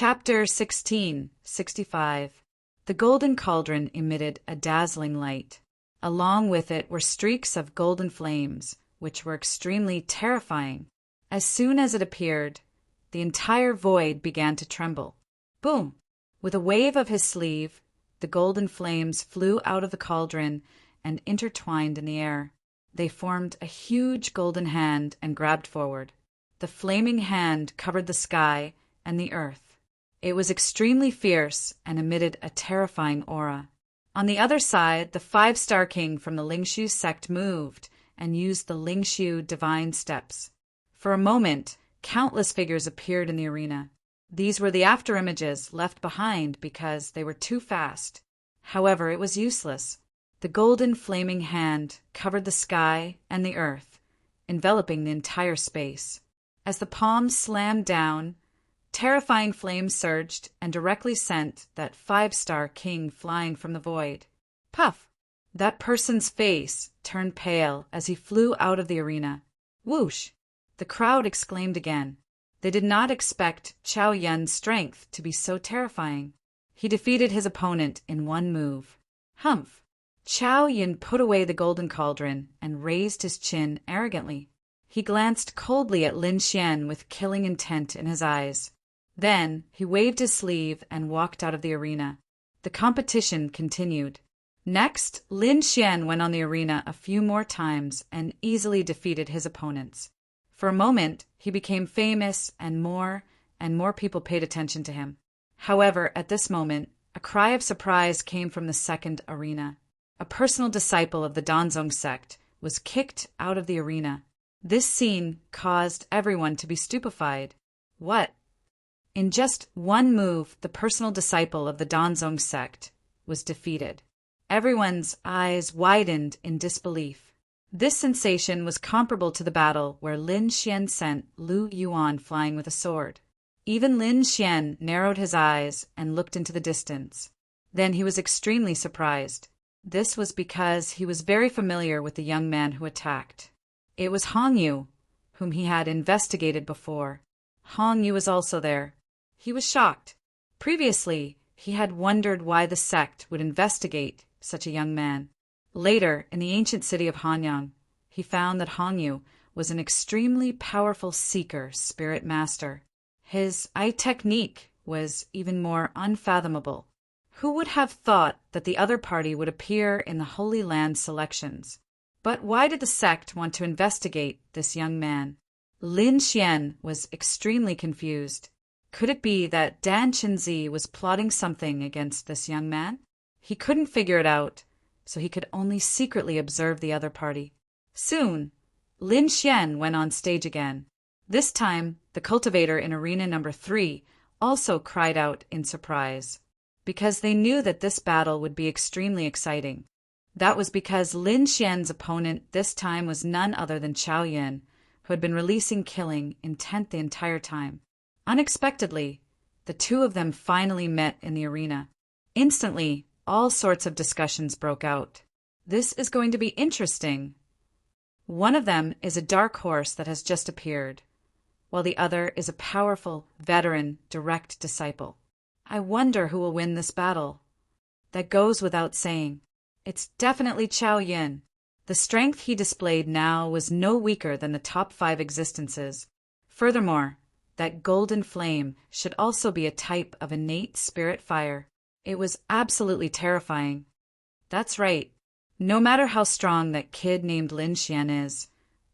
Chapter 1665. The golden cauldron emitted a dazzling light. Along with it were streaks of golden flames, which were extremely terrifying. As soon as it appeared, the entire void began to tremble. Boom! With a wave of his sleeve, the golden flames flew out of the cauldron and intertwined in the air. They formed a huge golden hand and grabbed forward. The flaming hand covered the sky and the earth. It was extremely fierce and emitted a terrifying aura. On the other side, the 5-star king from the Lingshu sect moved and used the Lingshu divine steps. For a moment, countless figures appeared in the arena. These were the afterimages left behind because they were too fast. However, it was useless. The golden flaming hand covered the sky and the earth, enveloping the entire space. As the palms slammed down, terrifying flames surged and directly sent that 5-star king flying from the void. Puff! That person's face turned pale as he flew out of the arena. Whoosh! The crowd exclaimed again. They did not expect Chao Yun's strength to be so terrifying. He defeated his opponent in one move. Humph! Chao Yun put away the golden cauldron and raised his chin arrogantly. He glanced coldly at Lin Xian with killing intent in his eyes. Then he waved his sleeve and walked out of the arena. The competition continued. Next, Lin Xian went on the arena a few more times and easily defeated his opponents. For a moment, he became famous and more people paid attention to him. However, at this moment, a cry of surprise came from the second arena. A personal disciple of the Danzong sect was kicked out of the arena. This scene caused everyone to be stupefied. What? In just one move, the personal disciple of the Danzong sect was defeated. Everyone's eyes widened in disbelief. This sensation was comparable to the battle where Lin Xian sent Lu Yuan flying with a sword. Even Lin Xian narrowed his eyes and looked into the distance. Then he was extremely surprised. This was because he was very familiar with the young man who attacked. It was Hong Yu, whom he had investigated before. Hong Yu was also there. He was shocked. Previously, he had wondered why the sect would investigate such a young man. Later, in the ancient city of Hanyang, he found that Hong Yu was an extremely powerful seeker spirit master. His eye technique was even more unfathomable. Who would have thought that the other party would appear in the Holy Land selections? But why did the sect want to investigate this young man? Lin Xian was extremely confused. Could it be that Dan Chenzi was plotting something against this young man? He couldn't figure it out, so he could only secretly observe the other party. Soon, Lin Xian went on stage again. This time, the cultivator in arena number 3 also cried out in surprise, because they knew that this battle would be extremely exciting. That was because Lin Xian's opponent this time was none other than Chao Yun, who had been releasing killing intent the entire time. Unexpectedly, the two of them finally met in the arena. Instantly, all sorts of discussions broke out. This is going to be interesting. One of them is a dark horse that has just appeared, while the other is a powerful, veteran, direct disciple. I wonder who will win this battle. That goes without saying. It's definitely Chao Yun. The strength he displayed now was no weaker than the top 5 existences. Furthermore, that golden flame should also be a type of innate spirit fire. It was absolutely terrifying. That's right. No matter how strong that kid named Lin Xian is,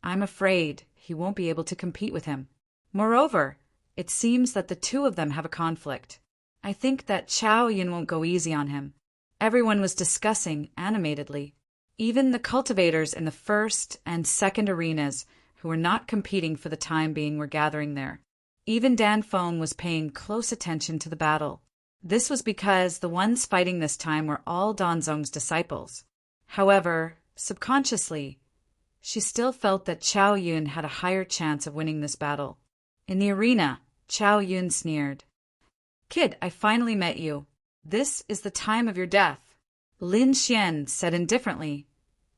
I'm afraid he won't be able to compete with him. Moreover, it seems that the two of them have a conflict. I think that Chao Yun won't go easy on him. Everyone was discussing animatedly. Even the cultivators in the first and second arenas who were not competing for the time being were gathering there. Even Dan Feng was paying close attention to the battle. This was because the ones fighting this time were all Danzong's disciples. However, subconsciously, she still felt that Chao Yun had a higher chance of winning this battle. In the arena, Chao Yun sneered. "Kid, I finally met you. This is the time of your death." Lin Xian said indifferently,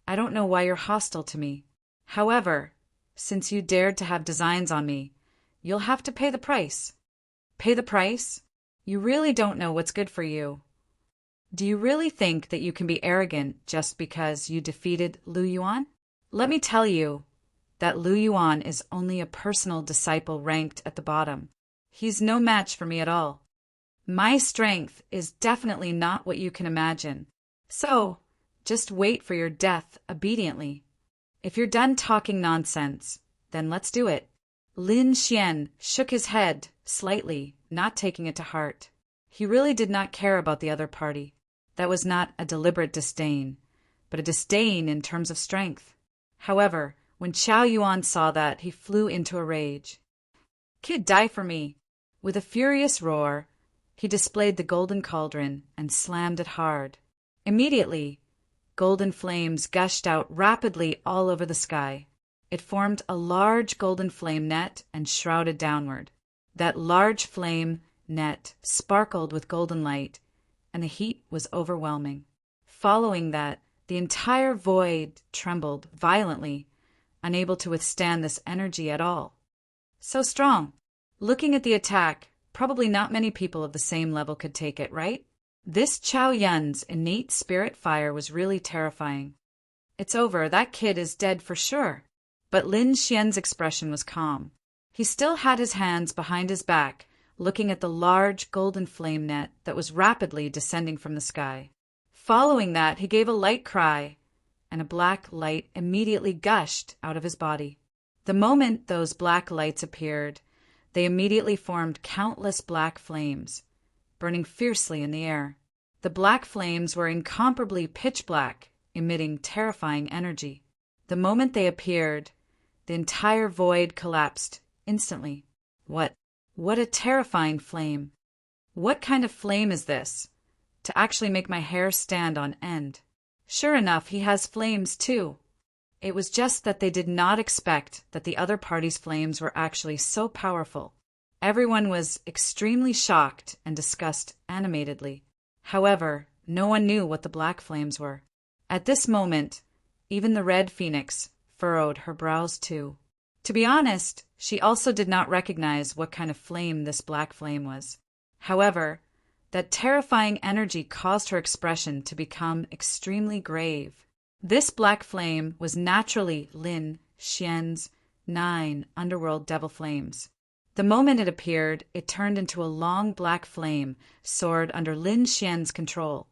"I don't know why you're hostile to me. However, since you dared to have designs on me, you'll have to pay the price." "Pay the price?" You really don't know what's good for you. Do you really think that you can be arrogant just because you defeated Lu Yuan? Let me tell you that Lu Yuan is only a personal disciple ranked at the bottom. He's no match for me at all. My strength is definitely not what you can imagine. So, just wait for your death obediently. If you're done talking nonsense, then let's do it. Lin Xian shook his head slightly, not taking it to heart. He really did not care about the other party. That was not a deliberate disdain, but a disdain in terms of strength. However, when Chao Yuan saw that, he flew into a rage. "Kid, die for me!" With a furious roar, he displayed the golden cauldron and slammed it hard. Immediately, golden flames gushed out rapidly all over the sky. It formed a large golden flame net and shrouded downward. That large flame net sparkled with golden light, and the heat was overwhelming. Following that, the entire void trembled violently, unable to withstand this energy at all. So strong. Looking at the attack, probably not many people of the same level could take it, right? This Chao Yun's innate spirit fire was really terrifying. It's over, that kid is dead for sure. But Lin Xian's expression was calm. He still had his hands behind his back, looking at the large golden flame net that was rapidly descending from the sky. Following that, he gave a light cry, and a black light immediately gushed out of his body. The moment those black lights appeared, they immediately formed countless black flames, burning fiercely in the air. The black flames were incomparably pitch black, emitting terrifying energy. The moment they appeared, the entire void collapsed instantly. What a terrifying flame! What kind of flame is this? To actually make my hair stand on end. Sure enough, he has flames too. It was just that they did not expect that the other party's flames were actually so powerful. Everyone was extremely shocked and discussed animatedly. However, no one knew what the black flames were. At this moment, even the red phoenix furrowed her brows too. To be honest, she also did not recognize what kind of flame this black flame was. However, that terrifying energy caused her expression to become extremely grave. This black flame was naturally Lin Xian's 9 underworld devil flames. The moment it appeared, it turned into a long black flame soared under Lin Xian's control,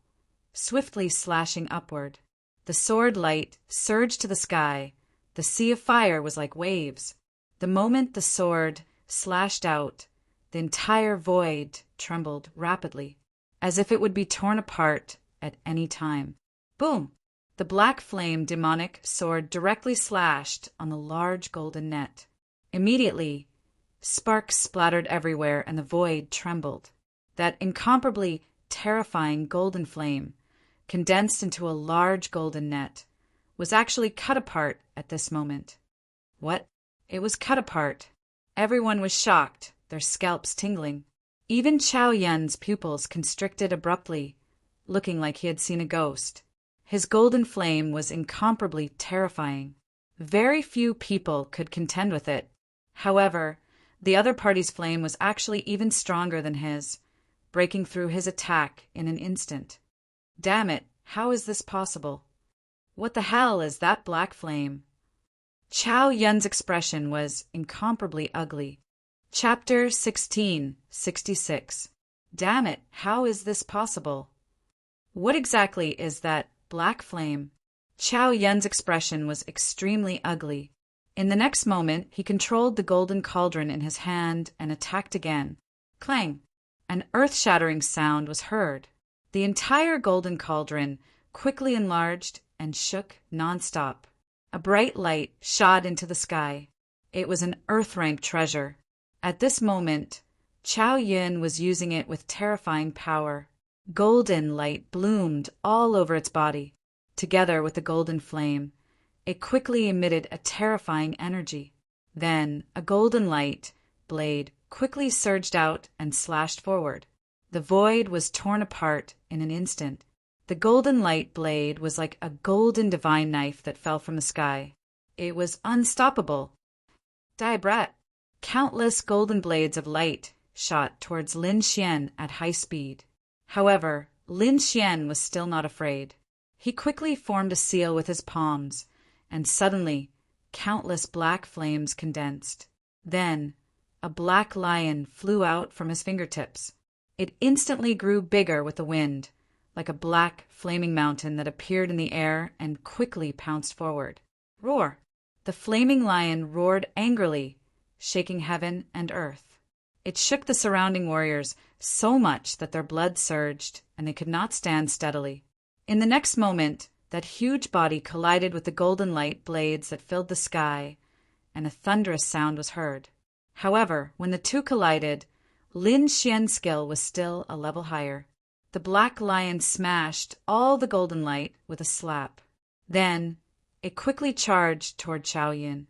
swiftly slashing upward. The sword light surged to the sky. The sea of fire was like waves. The moment the sword slashed out, the entire void trembled rapidly, as if it would be torn apart at any time. Boom! The black flame demonic sword directly slashed on the large golden net. Immediately, sparks splattered everywhere and the void trembled. That incomparably terrifying golden flame, condensed into a large golden net, was actually cut apart at this moment. What? It was cut apart. Everyone was shocked, their scalps tingling. Even Chao Yun's pupils constricted abruptly, looking like he had seen a ghost. His golden flame was incomparably terrifying. Very few people could contend with it. However, the other party's flame was actually even stronger than his, breaking through his attack in an instant. Damn it, how is this possible? What the hell is that black flame? Chao Yun's expression was incomparably ugly. Chapter 1666. Damn it, how is this possible? What exactly is that black flame? Chao Yun's expression was extremely ugly. In the next moment, he controlled the golden cauldron in his hand and attacked again. Clang! An earth-shattering sound was heard. The entire golden cauldron quickly enlarged and shook non-stop. A bright light shot into the sky. It was an earth-rank treasure. At this moment, Chao Yun was using it with terrifying power. Golden light bloomed all over its body. Together with the golden flame, it quickly emitted a terrifying energy. Then, a golden light blade quickly surged out and slashed forward. The void was torn apart in an instant. The golden light blade was like a golden divine knife that fell from the sky. It was unstoppable. Brat! Countless golden blades of light shot towards Lin Xian at high speed. However, Lin Xian was still not afraid. He quickly formed a seal with his palms, and suddenly, countless black flames condensed. Then, a black lion flew out from his fingertips. It instantly grew bigger with the wind, like a black, flaming mountain that appeared in the air and quickly pounced forward. Roar! The flaming lion roared angrily, shaking heaven and earth. It shook the surrounding warriors so much that their blood surged and they could not stand steadily. In the next moment, that huge body collided with the golden light blades that filled the sky, and a thunderous sound was heard. However, when the two collided, Lin Xian's skill was still a level higher. The black lion smashed all the golden light with a slap. Then, it quickly charged toward Chao Yun.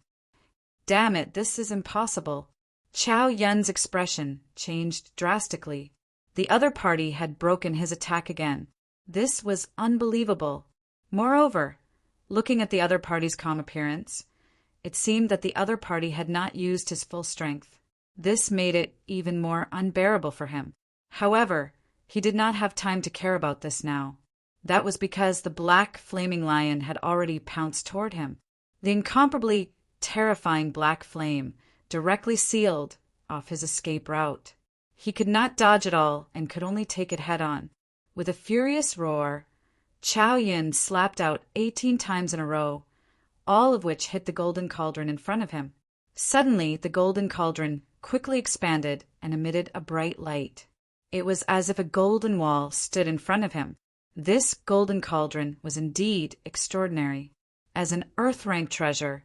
Damn it, this is impossible. Chao Yun's expression changed drastically. The other party had broken his attack again. This was unbelievable. Moreover, looking at the other party's calm appearance, it seemed that the other party had not used his full strength. This made it even more unbearable for him. However, he did not have time to care about this now. That was because the black flaming lion had already pounced toward him. The incomparably terrifying black flame directly sealed off his escape route. He could not dodge it all and could only take it head-on. With a furious roar, Chao Yun slapped out 18 times in a row, all of which hit the golden cauldron in front of him. Suddenly, the golden cauldron quickly expanded and emitted a bright light. It was as if a golden wall stood in front of him. This golden cauldron was indeed extraordinary. As an earth-rank treasure,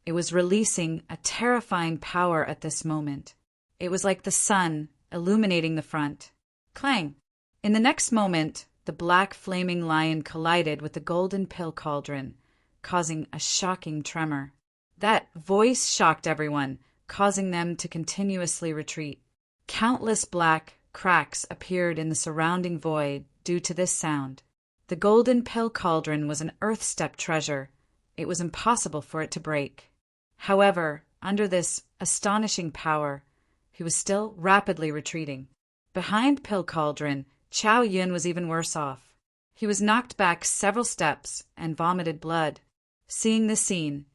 it was releasing a terrifying power at this moment. It was like the sun illuminating the front. Clang! In the next moment, the black flaming lion collided with the golden pill cauldron, causing a shocking tremor. That voice shocked everyone, causing them to continuously retreat. Countless black cracks appeared in the surrounding void due to this sound. The golden pill cauldron was an earth-step treasure. It was impossible for it to break. However, under this astonishing power, he was still rapidly retreating. Behind Pill Cauldron, Chao Yun was even worse off. He was knocked back several steps and vomited blood. Seeing this scene,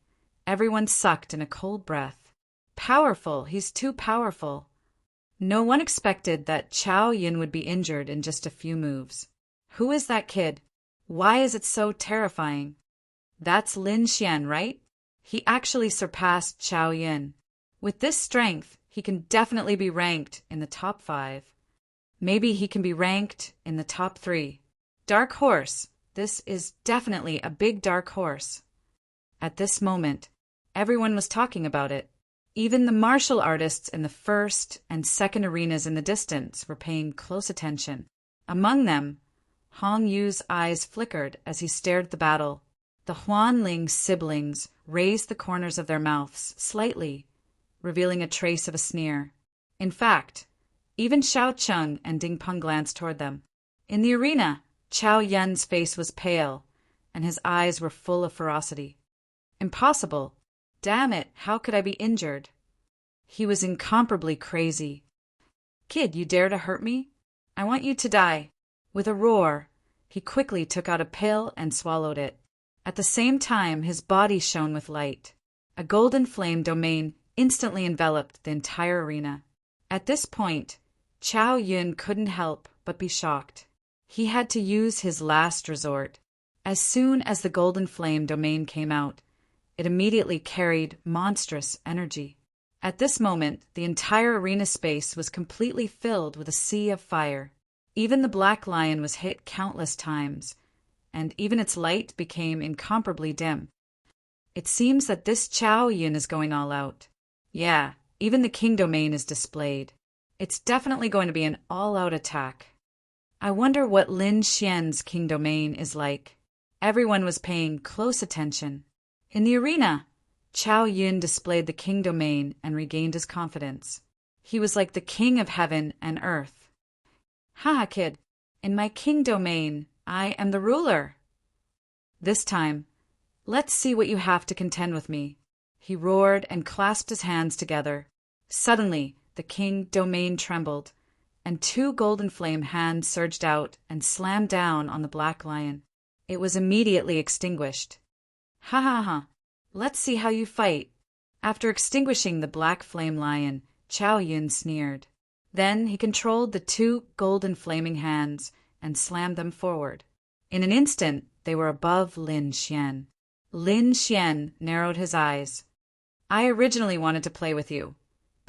everyone sucked in a cold breath. Powerful, he's too powerful. No one expected that Chao Yun would be injured in just a few moves. Who is that kid? Why is it so terrifying? That's Lin Xian, right? He actually surpassed Chao Yun. With this strength, he can definitely be ranked in the top 5. Maybe he can be ranked in the top 3. Dark horse. This is definitely a big dark horse. At this moment, everyone was talking about it. Even the martial artists in the first and second arenas in the distance were paying close attention. Among them, Hong Yu's eyes flickered as he stared at the battle. The Huanling siblings raised the corners of their mouths slightly, revealing a trace of a sneer. In fact, even Xiao Cheng and Ding Peng glanced toward them. In the arena, Chao Yun's face was pale, and his eyes were full of ferocity. Impossible. Damn it, how could I be injured? He was incomparably crazy. Kid, you dare to hurt me? I want you to die. With a roar, he quickly took out a pill and swallowed it. At the same time, his body shone with light. A golden flame domain instantly enveloped the entire arena. At this point, Chao Yun couldn't help but be shocked. He had to use his last resort. As soon as the golden flame domain came out, it immediately carried monstrous energy. At this moment, the entire arena space was completely filled with a sea of fire. Even the black lion was hit countless times, and even its light became incomparably dim. It seems that this Chao Yun is going all out. Yeah, even the king domain is displayed. It's definitely going to be an all-out attack. I wonder what Lin Xian's king domain is like. Everyone was paying close attention. In the arena, Chao Yun displayed the king domain and regained his confidence. He was like the king of heaven and earth. Haha, kid. In my king domain, I am the ruler. This time, let's see what you have to contend with me. He roared and clasped his hands together. Suddenly, the king domain trembled, and two golden flame hands surged out and slammed down on the black lion. It was immediately extinguished. Ha ha ha! Let's see how you fight. After extinguishing the black flame lion, Chao Yun sneered. Then he controlled the two golden flaming hands and slammed them forward. In an instant, they were above Lin Xian. Lin Xian narrowed his eyes. I originally wanted to play with you,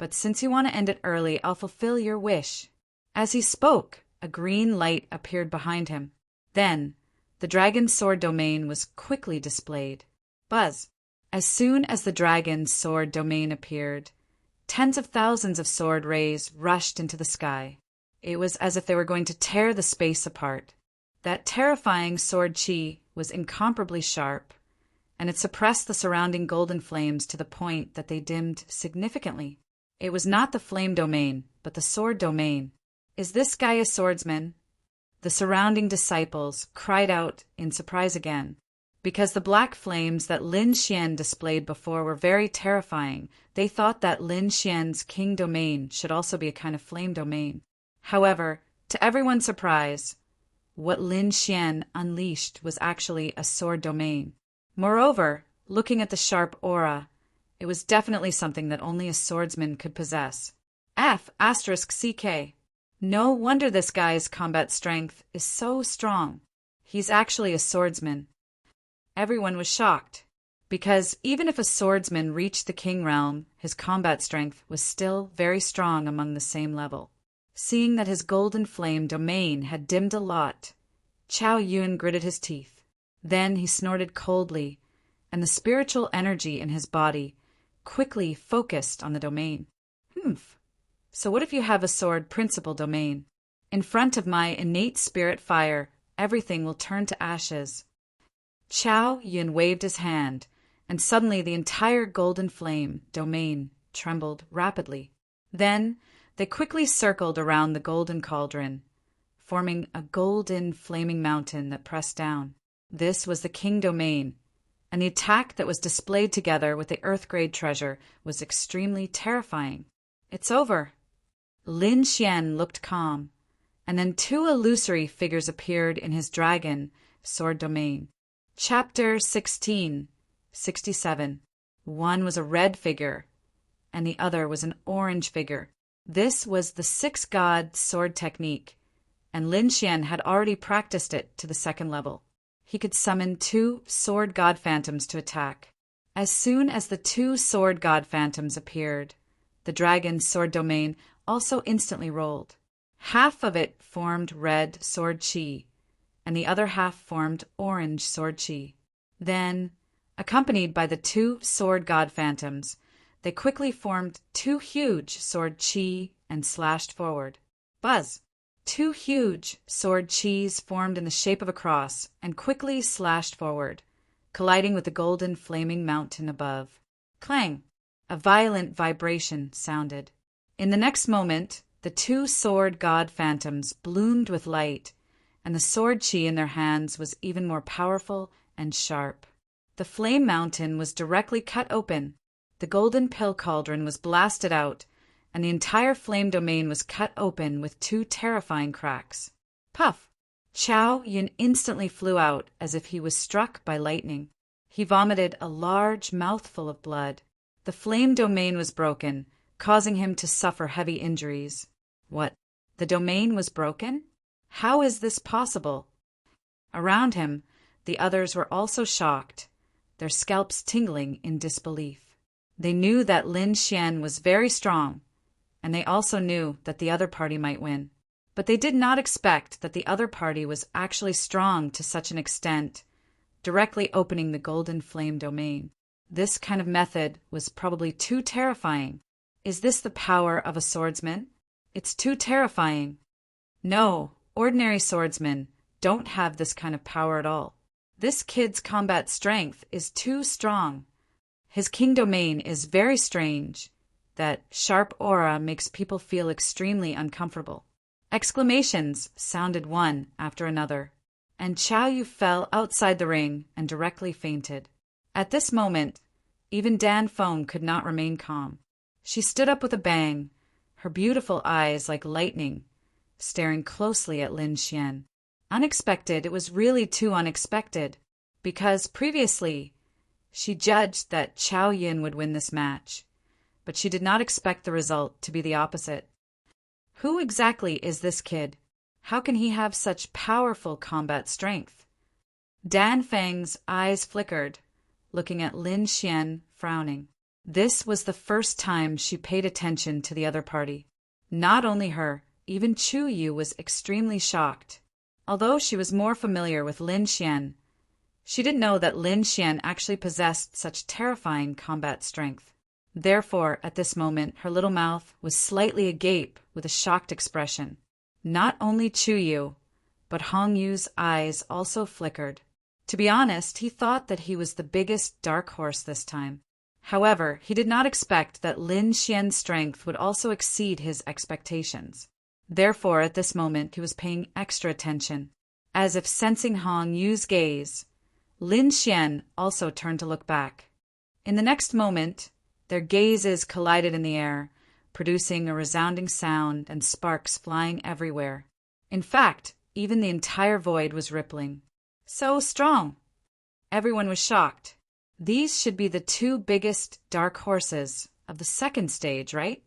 but since you want to end it early, I'll fulfill your wish. As he spoke, a green light appeared behind him. Then, the dragon's sword domain was quickly displayed. Buzz! As soon as the dragon's sword domain appeared, tens of thousands of sword rays rushed into the sky. It was as if they were going to tear the space apart. That terrifying sword chi was incomparably sharp, and it suppressed the surrounding golden flames to the point that they dimmed significantly. It was not the flame domain, but the sword domain. Is this guy a swordsman? The surrounding disciples cried out in surprise again. Because the black flames that Lin Xian displayed before were very terrifying, they thought that Lin Xian's king domain should also be a kind of flame domain. However, to everyone's surprise, what Lin Xian unleashed was actually a sword domain. Moreover, looking at the sharp aura, it was definitely something that only a swordsman could possess. F***CK. No wonder this guy's combat strength is so strong. He's actually a swordsman. Everyone was shocked, because even if a swordsman reached the king realm, his combat strength was still very strong among the same level. Seeing that his golden flame domain had dimmed a lot, Chao Yun gritted his teeth. Then he snorted coldly, and the spiritual energy in his body quickly focused on the domain. So what if you have a sword principal domain? In front of my innate spirit fire, everything will turn to ashes. Chao Yun waved his hand, and suddenly the entire golden flame domain trembled rapidly. Then they quickly circled around the golden cauldron, forming a golden flaming mountain that pressed down. This was the king domain, and the attack that was displayed together with the earth-grade treasure was extremely terrifying. It's over. Lin Xian looked calm, and then two illusory figures appeared in his dragon sword domain. Chapter 16:67. One was a red figure, and the other was an orange figure. This was the six-god sword technique, and Lin Xian had already practiced it to the second level. He could summon two sword god phantoms to attack. As soon as the two sword god phantoms appeared, the dragon's sword domain also instantly rolled. Half of it formed red sword chi, and the other half formed orange sword chi. Then, accompanied by the two sword god phantoms, they quickly formed two huge sword chi and slashed forward. Buzz! Two huge sword chis formed in the shape of a cross and quickly slashed forward, colliding with the golden flaming mountain above. Clang! A violent vibration sounded. In the next moment, the two sword god phantoms bloomed with light, and the sword chi in their hands was even more powerful and sharp. The flame mountain was directly cut open, the golden pill cauldron was blasted out, and the entire flame domain was cut open with two terrifying cracks. Puff! Chao Yun instantly flew out as if he was struck by lightning. He vomited a large mouthful of blood. The flame domain was broken, causing him to suffer heavy injuries. What? The domain was broken? How is this possible? Around him, the others were also shocked, their scalps tingling in disbelief. They knew that Lin Xian was very strong, and they also knew that the other party might win. But they did not expect that the other party was actually strong to such an extent, directly opening the golden flame domain. This kind of method was probably too terrifying. Is this the power of a swordsman? It's too terrifying. No, ordinary swordsmen don't have this kind of power at all. This kid's combat strength is too strong. His king domain is very strange. That sharp aura makes people feel extremely uncomfortable. Exclamations sounded one after another, and Chao Yu fell outside the ring and directly fainted. At this moment, even Dan Feng could not remain calm. She stood up with a bang, her beautiful eyes like lightning, staring closely at Lin Xian. Unexpected, it was really too unexpected, because previously she judged that Chao Yin would win this match, but she did not expect the result to be the opposite. Who exactly is this kid? How can he have such powerful combat strength? Dan Feng's eyes flickered, looking at Lin Xian, frowning. This was the first time she paid attention to the other party. Not only her, even Chu Yu was extremely shocked. Although she was more familiar with Lin Xian, she didn't know that Lin Xian actually possessed such terrifying combat strength. Therefore, at this moment, her little mouth was slightly agape with a shocked expression. Not only Chu Yu, but Hong Yu's eyes also flickered. To be honest, he thought that he was the biggest dark horse this time. However, he did not expect that Lin Xian's strength would also exceed his expectations. Therefore, at this moment, he was paying extra attention. As if sensing Hong Yu's gaze, Lin Xian also turned to look back. In the next moment, their gazes collided in the air, producing a resounding sound and sparks flying everywhere. In fact, even the entire void was rippling. So strong! Everyone was shocked. These should be the two biggest dark horses of the second stage, right?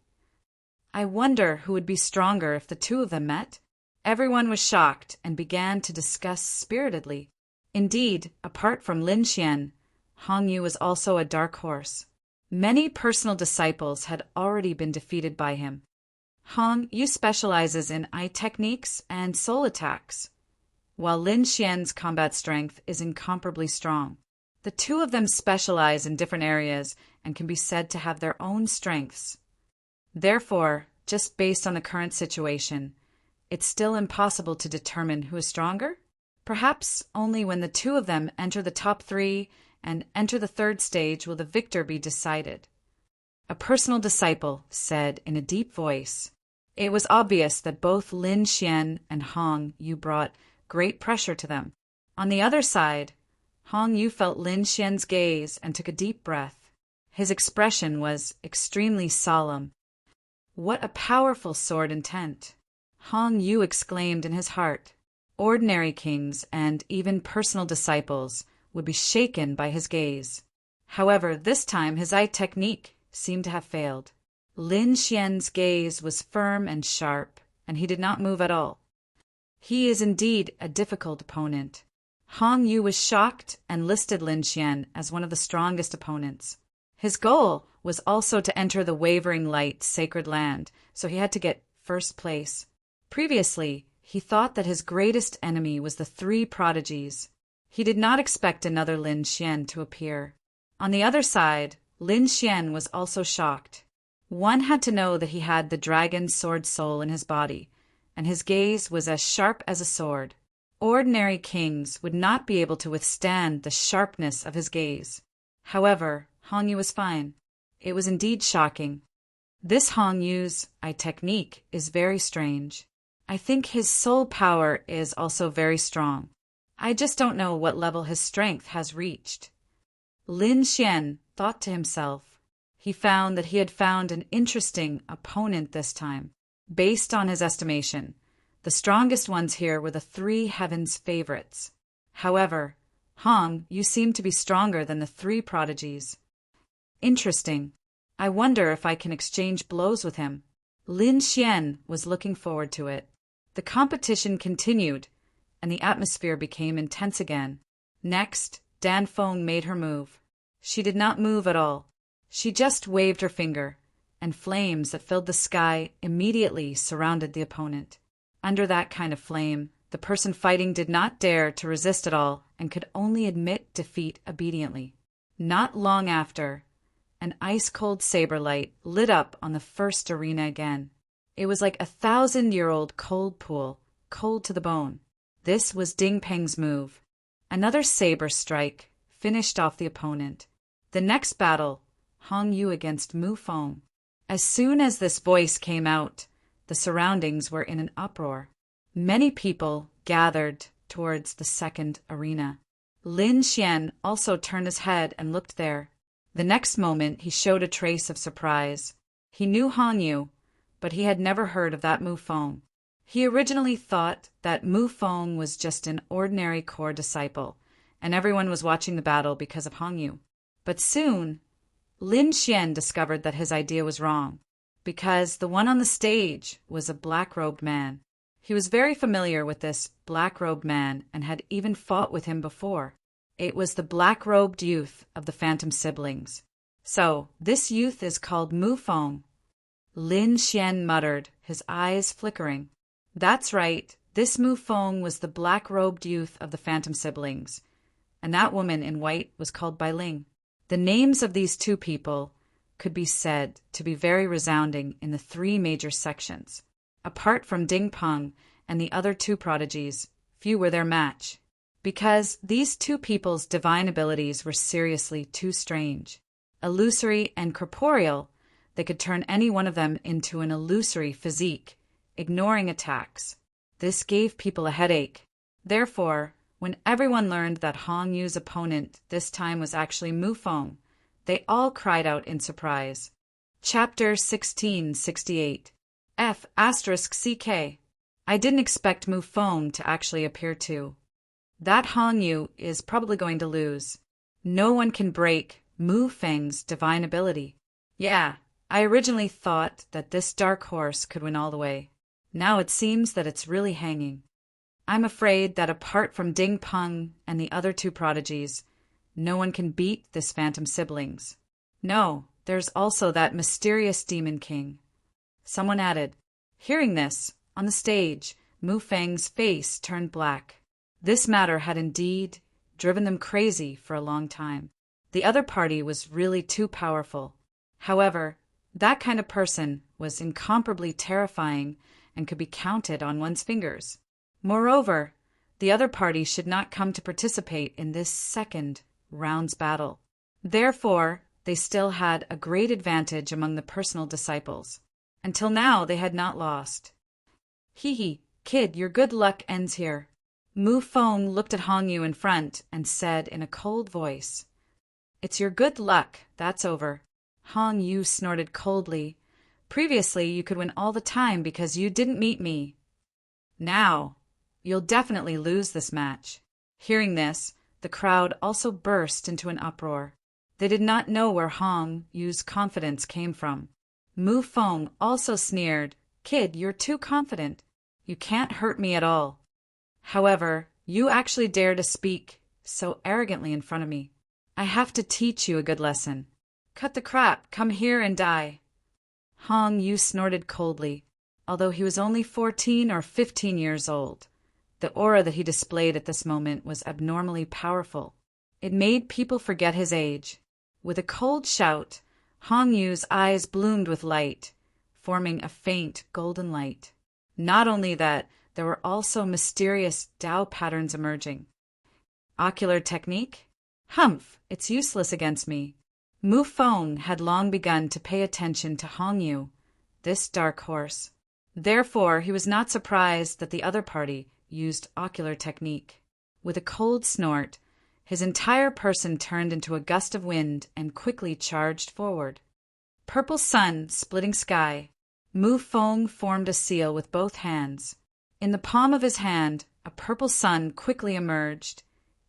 I wonder who would be stronger if the two of them met. Everyone was shocked and began to discuss spiritedly. Indeed, apart from Lin Xian, Hong Yu was also a dark horse. Many personal disciples had already been defeated by him. Hong Yu specializes in eye techniques and soul attacks, while Lin Xian's combat strength is incomparably strong. The two of them specialize in different areas and can be said to have their own strengths. Therefore, just based on the current situation, it's still impossible to determine who is stronger. Perhaps only when the two of them enter the top 3 and enter the third stage will the victor be decided. A personal disciple said in a deep voice. It was obvious that both Lin Xian and Hong Yu brought great pressure to them. On the other side, Hong Yu felt Lin Xian's gaze and took a deep breath. His expression was extremely solemn. What a powerful sword intent! Hong Yu exclaimed in his heart. Ordinary kings and even personal disciples would be shaken by his gaze. However, this time his eye technique seemed to have failed. Lin Xian's gaze was firm and sharp, and he did not move at all. He is indeed a difficult opponent. Hong Yu was shocked and listed Lin Xian as one of the strongest opponents. His goal was also to enter the Wavering Light sacred land, so he had to get first place. Previously, he thought that his greatest enemy was the 3 prodigies. He did not expect another Lin Xian to appear. On the other side, Lin Xian was also shocked. One had to know that he had the dragon sword soul in his body, and his gaze was as sharp as a sword. Ordinary kings would not be able to withstand the sharpness of his gaze. However, Hong Yu was fine. It was indeed shocking. This Hong Yu's eye technique is very strange. I think his soul power is also very strong. I just don't know what level his strength has reached. Lin Xian thought to himself. He found that he had found an interesting opponent this time. Based on his estimation, the strongest ones here were the 3 heavens favorites. However, Hong Yu seemed to be stronger than the 3 prodigies. Interesting. I wonder if I can exchange blows with him. Lin Xian was looking forward to it. The competition continued, and the atmosphere became intense again. Next, Dan Feng made her move. She did not move at all. She just waved her finger, and flames that filled the sky immediately surrounded the opponent. Under that kind of flame, the person fighting did not dare to resist at all and could only admit defeat obediently. Not long after, an ice-cold saber light lit up on the first arena again. It was like a 1,000-year-old cold pool, cold to the bone. This was Ding Peng's move. Another saber strike finished off the opponent. The next battle, Hong Yu against Mu Feng. As soon as this voice came out, the surroundings were in an uproar. Many people gathered towards the second arena. Lin Xian also turned his head and looked there. The next moment he showed a trace of surprise. He knew Hong Yu, but he had never heard of that Mu Feng. He originally thought that Mu Feng was just an ordinary core disciple, and everyone was watching the battle because of Hong Yu. But soon, Lin Xian discovered that his idea was wrong, because the one on the stage was a black-robed man. He was very familiar with this black-robed man and had even fought with him before. It was the black-robed youth of the Phantom Siblings. So, this youth is called Mu Feng. Lin Xian muttered, his eyes flickering. That's right, this Mu Feng was the black-robed youth of the Phantom Siblings, and that woman in white was called Bai Ling. The names of these two people could be said to be very resounding in the three major sections. Apart from Ding Peng and the other two prodigies, few were their match, because these two people's divine abilities were seriously too strange. Illusory and corporeal, they could turn any one of them into an illusory physique, ignoring attacks. This gave people a headache. Therefore, when everyone learned that Hong Yu's opponent this time was actually Mu Feng, they all cried out in surprise. Chapter 1668 F***CK. I didn't expect Mu Feng to actually appear too. That Hong Yu is probably going to lose. No one can break Mu Feng's divine ability. Yeah, I originally thought that this dark horse could win all the way. Now it seems that it's really hanging. I'm afraid that apart from Ding Peng and the other two prodigies, no one can beat this Phantom Siblings. No, there's also that mysterious Demon King. Someone added. Hearing this, on the stage, Mu Feng's face turned black. This matter had indeed driven them crazy for a long time. The other party was really too powerful. However, that kind of person was incomparably terrifying and could be counted on one's fingers. Moreover, the other party should not come to participate in this second round's battle. Therefore, they still had a great advantage among the personal disciples. Until now, they had not lost. Hee, kid, your good luck ends here. Mu Feng looked at Hong Yu in front and said in a cold voice, It's your good luck, that's over. Hong Yu snorted coldly. Previously, you could win all the time because you didn't meet me. Now, you'll definitely lose this match. Hearing this, the crowd also burst into an uproar. They did not know where Hong Yu's confidence came from. Mu Feng also sneered, Kid, you're too confident. You can't hurt me at all. However, you actually dare to speak so arrogantly in front of me. I have to teach you a good lesson. Cut the crap, come here and die. Hong Yu snorted coldly. Although he was only 14 or 15 years old, the aura that he displayed at this moment was abnormally powerful. It made people forget his age. With a cold shout, Hong Yu's eyes bloomed with light, forming a faint golden light. Not only that, there were also mysterious Tao patterns emerging. Ocular technique? Humph, it's useless against me. Mu Feng had long begun to pay attention to Hong Yu, this dark horse. Therefore, he was not surprised that the other party used ocular technique. With a cold snort, his entire person turned into a gust of wind and quickly charged forward. Purple sun, splitting sky. Mu Feng formed a seal with both hands. In the palm of his hand, a purple sun quickly emerged,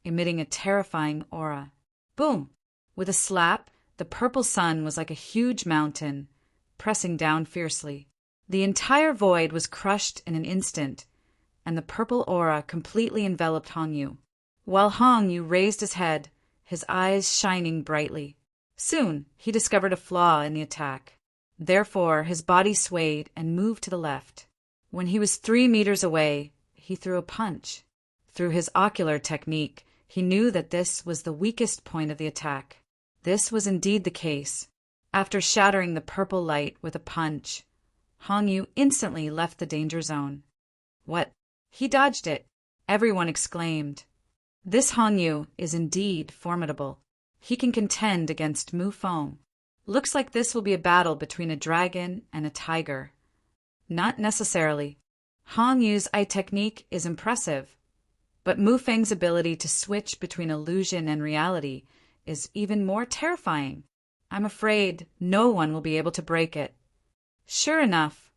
emitting a terrifying aura. Boom! With a slap, the purple sun was like a huge mountain, pressing down fiercely. The entire void was crushed in an instant, and the purple aura completely enveloped Hong Yu. While Hong Yu raised his head, his eyes shining brightly. Soon, he discovered a flaw in the attack. Therefore, his body swayed and moved to the left. When he was 3 meters away, he threw a punch. Through his ocular technique, he knew that this was the weakest point of the attack. This was indeed the case. After shattering the purple light with a punch, Hong Yu instantly left the danger zone. What? He dodged it! Everyone exclaimed. This Hong Yu is indeed formidable. He can contend against Mu Feng. Looks like this will be a battle between a dragon and a tiger. Not necessarily. Hong Yu's eye technique is impressive, but Mu Feng's ability to switch between illusion and reality is even more terrifying. I'm afraid no one will be able to break it. Sure enough,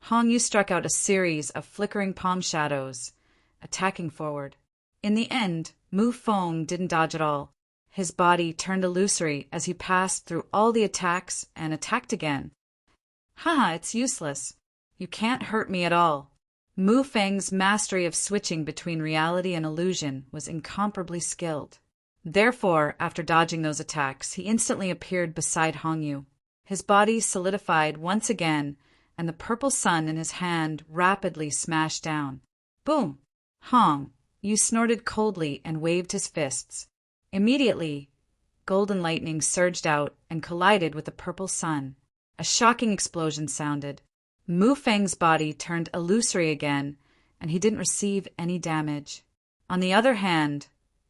Hong Yu struck out a series of flickering palm shadows, attacking forward. In the end, Mu Feng didn't dodge at all. His body turned illusory as he passed through all the attacks and attacked again. Haha, it's useless. You can't hurt me at all. Mu Feng's mastery of switching between reality and illusion was incomparably skilled. Therefore, after dodging those attacks, he instantly appeared beside Hong Yu. His body solidified once again, and the purple sun in his hand rapidly smashed down. Boom! Hong Yu snorted coldly and waved his fists. Immediately, golden lightning surged out and collided with the purple sun. A shocking explosion sounded. Mu Feng's body turned illusory again, and he didn't receive any damage. On the other hand,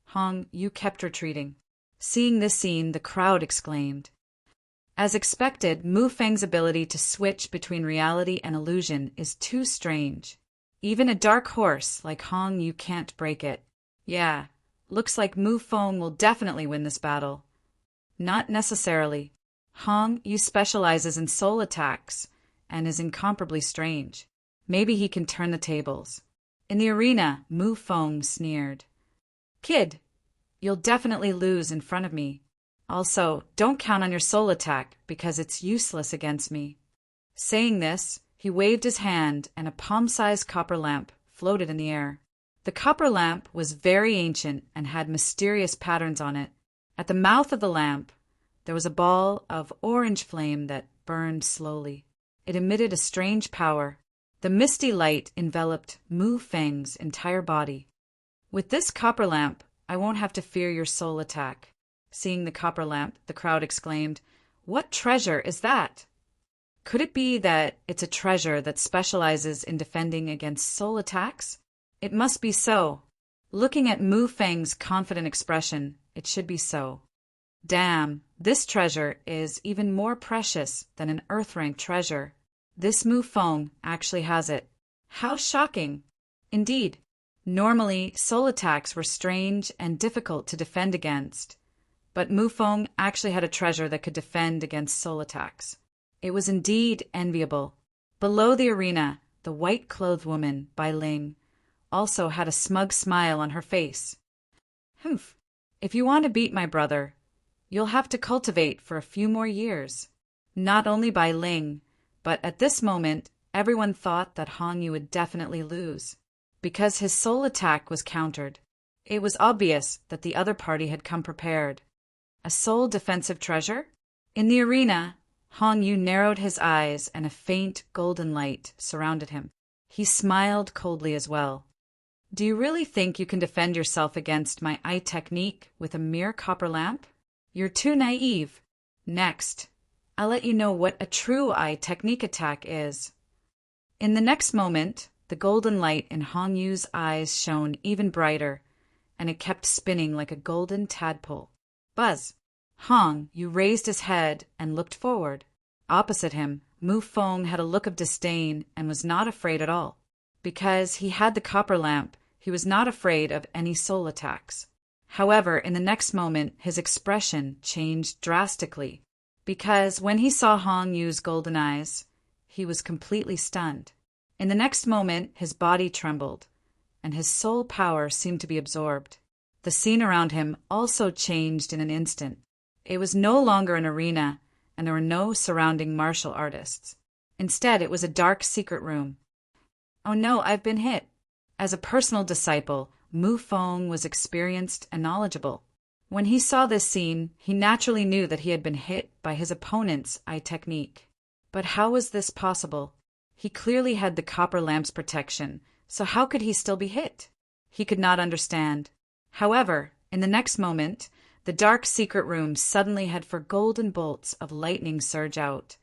Hong Yu kept retreating. Seeing this scene, the crowd exclaimed. As expected, Mu Feng's ability to switch between reality and illusion is too strange. Even a dark horse like Hong Yu can't break it. Yeah, looks like Mu Feng will definitely win this battle. Not necessarily. Hong Yu specializes in soul attacks and is incomparably strange. Maybe he can turn the tables. In the arena, Mu Feng sneered. Kid, you'll definitely lose in front of me. Also, don't count on your soul attack because it's useless against me. Saying this, he waved his hand and a palm-sized copper lamp floated in the air. The copper lamp was very ancient and had mysterious patterns on it. At the mouth of the lamp, there was a ball of orange flame that burned slowly. It emitted a strange power. The misty light enveloped Mu Feng's entire body. With this copper lamp, I won't have to fear your soul attack. Seeing the copper lamp, the crowd exclaimed, What treasure is that? Could it be that it's a treasure that specializes in defending against soul attacks? It must be so. Looking at Mu Feng's confident expression, it should be so. Damn, this treasure is even more precious than an Earth-rank treasure. This Mu Feng actually has it. How shocking! Indeed, normally soul attacks were strange and difficult to defend against. But Mu Feng actually had a treasure that could defend against soul attacks. It was indeed enviable. Below the arena, the white-clothed woman, Bai Ling, also had a smug smile on her face. Humph, if you want to beat my brother, you'll have to cultivate for a few more years. Not only Bai Ling, but at this moment, everyone thought that Hong Yu would definitely lose, because his soul attack was countered. It was obvious that the other party had come prepared. A soul defensive treasure? In the arena, Hong Yu narrowed his eyes and a faint golden light surrounded him. He smiled coldly as well. Do you really think you can defend yourself against my eye technique with a mere copper lamp? You're too naive. Next, I'll let you know what a true eye technique attack is. In the next moment, the golden light in Hong Yu's eyes shone even brighter, and it kept spinning like a golden tadpole. Buzz! Hong Yu raised his head and looked forward. Opposite him, Mu Feng had a look of disdain and was not afraid at all. Because he had the copper lamp, he was not afraid of any soul attacks. However, in the next moment, his expression changed drastically. Because when he saw Hong Yu's golden eyes, he was completely stunned. In the next moment, his body trembled, and his soul power seemed to be absorbed. The scene around him also changed in an instant. It was no longer an arena, and there were no surrounding martial artists. Instead, it was a dark secret room. Oh no, I've been hit. As a personal disciple, Mu Feng was experienced and knowledgeable. When he saw this scene, he naturally knew that he had been hit by his opponent's eye technique. But how was this possible? He clearly had the copper lamp's protection, so how could he still be hit? He could not understand. However, in the next moment, the dark secret room suddenly had four golden bolts of lightning surge out,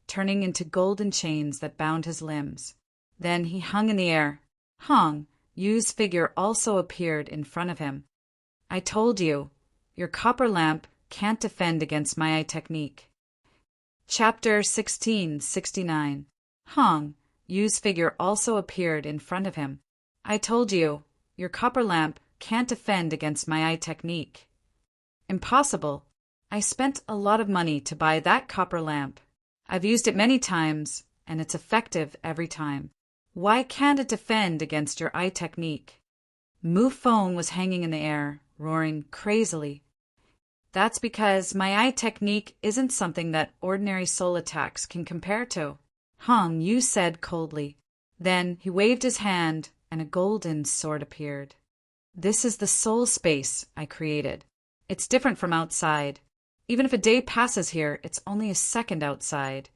turning into golden chains that bound his limbs. Then he hung in the air. Hong Yu's figure also appeared in front of him. I told you, your copper lamp can't defend against my eye technique. Chapter 1669. Hong Yu's figure also appeared in front of him. I told you, your copper lamp can't defend against my eye technique. Impossible. I spent a lot of money to buy that copper lamp. I've used it many times, and it's effective every time. Why can't it defend against your eye technique? Mu Feng was hanging in the air, roaring crazily. That's because my eye technique isn't something that ordinary soul attacks can compare to, Hong Yu said coldly. Then he waved his hand, and a golden sword appeared. This is the soul space I created. It's different from outside. Even if a day passes here, it's only a second outside.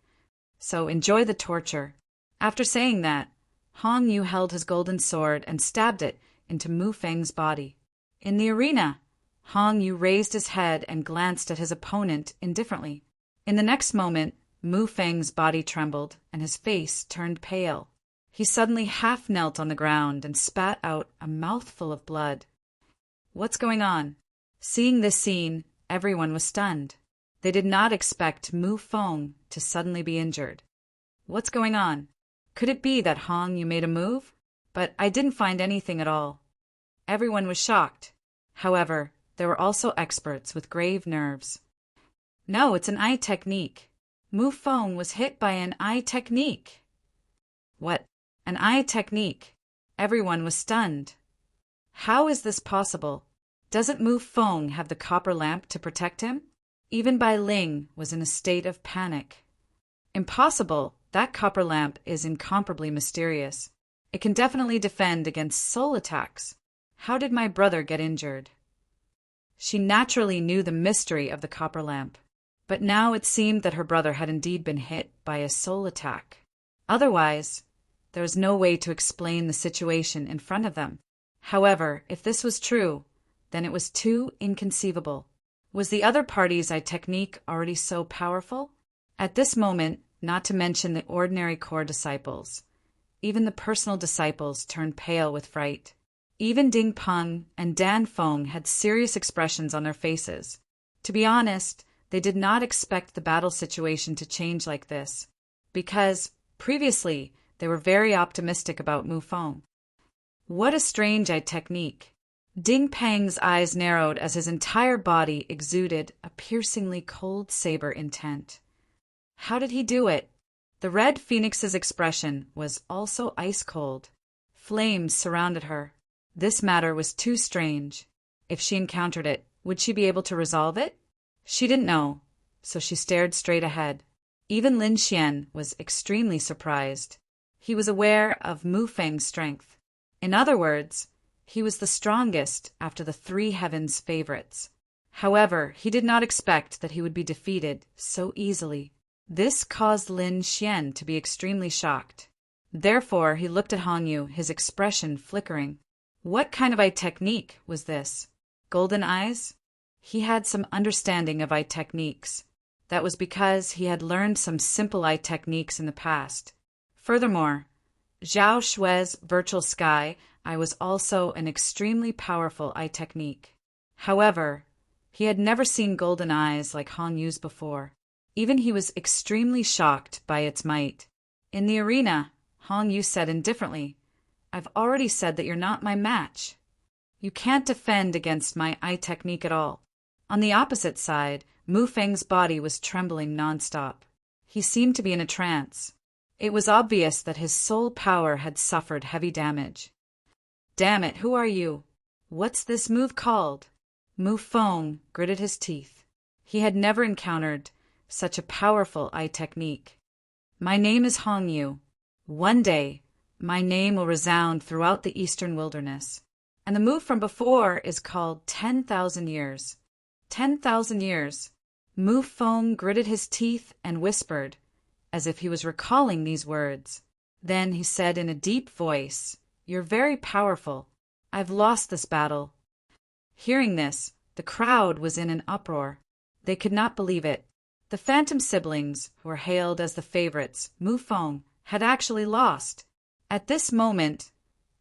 So enjoy the torture. After saying that, Hong Yu held his golden sword and stabbed it into Mu Feng's body. In the arena, Hong Yu raised his head and glanced at his opponent indifferently. In the next moment, Mu Feng's body trembled and his face turned pale. He suddenly half knelt on the ground and spat out a mouthful of blood. What's going on? Seeing this scene, everyone was stunned. They did not expect Mu Feng to suddenly be injured. What's going on? Could it be that Hong Yu made a move? But I didn't find anything at all. Everyone was shocked. However, there were also experts with grave nerves. No, it's an eye technique. Mu Feng was hit by an eye technique. What? An eye technique? Everyone was stunned. How is this possible? Doesn't Mu Feng have the copper lamp to protect him? Even Bai Ling was in a state of panic. Impossible. That copper lamp is incomparably mysterious. It can definitely defend against soul attacks. How did my brother get injured? She naturally knew the mystery of the copper lamp, but now it seemed that her brother had indeed been hit by a soul attack. Otherwise, there was no way to explain the situation in front of them. However, if this was true, then it was too inconceivable. Was the other party's eye technique already so powerful? At this moment, not to mention the ordinary core disciples, even the personal disciples turned pale with fright. Even Ding Peng and Dan Feng had serious expressions on their faces. To be honest, they did not expect the battle situation to change like this, because, previously, they were very optimistic about Mu Feng. What a strange eye technique. Ding Peng's eyes narrowed as his entire body exuded a piercingly cold saber intent. How did he do it? The Red Phoenix's expression was also ice-cold. Flames surrounded her. This matter was too strange. If she encountered it, would she be able to resolve it? She didn't know, so she stared straight ahead. Even Lin Xian was extremely surprised. He was aware of Mu Feng's strength. In other words, he was the strongest after the three heavens' favorites. However, he did not expect that he would be defeated so easily. This caused Lin Xian to be extremely shocked. Therefore, he looked at Hong Yu, his expression flickering. What kind of eye technique was this? Golden eyes? He had some understanding of eye techniques. That was because he had learned some simple eye techniques in the past. Furthermore, Zhao Shui's virtual sky eye was also an extremely powerful eye technique. However, he had never seen golden eyes like Hong Yu's before. Even he was extremely shocked by its might. In the arena, Hong Yu said indifferently, I've already said that you're not my match. You can't defend against my eye technique at all. On the opposite side, Mu Feng's body was trembling nonstop. He seemed to be in a trance. It was obvious that his soul power had suffered heavy damage. Damn it, who are you? What's this move called? Mu Feng gritted his teeth. He had never encountered such a powerful eye technique. My name is Hong Yu. One day, my name will resound throughout the eastern wilderness. And the move from before is called 10,000 years. 10,000 years. Mu Feng gritted his teeth and whispered, as if he was recalling these words. Then he said in a deep voice, You're very powerful. I've lost this battle. Hearing this, the crowd was in an uproar. They could not believe it. The phantom siblings, who were hailed as the favorites, Mu Feng, had actually lost. At this moment,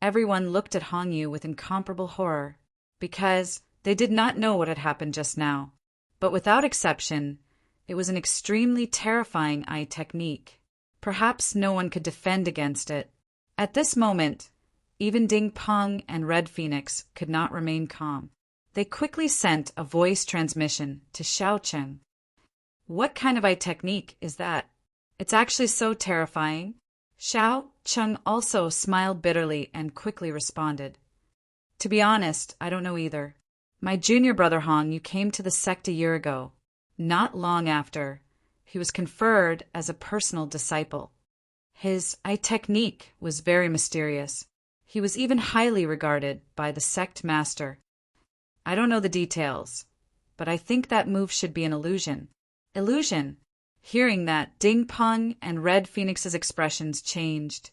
everyone looked at Hong Yu with incomparable horror, because they did not know what had happened just now. But without exception, it was an extremely terrifying eye technique. Perhaps no one could defend against it. At this moment, even Ding Peng and Red Phoenix could not remain calm. They quickly sent a voice transmission to Xiao Cheng. What kind of eye technique is that? It's actually so terrifying. Xiao Cheng also smiled bitterly and quickly responded. To be honest, I don't know either. My junior brother Hong Yu came to the sect a year ago. Not long after, he was conferred as a personal disciple. His eye technique was very mysterious. He was even highly regarded by the sect master. I don't know the details, but I think that move should be an illusion. Illusion? Hearing that, Ding Peng and Red Phoenix's expressions changed,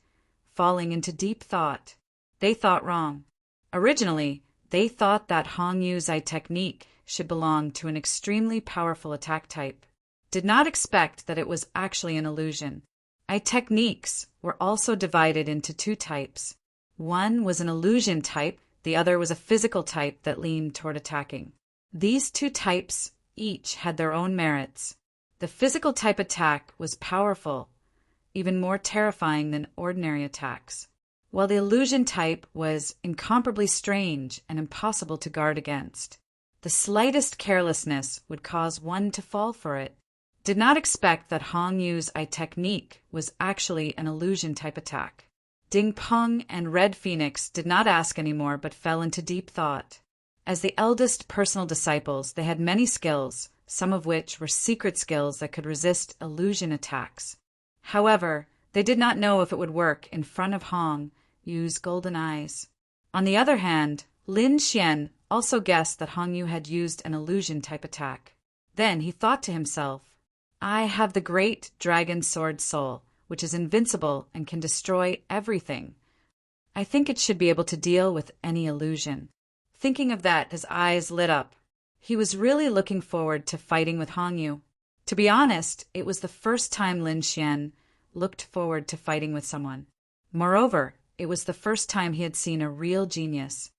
falling into deep thought. They thought wrong. Originally, they thought that Hong Yu's eye technique should belong to an extremely powerful attack type. Did not expect that it was actually an illusion. Eye techniques were also divided into two types. One was an illusion type, the other was a physical type that leaned toward attacking. These two types each had their own merits. The physical type attack was powerful, even more terrifying than ordinary attacks, while the illusion type was incomparably strange and impossible to guard against. The slightest carelessness would cause one to fall for it. Did not expect that Hong Yu's eye technique was actually an illusion type attack. Ding Peng and Red Phoenix did not ask anymore but fell into deep thought. As the eldest personal disciples, they had many skills, some of which were secret skills that could resist illusion attacks. However, they did not know if it would work in front of Hong Yu's golden eyes. On the other hand, Lin Xian also guessed that Hong Yu had used an illusion type attack. Then he thought to himself, I have the great dragon sword soul, which is invincible and can destroy everything. I think it should be able to deal with any illusion. Thinking of that, his eyes lit up. He was really looking forward to fighting with Hong Yu. To be honest, it was the first time Lin Xian looked forward to fighting with someone. Moreover, it was the first time he had seen a real genius.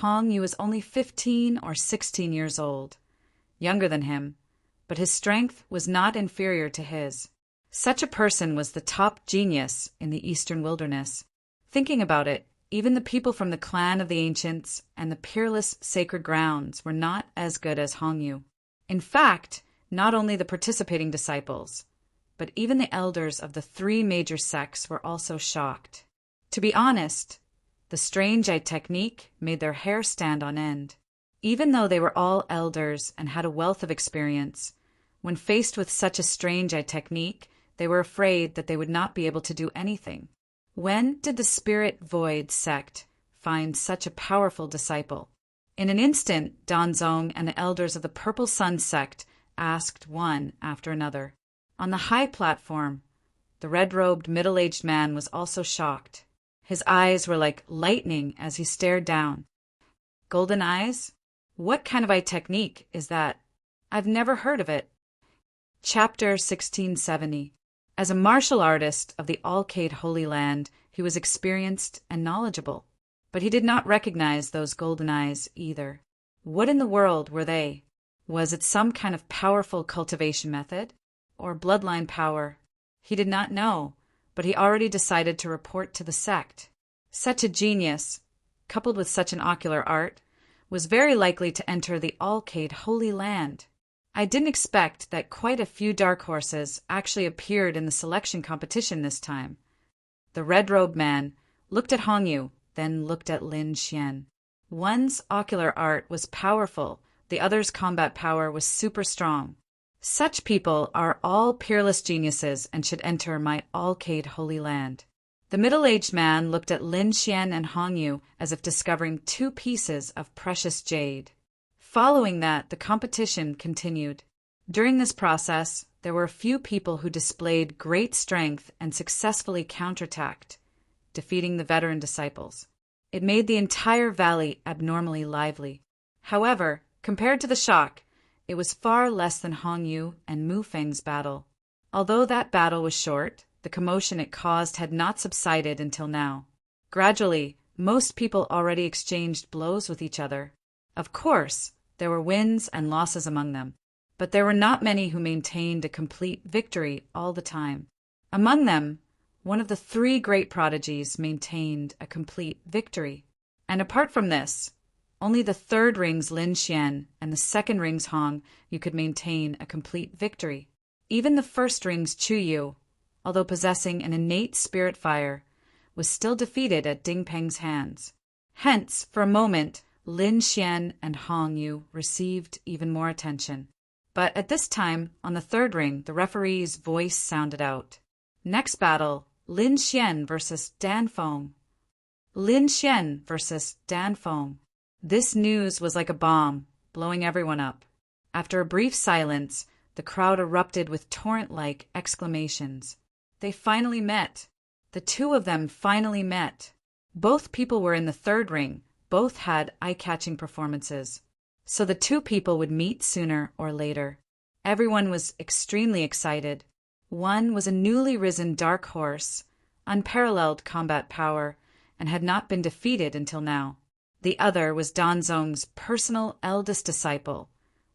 Hong Yu was only 15 or 16 years old, younger than him, but his strength was not inferior to his. Such a person was the top genius in the Eastern Wilderness. Thinking about it, even the people from the clan of the ancients and the peerless sacred grounds were not as good as Hong Yu. In fact, not only the participating disciples, but even the elders of the three major sects were also shocked. To be honest, the strange eye technique made their hair stand on end. Even though they were all elders and had a wealth of experience, when faced with such a strange eye technique, they were afraid that they would not be able to do anything. When did the Spirit Void sect find such a powerful disciple? In an instant, Danzong and the elders of the Purple Sun sect asked one after another. On the high platform, the red-robed middle-aged man was also shocked. His eyes were like lightning as he stared down. Golden eyes? What kind of eye technique is that? I've never heard of it. Chapter 1670. As a martial artist of the Alcade Holy Land, he was experienced and knowledgeable. But he did not recognize those golden eyes either. What in the world were they? Was it some kind of powerful cultivation method? Or bloodline power? He did not know, but he already decided to report to the sect. Such a genius, coupled with such an ocular art, was very likely to enter the Alcade Holy Land. I didn't expect that quite a few dark horses actually appeared in the selection competition this time. The red-robed man looked at Hong Yu, then looked at Lin Xian. One's ocular art was powerful, the other's combat power was super strong. Such people are all peerless geniuses and should enter my Alcade Holy Land. The middle-aged man looked at Lin Xian and Hong Yu as if discovering two pieces of precious jade. Following that, the competition continued. During this process, there were a few people who displayed great strength and successfully counterattacked, defeating the veteran disciples. It made the entire valley abnormally lively. However, compared to the shock, it was far less than Hong Yu and Mu Feng's battle. Although that battle was short, the commotion it caused had not subsided until now. Gradually, most people already exchanged blows with each other. Of course, there were wins and losses among them, but there were not many who maintained a complete victory all the time. Among them, one of the three great prodigies maintained a complete victory. And apart from this, only the third ring's Lin Xian and the second ring's Hong Yu could maintain a complete victory. Even the first ring's Chu Yu, although possessing an innate spirit fire, was still defeated at Ding Peng's hands. Hence, for a moment, Lin Xian and Hong Yu received even more attention. But at this time, on the third ring, the referee's voice sounded out. Next battle, Lin Xian versus Dan Feng. Lin Xian versus Dan Feng. This news was like a bomb, blowing everyone up. After a brief silence, the crowd erupted with torrent-like exclamations. They finally met. The two of them finally met. Both people were in the third ring. Both had eye-catching performances. So the two people would meet sooner or later. Everyone was extremely excited. One was a newly risen dark horse, unparalleled combat power, and had not been defeated until now. The other was Danzong's personal eldest disciple,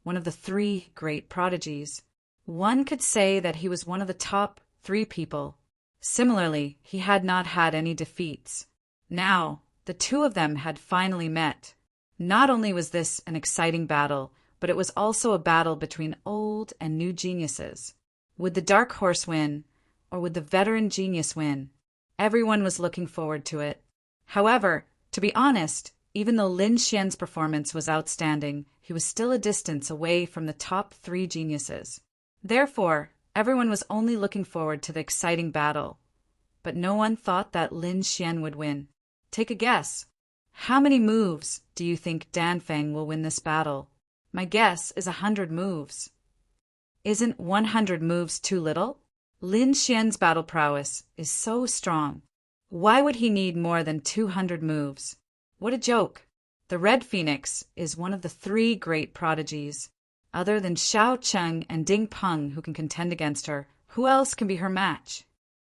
one of the three great prodigies. One could say that he was one of the top 3 people. Similarly, he had not had any defeats. Now, the two of them had finally met. Not only was this an exciting battle, but it was also a battle between old and new geniuses. Would the dark horse win, or would the veteran genius win? Everyone was looking forward to it. However, to be honest, even though Lin Xian's performance was outstanding, he was still a distance away from the top 3 geniuses. Therefore, everyone was only looking forward to the exciting battle. But no one thought that Lin Xian would win. Take a guess. How many moves do you think Dan Feng will win this battle? My guess is 100 moves. Isn't 100 moves too little? Lin Xian's battle prowess is so strong. Why would he need more than 200 moves? What a joke! The Red Phoenix is one of the 3 great prodigies. Other than Xiao Cheng and Ding Peng who can contend against her, who else can be her match?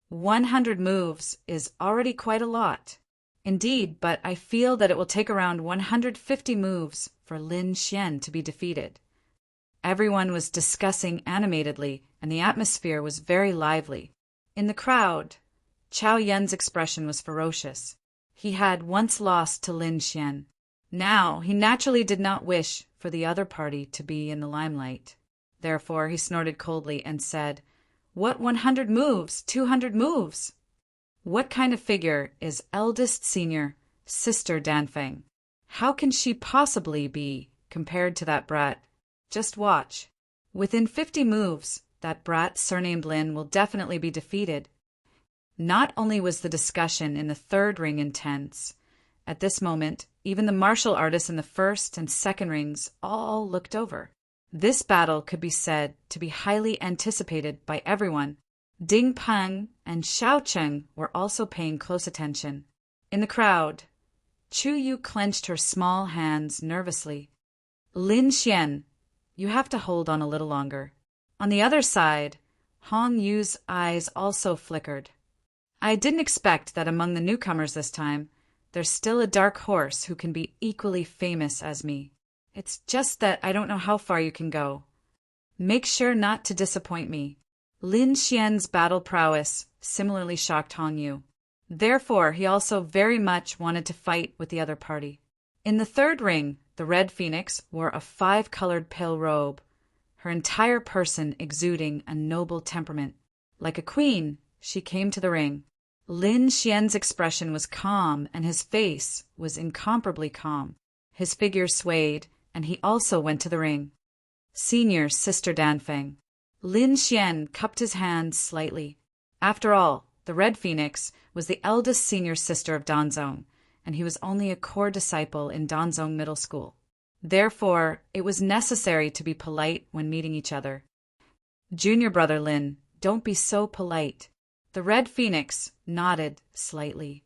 100 moves is already quite a lot. Indeed, but I feel that it will take around 150 moves for Lin Xian to be defeated. Everyone was discussing animatedly, and the atmosphere was very lively. In the crowd, Chao Yen's expression was ferocious. He had once lost to Lin Xian. Now, he naturally did not wish for the other party to be in the limelight. Therefore, he snorted coldly and said, "What 100 moves? 200 moves? What kind of figure is eldest senior, Sister Dan Feng? How can she possibly be compared to that brat? Just watch. Within 50 moves, that brat surnamed Lin will definitely be defeated." Not only was the discussion in the third ring intense. At this moment, even the martial artists in the first and second rings all looked over. This battle could be said to be highly anticipated by everyone. Ding Peng and Xiao Cheng were also paying close attention. In the crowd, Chu Yu clenched her small hands nervously. "Lin Xian, you have to hold on a little longer." On the other side, Hong Yu's eyes also flickered. I didn't expect that among the newcomers this time, there's still a dark horse who can be equally famous as me. It's just that I don't know how far you can go. Make sure not to disappoint me. Lin Xian's battle prowess similarly shocked Hong Yu. Therefore, he also very much wanted to fight with the other party. In the third ring, the Red Phoenix wore a 5-colored pale robe, her entire person exuding a noble temperament. Like a queen, she came to the ring. Lin Xian's expression was calm, and his face was incomparably calm. His figure swayed, and he also went to the ring. Senior Sister Dan Feng. Lin Xian cupped his hands slightly. After all, the Red Phoenix was the eldest senior sister of Danzong, and he was only a core disciple in Danzong Middle School. Therefore, it was necessary to be polite when meeting each other. "Junior brother Lin, don't be so polite." The Red Phoenix nodded slightly.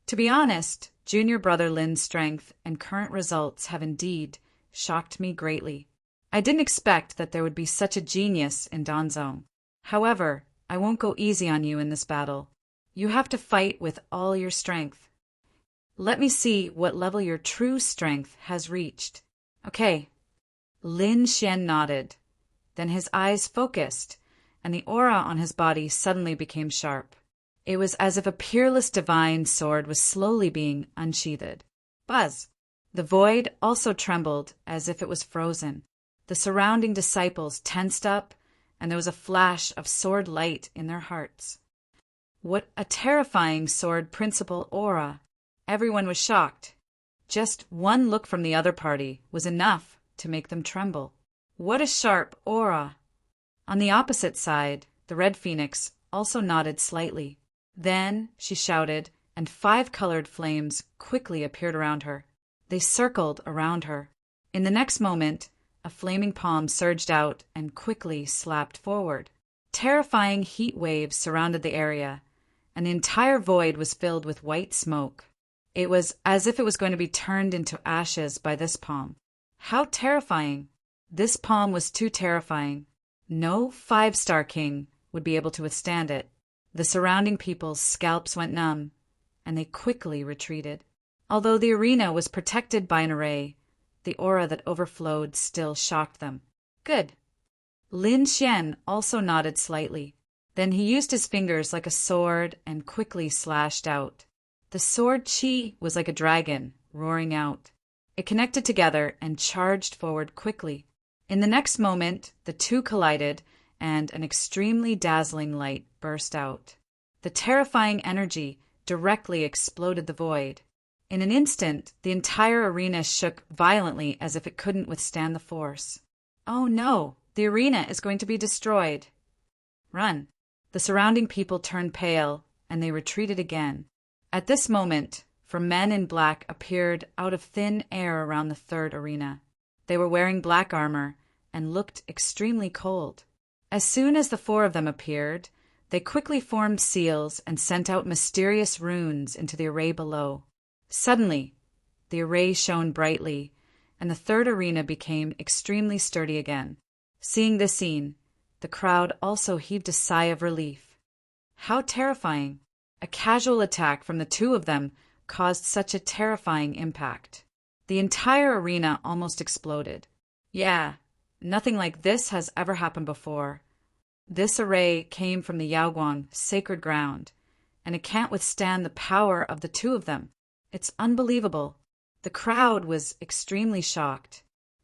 To be honest, junior brother Lin's strength and current results have indeed shocked me greatly. I didn't expect that there would be such a genius in Danzong. However, I won't go easy on you in this battle. You have to fight with all your strength. Let me see what level your true strength has reached. Okay. Lin Xian nodded. Then his eyes focused, and the aura on his body suddenly became sharp. It was as if a peerless divine sword was slowly being unsheathed. Buzz! The void also trembled as if it was frozen. The surrounding disciples tensed up, and there was a flash of sword light in their hearts. What a terrifying sword principal aura! Everyone was shocked. Just one look from the other party was enough to make them tremble. What a sharp aura! On the opposite side, the Red Phoenix also nodded slightly. Then she shouted, and 5 colored flames quickly appeared around her. They circled around her. In the next moment, a flaming palm surged out and quickly slapped forward. Terrifying heat waves surrounded the area, and the entire void was filled with white smoke. It was as if it was going to be turned into ashes by this palm. How terrifying! This palm was too terrifying. No 5-star king would be able to withstand it. The surrounding people's scalps went numb, and they quickly retreated. Although the arena was protected by an array, the aura that overflowed still shocked them. Good. Lin Xian also nodded slightly. Then he used his fingers like a sword and quickly slashed out. The sword Qi was like a dragon, roaring out. It connected together and charged forward quickly. In the next moment, the two collided, and an extremely dazzling light burst out. The terrifying energy directly exploded the void. In an instant, the entire arena shook violently as if it couldn't withstand the force. Oh no, the arena is going to be destroyed. Run. The surrounding people turned pale, and they retreated again. At this moment, 4 men in black appeared out of thin air around the third arena. They were wearing black armor and looked extremely cold. As soon as the 4 of them appeared, they quickly formed seals and sent out mysterious runes into the array below. Suddenly, the array shone brightly, and the third arena became extremely sturdy again. Seeing this scene, the crowd also heaved a sigh of relief. How terrifying! A casual attack from the 2 of them caused such a terrifying impact. The entire arena almost exploded. Yeah, nothing like this has ever happened before. This array came from the Yaoguang sacred ground, and it can't withstand the power of the 2 of them. It's unbelievable. The crowd was extremely shocked.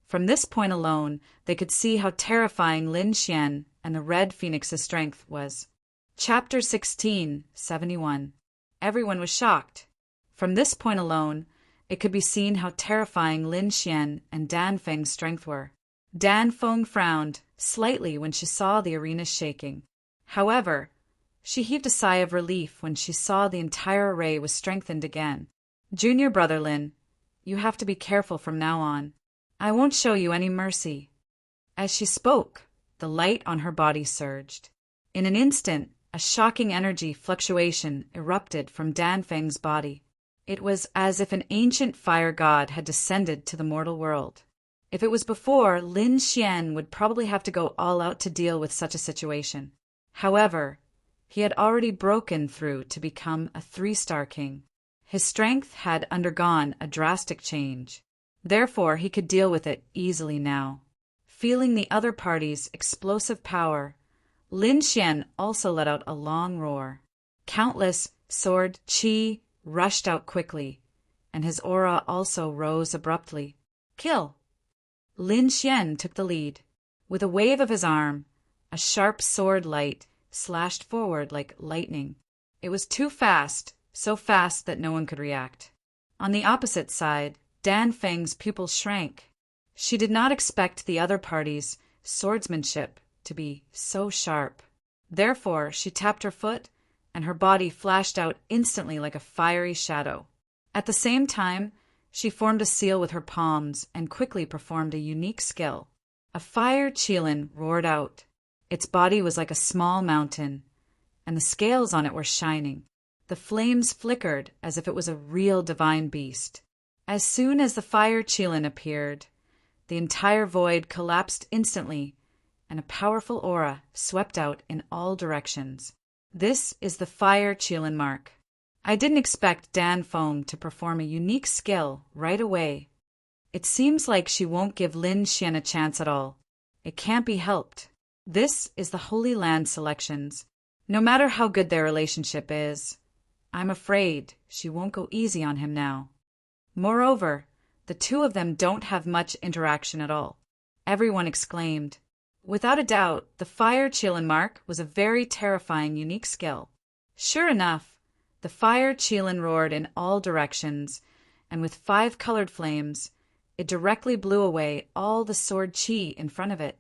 From this point alone, they could see how terrifying Lin Xian and the Red Phoenix's strength was. Chapter 16, 71. Everyone was shocked. From this point alone, it could be seen how terrifying Lin Xian and Dan Feng's strength were. Dan Feng frowned slightly when she saw the arena shaking. However, she heaved a sigh of relief when she saw the entire array was strengthened again. Junior brother Lin, you have to be careful from now on. I won't show you any mercy. As she spoke, the light on her body surged. In an instant, a shocking energy fluctuation erupted from Dan Feng's body. It was as if an ancient fire god had descended to the mortal world. If it was before, Lin Xian would probably have to go all out to deal with such a situation. However, he had already broken through to become a 3-star king. His strength had undergone a drastic change. Therefore, he could deal with it easily now. Feeling the other party's explosive power, Lin Xian also let out a long roar. Countless sword qi rushed out quickly, and his aura also rose abruptly. Kill! Lin Xian took the lead. With a wave of his arm, a sharp sword light slashed forward like lightning. It was too fast, so fast that no one could react. On the opposite side, Dan Feng's pupils shrank. She did not expect the other party's swordsmanship to be so sharp. Therefore, she tapped her foot, and her body flashed out instantly like a fiery shadow. At the same time, she formed a seal with her palms and quickly performed a unique skill. A fire qilin roared out. Its body was like a small mountain, and the scales on it were shining. The flames flickered as if it was a real divine beast. As soon as the fire qilin appeared, the entire void collapsed instantly, and a powerful aura swept out in all directions. This is the fire qilin mark. I didn't expect Dan Feng to perform a unique skill right away. It seems like she won't give Lin Xian a chance at all. It can't be helped. This is the Holy Land selections. No matter how good their relationship is, I'm afraid she won't go easy on him now. Moreover, the 2 of them don't have much interaction at all. Everyone exclaimed. Without a doubt, the fire qilin mark was a very terrifying unique skill. Sure enough, the fire Qilin roared in all directions, and with 5 colored flames, it directly blew away all the sword qi in front of it.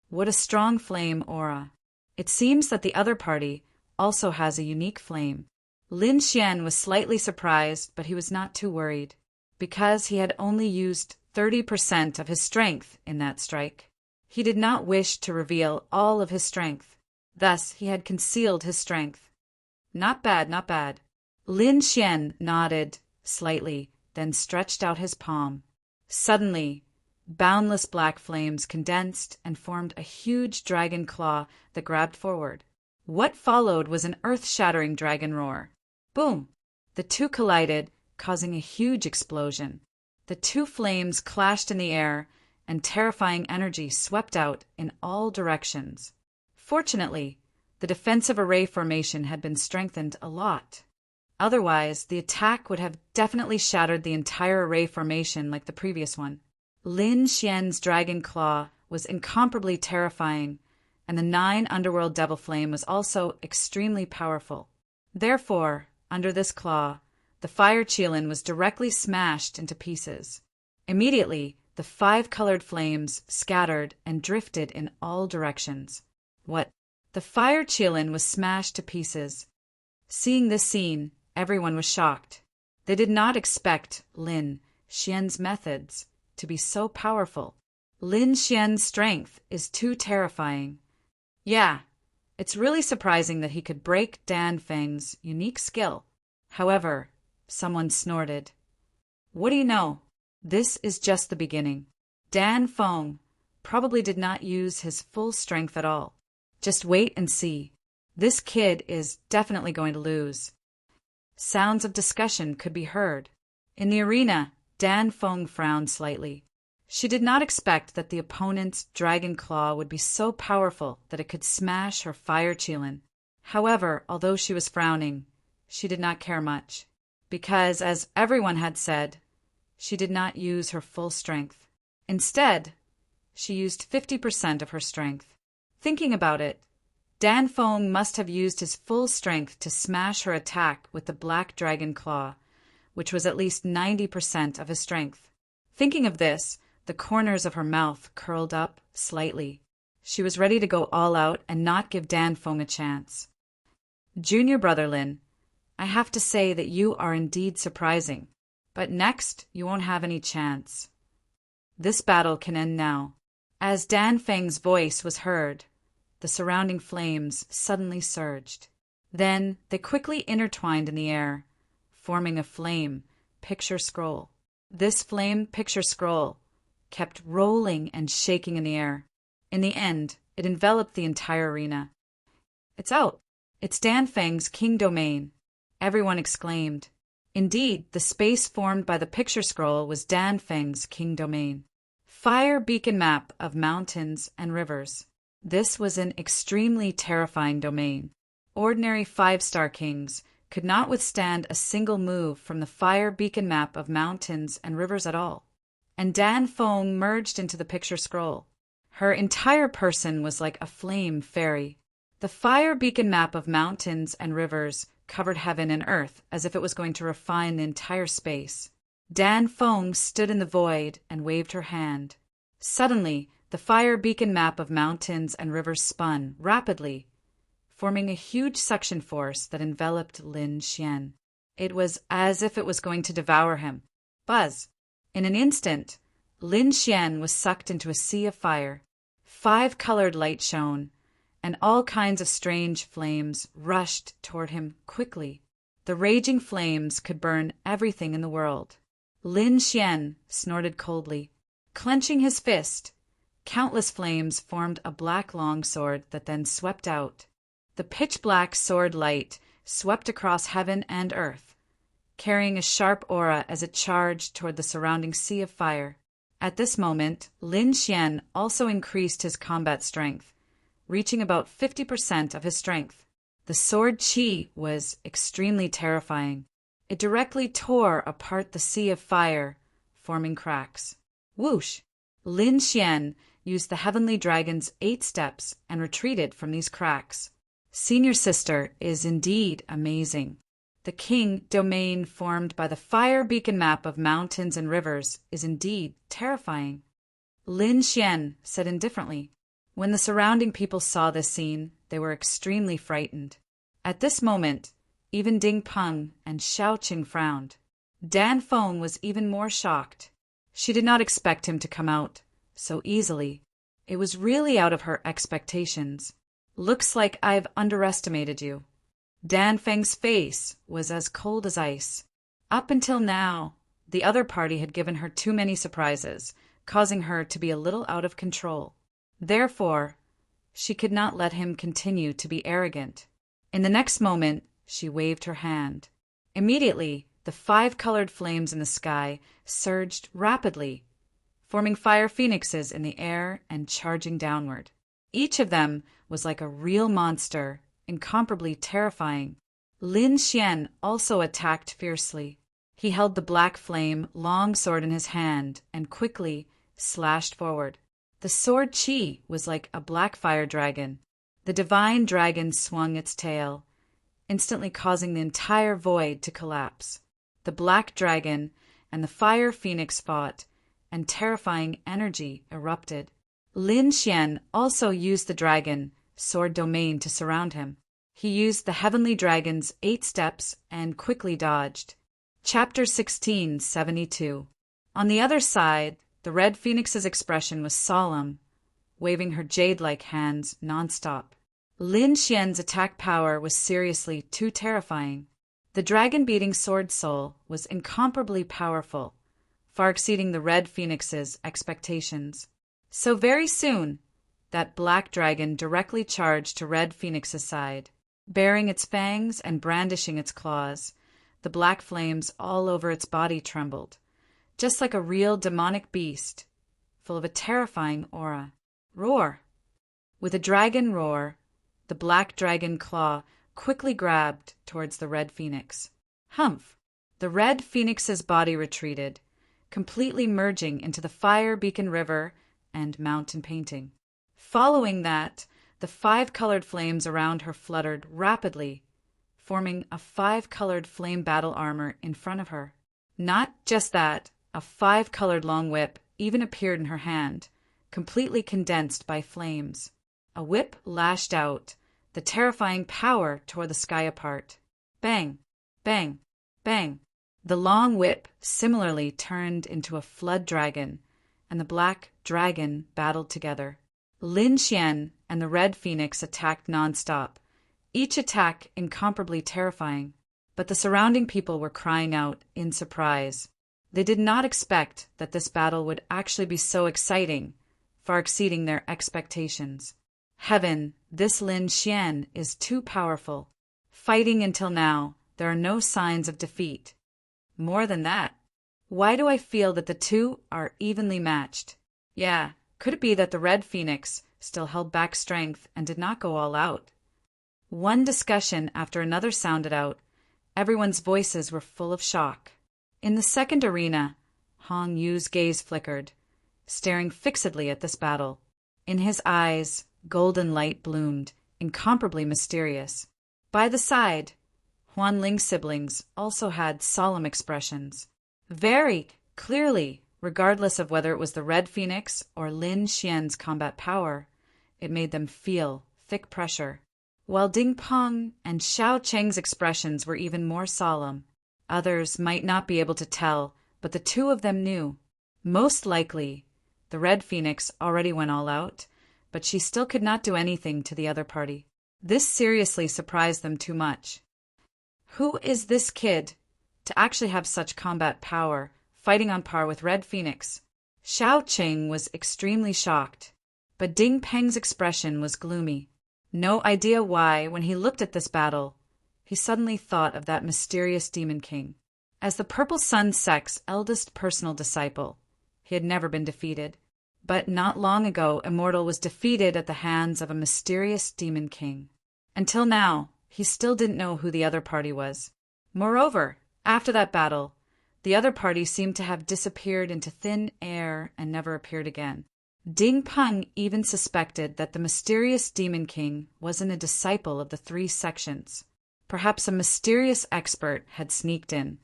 What a strong flame aura. It seems that the other party also has a unique flame. Lin Xian was slightly surprised, but he was not too worried, because he had only used 30% of his strength in that strike. He did not wish to reveal all of his strength. Thus, he had concealed his strength. Not bad, not bad. Lin Xian nodded slightly, then stretched out his palm. Suddenly, boundless black flames condensed and formed a huge dragon claw that grabbed forward. What followed was an earth-shattering dragon roar. Boom! The two collided, causing a huge explosion. The two flames clashed in the air, and terrifying energy swept out in all directions. Fortunately, the defensive array formation had been strengthened a lot. Otherwise, the attack would have definitely shattered the entire array formation like the previous one. Lin Xian's dragon claw was incomparably terrifying, and the 9 underworld devil flame was also extremely powerful. Therefore, under this claw, the fire Qilin was directly smashed into pieces. Immediately, the 5 colored flames scattered and drifted in all directions. What? The fire Qilin was smashed to pieces. Seeing this scene, everyone was shocked. They did not expect Lin Xian's methods to be so powerful. Lin Xian's strength is too terrifying. Yeah, it's really surprising that he could break Dan Feng's unique skill. However, someone snorted. What do you know? This is just the beginning. Dan Feng probably did not use his full strength at all. Just wait and see. This kid is definitely going to lose. Sounds of discussion could be heard. In the arena, Dan Feng frowned slightly. She did not expect that the opponent's dragon claw would be so powerful that it could smash her fire Qilin. However, although she was frowning, she did not care much, because, as everyone had said, she did not use her full strength. Instead, she used 50% of her strength. Thinking about it, Dan Feng must have used his full strength to smash her attack with the black dragon claw, which was at least 90% of his strength. Thinking of this, the corners of her mouth curled up slightly. She was ready to go all out and not give Dan Feng a chance. Junior brother Lin, I have to say that you are indeed surprising, but next you won't have any chance. This battle can end now. As Dan Feng's voice was heard, the surrounding flames suddenly surged. Then they quickly intertwined in the air, forming a flame picture scroll. This flame picture scroll kept rolling and shaking in the air. In the end, it enveloped the entire arena. It's out! It's Dan Feng's king domain! Everyone exclaimed. Indeed, the space formed by the picture scroll was Dan Feng's king domain. Fire beacon map of mountains and rivers. This was an extremely terrifying domain. Ordinary 5-star kings could not withstand a single move from the fire beacon map of mountains and rivers at all. And Dan Feng merged into the picture scroll. Her entire person was like a flame fairy. The fire beacon map of mountains and rivers covered heaven and earth as if it was going to refine the entire space. Dan Feng stood in the void and waved her hand. Suddenly, the fire beacon map of mountains and rivers spun rapidly, forming a huge suction force that enveloped Lin Xian. It was as if it was going to devour him. Buzz! In an instant, Lin Xian was sucked into a sea of fire. 5 colored light shone, and all kinds of strange flames rushed toward him quickly. The raging flames could burn everything in the world. Lin Xian snorted coldly. Clenching his fist, countless flames formed a black longsword that then swept out. The pitch-black sword light swept across heaven and earth, carrying a sharp aura as it charged toward the surrounding sea of fire. At this moment, Lin Xian also increased his combat strength, reaching about 50% of his strength. The sword qi was extremely terrifying. It directly tore apart the sea of fire, forming cracks. Whoosh! Lin Xian used the heavenly dragon's 8 steps and retreated from these cracks. Senior sister is indeed amazing. The king domain formed by the fire beacon map of mountains and rivers is indeed terrifying. Lin Xian said indifferently. When the surrounding people saw this scene, they were extremely frightened. At this moment, even Ding Peng and Xiao Qing frowned. Dan Feng was even more shocked. She did not expect him to come out so easily. It was really out of her expectations. Looks like I've underestimated you. Dan Feng's face was as cold as ice. Up until now, the other party had given her too many surprises, causing her to be a little out of control. Therefore, she could not let him continue to be arrogant. In the next moment, she waved her hand. Immediately, the 5 colored flames in the sky surged rapidly, forming fire phoenixes in the air and charging downward. Each of them was like a real monster, incomparably terrifying. Lin Xian also attacked fiercely. He held the black flame long sword in his hand and quickly slashed forward. The sword Qi was like a black fire dragon. The divine dragon swung its tail, instantly causing the entire void to collapse. The black dragon and the fire phoenix fought, and terrifying energy erupted. Lin Xian also used the dragon sword domain to surround him. He used the heavenly dragon's 8 steps and quickly dodged. Chapter 1672. On the other side, the red phoenix's expression was solemn, waving her jade-like hands nonstop. Lin Xian's attack power was seriously too terrifying. The dragon-beating sword soul was incomparably powerful, far exceeding the red phoenix's expectations. So very soon, that black dragon directly charged to red phoenix's side, baring its fangs and brandishing its claws. The black flames all over its body trembled, just like a real demonic beast, full of a terrifying aura. Roar! With a dragon roar, the black dragon claw quickly grabbed towards the red phoenix. Humph! The red phoenix's body retreated, completely merging into the fire beacon river and mountain painting. Following that, the 5 colored flames around her fluttered rapidly, forming a 5 colored flame battle armor in front of her. Not just that, a 5 colored long whip even appeared in her hand, completely condensed by flames. A whip lashed out, the terrifying power tore the sky apart. Bang! Bang! Bang! The long whip similarly turned into a flood dragon, and the black dragon battled together. Lin Xian and the red phoenix attacked nonstop, each attack incomparably terrifying. But the surrounding people were crying out in surprise. They did not expect that this battle would actually be so exciting, far exceeding their expectations. Heaven, this Lin Xian is too powerful. Fighting until now, there are no signs of defeat. More than that, why do I feel that the two are evenly matched? Yeah, could it be that the red phoenix still held back strength and did not go all out? One discussion after another sounded out. Everyone's voices were full of shock. In the second arena, Hong Yu's gaze flickered, staring fixedly at this battle. In his eyes, golden light bloomed, incomparably mysterious. By the side, Huan Ling's siblings also had solemn expressions. Very clearly, regardless of whether it was the red phoenix or Lin Xian's combat power, it made them feel thick pressure. While Ding Peng and Xiao Cheng's expressions were even more solemn, others might not be able to tell, but the two of them knew. Most likely, the red phoenix already went all out, but she still could not do anything to the other party. This seriously surprised them too much. Who is this kid to actually have such combat power, fighting on par with Red Phoenix? Xiao Qing was extremely shocked, but Ding Peng's expression was gloomy. No idea why, when he looked at this battle, he suddenly thought of that mysterious Demon King. As the Purple Sun sect's eldest personal disciple, he had never been defeated. But not long ago, Immortal was defeated at the hands of a mysterious Demon King. Until now, he still didn't know who the other party was. Moreover, after that battle, the other party seemed to have disappeared into thin air and never appeared again. Ding Peng even suspected that the mysterious Demon King wasn't a disciple of the three sections. Perhaps a mysterious expert had sneaked in.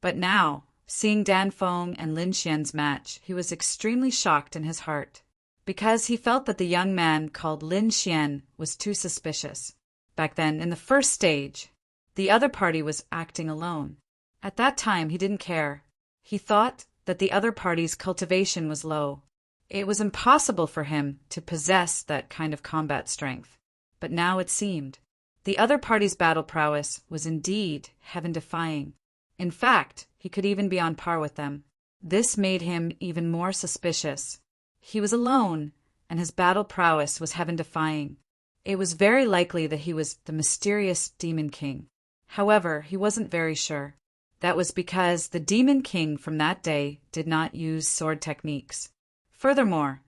But now, seeing Dan Feng and Lin Xian's match, he was extremely shocked in his heart, because he felt that the young man called Lin Xian was too suspicious. Back then, in the first stage, the other party was acting alone. At that time, he didn't care. He thought that the other party's cultivation was low. It was impossible for him to possess that kind of combat strength. But now it seemed the other party's battle prowess was indeed heaven-defying. In fact, he could even be on par with them. This made him even more suspicious. He was alone, and his battle prowess was heaven-defying. It was very likely that he was the mysterious Demon King. However, he wasn't very sure. That was because the Demon King from that day did not use sword techniques. Furthermore,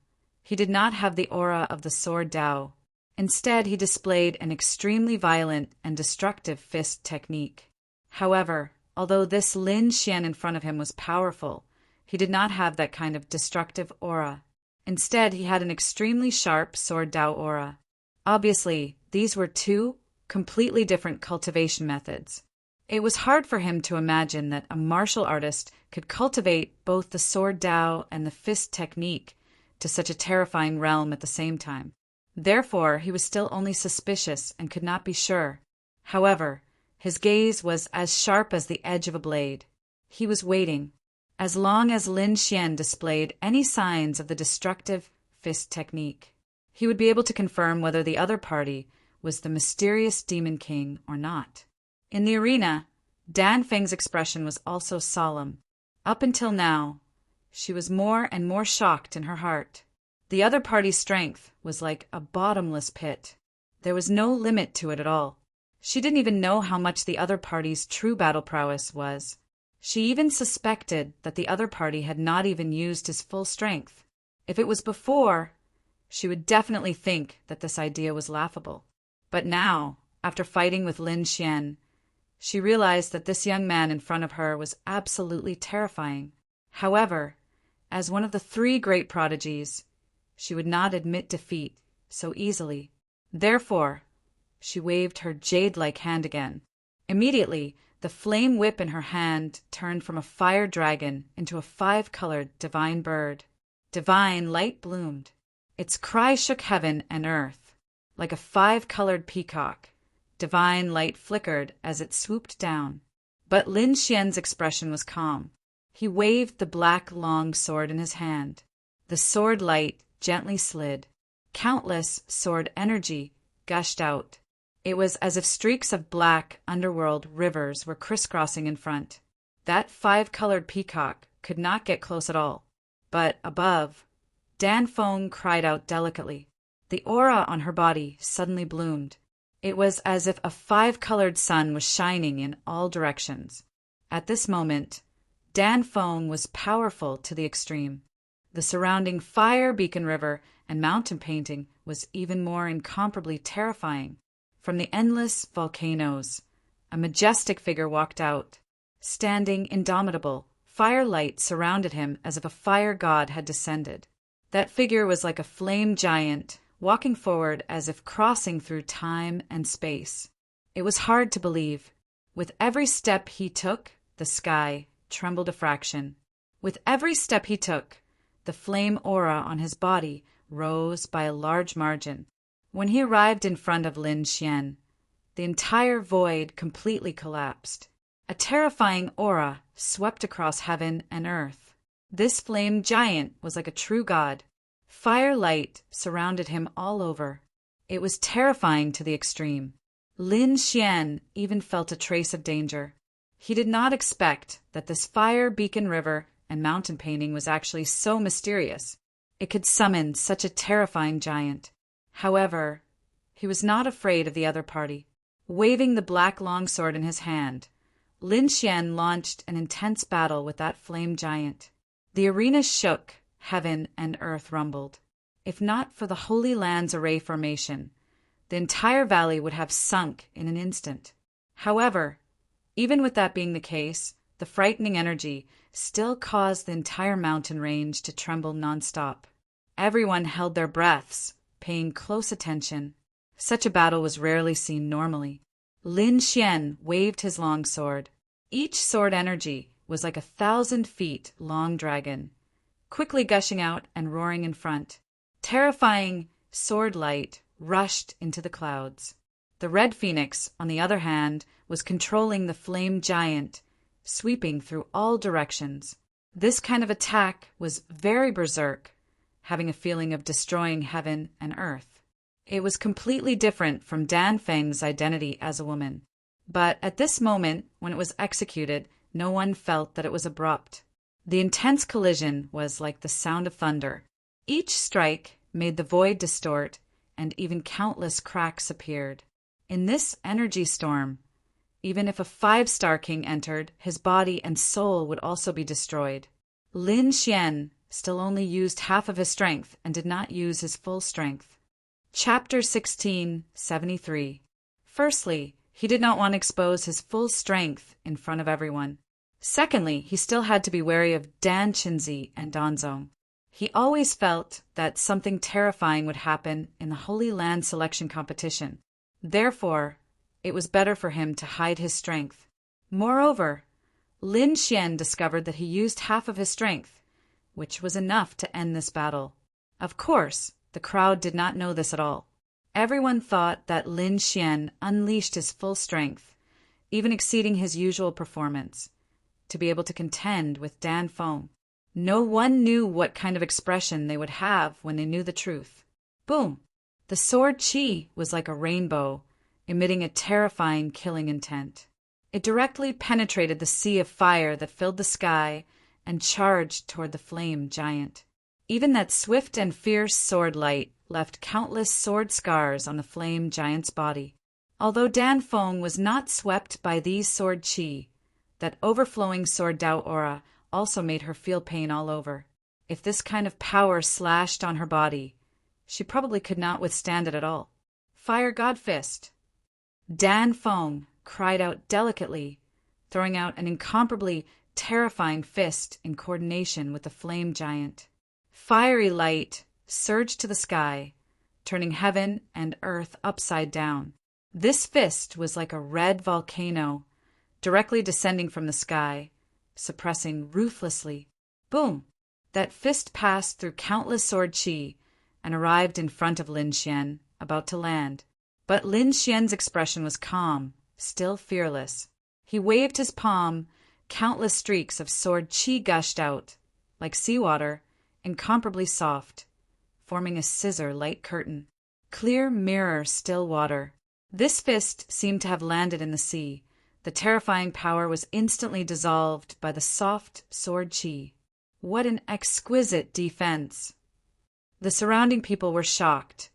he did not have the aura of the sword Dao. Instead, he displayed an extremely violent and destructive fist technique. However, although this Lin Xian in front of him was powerful, he did not have that kind of destructive aura. Instead, he had an extremely sharp sword Dao aura. Obviously, these were two completely different cultivation methods. It was hard for him to imagine that a martial artist could cultivate both the sword Dao and the fist technique to such a terrifying realm at the same time. Therefore, he was still only suspicious and could not be sure. However, his gaze was as sharp as the edge of a blade. He was waiting. As long as Lin Xian displayed any signs of the destructive fist technique, he would be able to confirm whether the other party was the mysterious Demon King or not. In the arena, Dan Feng's expression was also solemn. Up until now, she was more and more shocked in her heart. The other party's strength was like a bottomless pit. There was no limit to it at all. She didn't even know how much the other party's true battle prowess was. She even suspected that the other party had not even used his full strength. If it was before, she would definitely think that this idea was laughable. But now, after fighting with Lin Xian, she realized that this young man in front of her was absolutely terrifying. However, as one of the three great prodigies, she would not admit defeat so easily. Therefore, she waved her jade-like hand again. Immediately, the flame whip in her hand turned from a fire dragon into a five-colored divine bird. Divine light bloomed. Its cry shook heaven and earth. Like a five-colored peacock, divine light flickered as it swooped down. But Lin Xian's expression was calm. He waved the black long sword in his hand. The sword light gently slid. Countless sword energy gushed out. It was as if streaks of black underworld rivers were crisscrossing in front. That five-colored peacock could not get close at all. But above, Dan Feng cried out delicately. The aura on her body suddenly bloomed. It was as if a five-colored sun was shining in all directions. At this moment, Dan Feng was powerful to the extreme. The surrounding fire beacon river and mountain painting was even more incomparably terrifying. From the endless volcanoes, a majestic figure walked out. Standing indomitable, firelight surrounded him as if a fire god had descended. That figure was like a flame giant, walking forward as if crossing through time and space. It was hard to believe. With every step he took, the sky trembled a fraction. With every step he took, the flame aura on his body rose by a large margin. When he arrived in front of Lin Xian, the entire void completely collapsed. A terrifying aura swept across heaven and earth. This flame giant was like a true god. Firelight surrounded him all over. It was terrifying to the extreme. Lin Xian even felt a trace of danger. He did not expect that this fire beacon river and mountain painting was actually so mysterious. It could summon such a terrifying giant. However, he was not afraid of the other party. Waving the black longsword in his hand, Lin Xian launched an intense battle with that flame giant. The arena shook, heaven and earth rumbled. If not for the Holy Land's array formation, the entire valley would have sunk in an instant. However, even with that being the case, the frightening energy still caused the entire mountain range to tremble nonstop. Everyone held their breaths, paying close attention. Such a battle was rarely seen normally. Lin Xian waved his long sword. Each sword energy was like 1,000 feet long dragon, quickly gushing out and roaring in front. Terrifying sword light rushed into the clouds. The red phoenix, on the other hand, was controlling the flame giant, sweeping through all directions. This kind of attack was very berserk, having a feeling of destroying heaven and earth. It was completely different from Dan Feng's identity as a woman. But at this moment, when it was executed, no one felt that it was abrupt. The intense collision was like the sound of thunder. Each strike made the void distort, and even countless cracks appeared. In this energy storm, even if a 5-star king entered, his body and soul would also be destroyed. Lin Xian still only used half of his strength and did not use his full strength. Chapter 1673. Firstly, he did not want to expose his full strength in front of everyone. Secondly, he still had to be wary of Dan Qinzi and Danzong. He always felt that something terrifying would happen in the Holy Land selection competition. Therefore, it was better for him to hide his strength. Moreover, Lin Xian discovered that he used half of his strength, which was enough to end this battle. Of course, the crowd did not know this at all. Everyone thought that Lin Xian unleashed his full strength, even exceeding his usual performance, to be able to contend with Dan Feng. No one knew what kind of expression they would have when they knew the truth. Boom! The sword qi was like a rainbow, emitting a terrifying killing intent. It directly penetrated the sea of fire that filled the sky and charged toward the flame giant. Even that swift and fierce sword light left countless sword scars on the flame giant's body. Although Dan Feng was not swept by these sword qi, that overflowing sword Dao aura also made her feel pain all over. If this kind of power slashed on her body, she probably could not withstand it at all. Fire God Fist! Dan Feng cried out delicately, throwing out an incomparably terrifying fist in coordination with the flame giant. Fiery light surged to the sky, turning heaven and earth upside down. This fist was like a red volcano, directly descending from the sky, suppressing ruthlessly. Boom! That fist passed through countless sword qi and arrived in front of Lin Xian, about to land. But Lin Xian's expression was calm, still fearless. He waved his palm, countless streaks of sword qi gushed out, like seawater, incomparably soft, forming a scissor-like curtain. Clear mirror still water. This fist seemed to have landed in the sea. The terrifying power was instantly dissolved by the soft sword qi. What an exquisite defense! The surrounding people were shocked,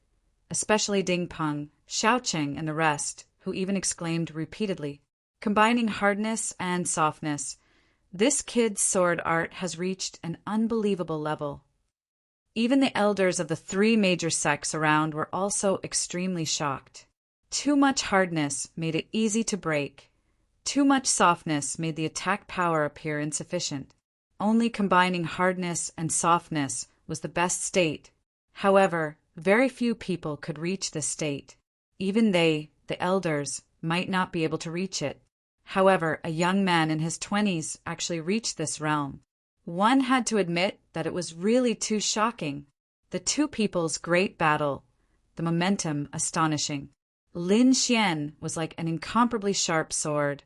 especially Ding Peng, Xiaocheng, and the rest, who even exclaimed repeatedly, combining hardness and softness, this kid's sword art has reached an unbelievable level. Even the elders of the 3 major sects around were also extremely shocked. Too much hardness made it easy to break. Too much softness made the attack power appear insufficient. Only combining hardness and softness was the best state. However, very few people could reach this state. Even they, the elders, might not be able to reach it. However, a young man in his 20s actually reached this realm. One had to admit that it was really too shocking. The two people's great battle, the momentum astonishing. Lin Xian was like an incomparably sharp sword,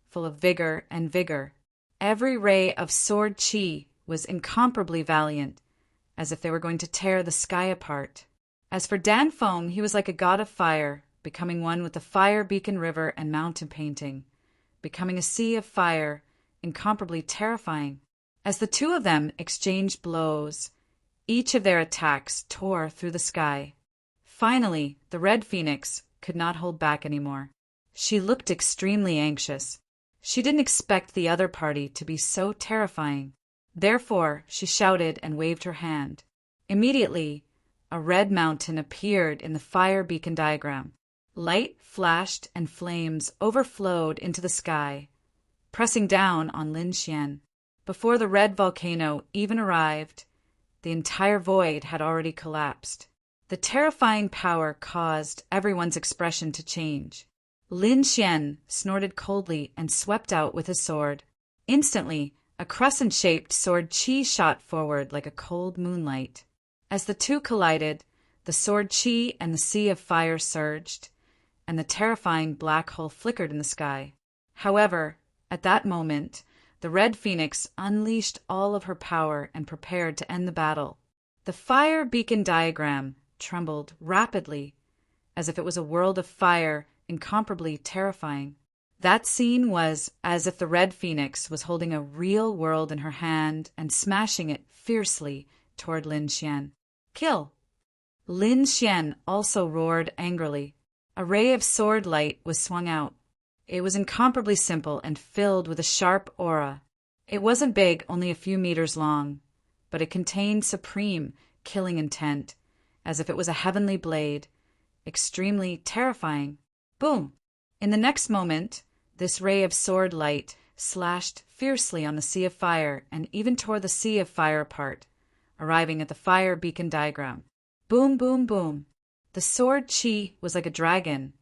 full of vigor and vigor. Every ray of sword qi was incomparably valiant, as if they were going to tear the sky apart. As for Dan Feng, he was like a god of fire, becoming one with the fire beacon river and mountain painting, becoming a sea of fire, incomparably terrifying. As the two of them exchanged blows, each of their attacks tore through the sky. Finally, the red phoenix could not hold back anymore. She looked extremely anxious. She didn't expect the other party to be so terrifying. Therefore, she shouted and waved her hand. Immediately, a red mountain appeared in the fire beacon diagram. Light flashed and flames overflowed into the sky, pressing down on Lin Xian. Before the red volcano even arrived, the entire void had already collapsed. The terrifying power caused everyone's expression to change. Lin Xian snorted coldly and swept out with his sword. Instantly, a crescent-shaped sword qi shot forward like a cold moonlight. As the two collided, the sword qi and the sea of fire surged, and the terrifying black hole flickered in the sky. However, at that moment, the Red Phoenix unleashed all of her power and prepared to end the battle. The fire beacon diagram trembled rapidly, as if it was a world of fire incomparably terrifying. That scene was as if the Red Phoenix was holding a real world in her hand and smashing it fiercely toward Lin Xian. Kill! Lin Xian also roared angrily. A ray of sword light was swung out. It was incomparably simple and filled with a sharp aura. It wasn't big, only a few meters long, but it contained supreme, killing intent, as if it was a heavenly blade, extremely terrifying. Boom! In the next moment, this ray of sword light slashed fiercely on the sea of fire and even tore the sea of fire apart, arriving at the fire beacon diagram. Boom, boom, boom. The sword qi was like a dragon,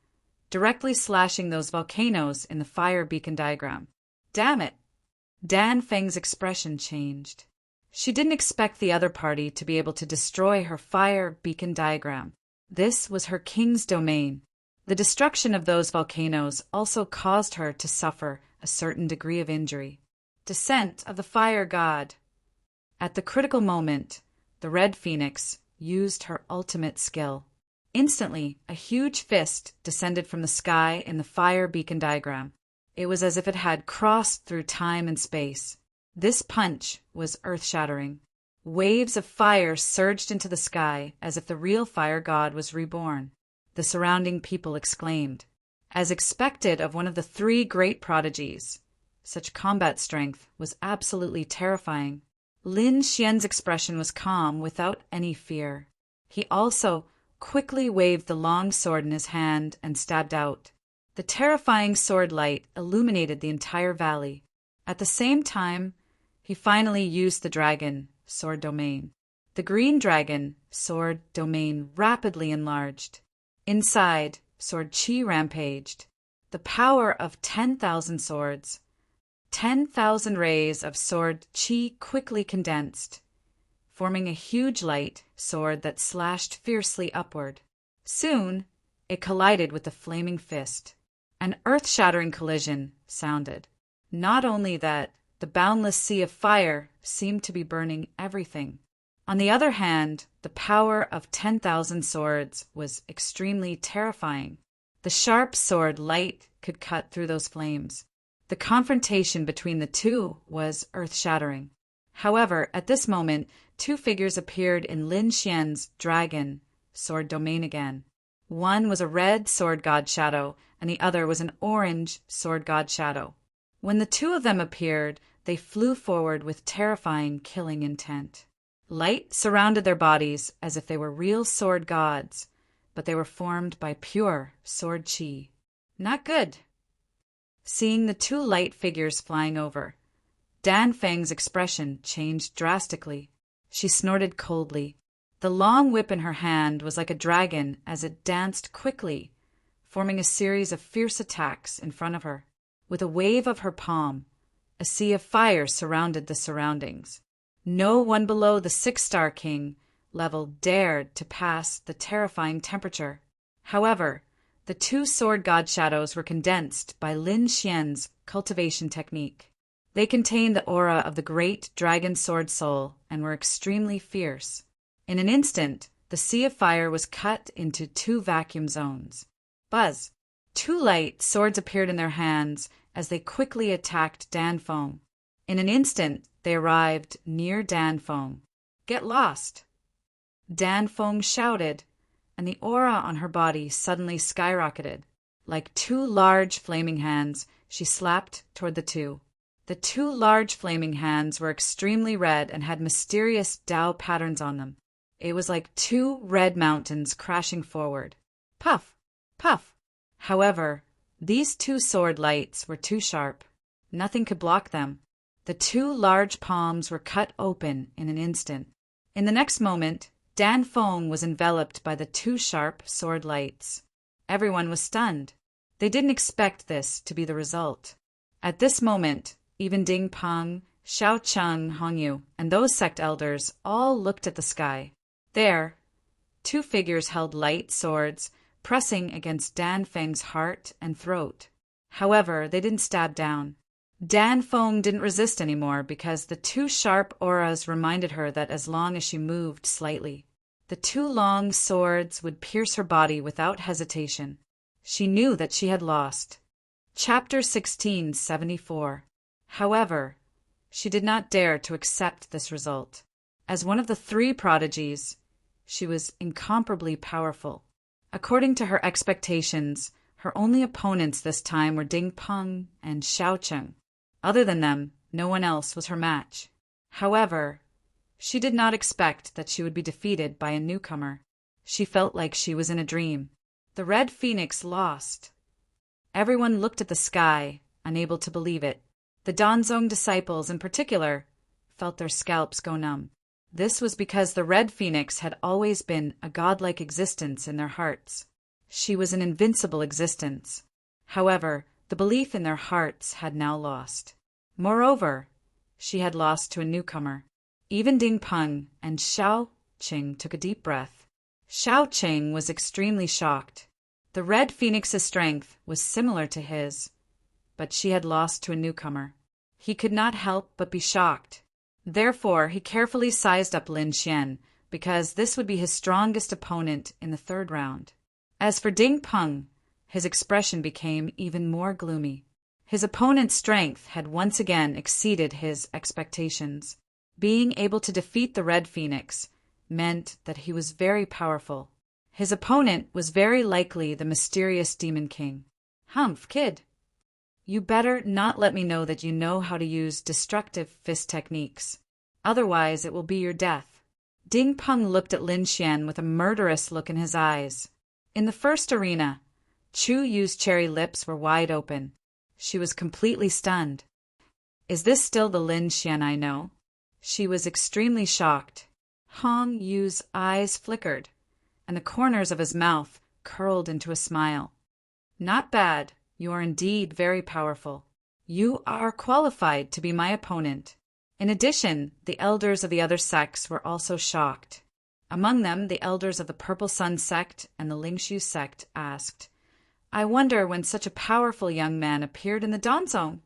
directly slashing those volcanoes in the fire beacon diagram. Damn it! Dan Feng's expression changed. She didn't expect the other party to be able to destroy her fire beacon diagram. This was her king's domain. The destruction of those volcanoes also caused her to suffer a certain degree of injury. Descent of the Fire God. At the critical moment, the Red Phoenix used her ultimate skill. Instantly, a huge fist descended from the sky in the fire beacon diagram. It was as if it had crossed through time and space. This punch was earth-shattering. Waves of fire surged into the sky as if the real fire god was reborn. The surrounding people exclaimed. As expected of one of the three great prodigies, such combat strength was absolutely terrifying. Lin Xian's expression was calm without any fear. He also quickly waved the long sword in his hand and stabbed out. The terrifying sword light illuminated the entire valley. At the same time, he finally used the dragon, sword domain. The green dragon, sword domain, rapidly enlarged. Inside, sword qi rampaged. The power of 10,000 swords. 10,000 rays of sword qi quickly condensed, forming a huge light sword that slashed fiercely upward. Soon, it collided with the flaming fist. An earth-shattering collision sounded. Not only that, the boundless sea of fire seemed to be burning everything. On the other hand, the power of 10,000 swords was extremely terrifying. The sharp sword light could cut through those flames. The confrontation between the two was earth-shattering. However, at this moment, two figures appeared in Lin Xian's dragon sword domain again. One was a red sword god shadow, and the other was an orange sword god shadow. When the two of them appeared, they flew forward with terrifying, killing intent. Light surrounded their bodies as if they were real sword gods, but they were formed by pure sword qi. Not good. Seeing the two light figures flying over, Dan Feng's expression changed drastically. She snorted coldly. The long whip in her hand was like a dragon as it danced quickly, forming a series of fierce attacks in front of her. With a wave of her palm, a sea of fire surrounded the surroundings. No one below the 6-star king level dared to pass the terrifying temperature. However, the two sword god shadows were condensed by Lin Xian's cultivation technique. They contained the aura of the great dragon sword soul and were extremely fierce. In an instant, the sea of fire was cut into two vacuum zones. Buzz! Two light swords appeared in their hands as they quickly attacked Dan Feng. In an instant, they arrived near Dan Feng. Get lost! Dan Feng shouted, and the aura on her body suddenly skyrocketed. Like two large flaming hands, she slapped toward the two. The two large flaming hands were extremely red and had mysterious Tao patterns on them. It was like two red mountains crashing forward. Puff! Puff! However, these two sword lights were too sharp. Nothing could block them. The two large palms were cut open in an instant. In the next moment, Dan Feng was enveloped by the two sharp sword lights. Everyone was stunned. They didn't expect this to be the result. At this moment, even Ding Peng, Xiao Cheng, Hongyu, and those sect elders all looked at the sky. There, two figures held light swords, pressing against Dan Feng's heart and throat. However, they didn't stab down. Dan Feng didn't resist anymore because the two sharp auras reminded her that as long as she moved slightly, the two long swords would pierce her body without hesitation. She knew that she had lost. Chapter 1674. However, she did not dare to accept this result. As one of the three prodigies, she was incomparably powerful. According to her expectations, her only opponents this time were Ding Peng and Xiao Cheng. Other than them, no one else was her match. However, she did not expect that she would be defeated by a newcomer. She felt like she was in a dream. The Red Phoenix lost. Everyone looked at the sky, unable to believe it. The Danzong disciples, in particular, felt their scalps go numb. This was because the Red Phoenix had always been a godlike existence in their hearts. She was an invincible existence. However, the belief in their hearts had now lost. Moreover, she had lost to a newcomer. Even Ding Peng and Xiao Qing took a deep breath. Xiao Qing was extremely shocked. The Red Phoenix's strength was similar to his, but she had lost to a newcomer. He could not help but be shocked. Therefore, he carefully sized up Lin Xian, because this would be his strongest opponent in the third round. As for Ding Peng, his expression became even more gloomy. His opponent's strength had once again exceeded his expectations. Being able to defeat the Red Phoenix meant that he was very powerful. His opponent was very likely the mysterious Demon King. Humph, kid. You better not let me know that you know how to use destructive fist techniques. Otherwise, it will be your death. Ding Peng looked at Lin Xian with a murderous look in his eyes. In the first arena, Chu Yu's cherry lips were wide open. She was completely stunned. Is this still the Lin Xian I know? She was extremely shocked. Hong Yu's eyes flickered, and the corners of his mouth curled into a smile. Not bad. You are indeed very powerful. You are qualified to be my opponent. In addition, the elders of the other sects were also shocked. Among them, the elders of the Purple Sun sect and the Lingshu sect asked, I wonder when such a powerful young man appeared in the Danzong.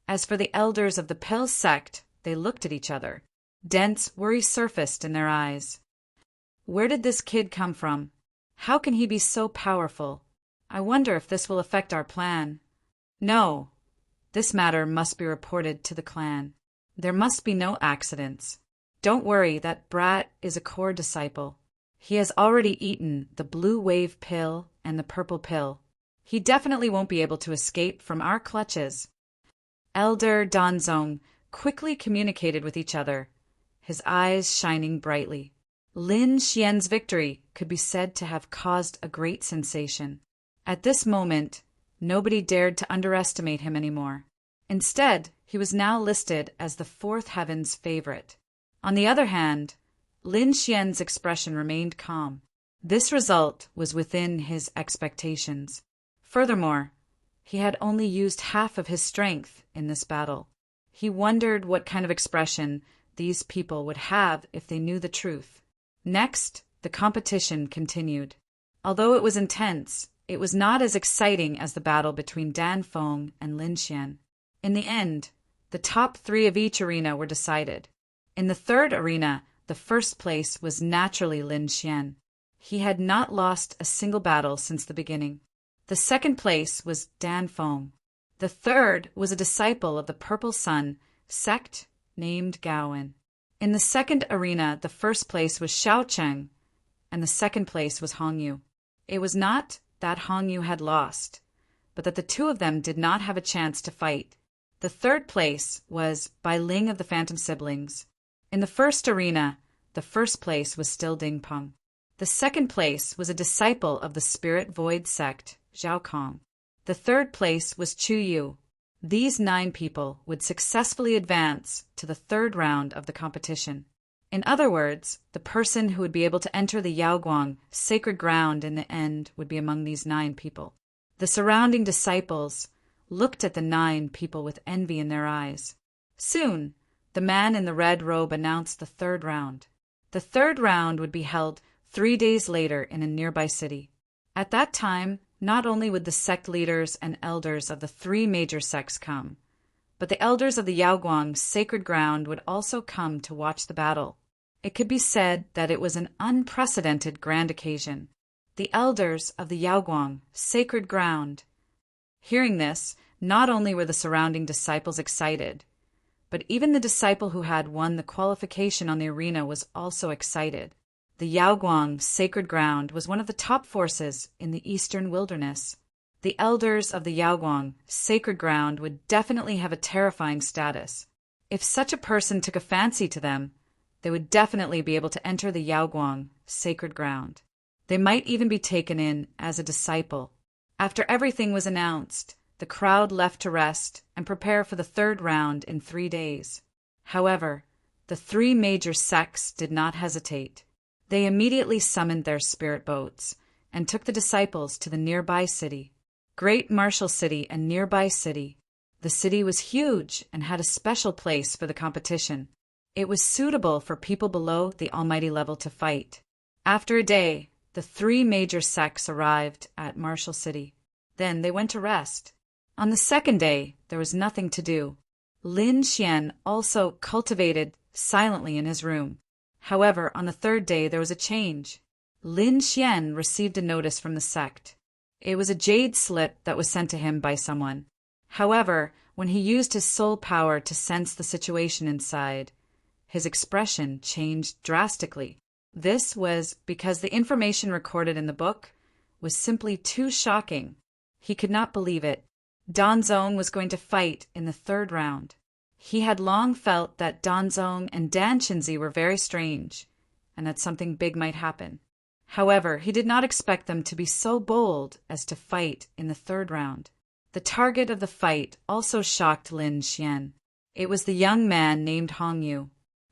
As for the elders of the Pale sect, they looked at each other. Dense worry surfaced in their eyes. Where did this kid come from? How can he be so powerful? I wonder if this will affect our plan. No, this matter must be reported to the clan. There must be no accidents. Don't worry, that brat is a core disciple. He has already eaten the blue wave pill and the purple pill. He definitely won't be able to escape from our clutches. Elder Danzong quickly communicated with each other, his eyes shining brightly. Lin Xian's victory could be said to have caused a great sensation. At this moment, nobody dared to underestimate him anymore. Instead, he was now listed as the fourth heaven's favorite. On the other hand, Lin Xian's expression remained calm. This result was within his expectations. Furthermore, he had only used half of his strength in this battle. He wondered what kind of expression these people would have if they knew the truth. Next, the competition continued. Although it was intense, it was not as exciting as the battle between Dan Feng and Lin Xian. In the end, the top three of each arena were decided. In the third arena, the first place was naturally Lin Xian. He had not lost a single battle since the beginning. The second place was Dan Feng. The third was a disciple of the Purple Sun sect named Gaoan. In the second arena, the first place was Xiao Cheng, and the second place was Hongyu. It was not that Hongyu had lost, but that the two of them did not have a chance to fight. The third place was Bai Ling of the Phantom Siblings. In the first arena, the first place was still Ding Peng. The second place was a disciple of the Spirit Void sect, Zhao Kong. The third place was Chu Yu. These 9 people would successfully advance to the third round of the competition. In other words, the person who would be able to enter the Yaoguang, sacred ground in the end, would be among these 9 people. The surrounding disciples looked at the 9 people with envy in their eyes. Soon, the man in the red robe announced the 3rd round. The 3rd round would be held 3 days later in a nearby city. At that time, not only would the sect leaders and elders of the 3 major sects come, but the elders of the Yaoguang sacred ground would also come to watch the battle. It could be said that it was an unprecedented grand occasion. The elders of the Yaoguang sacred ground. Hearing this, not only were the surrounding disciples excited, but even the disciple who had won the qualification on the arena was also excited. The Yaoguang sacred ground was one of the top forces in the eastern wilderness. The elders of the Yaoguang sacred ground would definitely have a terrifying status. If such a person took a fancy to them, they would definitely be able to enter the Yaoguang sacred ground. They might even be taken in as a disciple. After everything was announced, the crowd left to rest and prepare for the 3rd round in 3 days. However, the 3 major sects did not hesitate. They immediately summoned their spirit boats and took the disciples to the nearby city. Great Martial City and nearby city. The city was huge and had a special place for the competition. It was suitable for people below the almighty level to fight. After a day, the 3 major sects arrived at Martial City. Then they went to rest. On the 2nd day, there was nothing to do. Lin Xian also cultivated silently in his room. However, on the 3rd day, there was a change. Lin Xian received a notice from the sect. It was a jade slip that was sent to him by someone. However, when he used his soul power to sense the situation inside, his expression changed drastically. This was because the information recorded in the book was simply too shocking. He could not believe it. Danzong was going to fight in the 3rd round. He had long felt that Danzong and Dan Qinzi were very strange, and that something big might happen. However, he did not expect them to be so bold as to fight in the 3rd round. The target of the fight also shocked Lin Xian. It was the young man named Hongyu.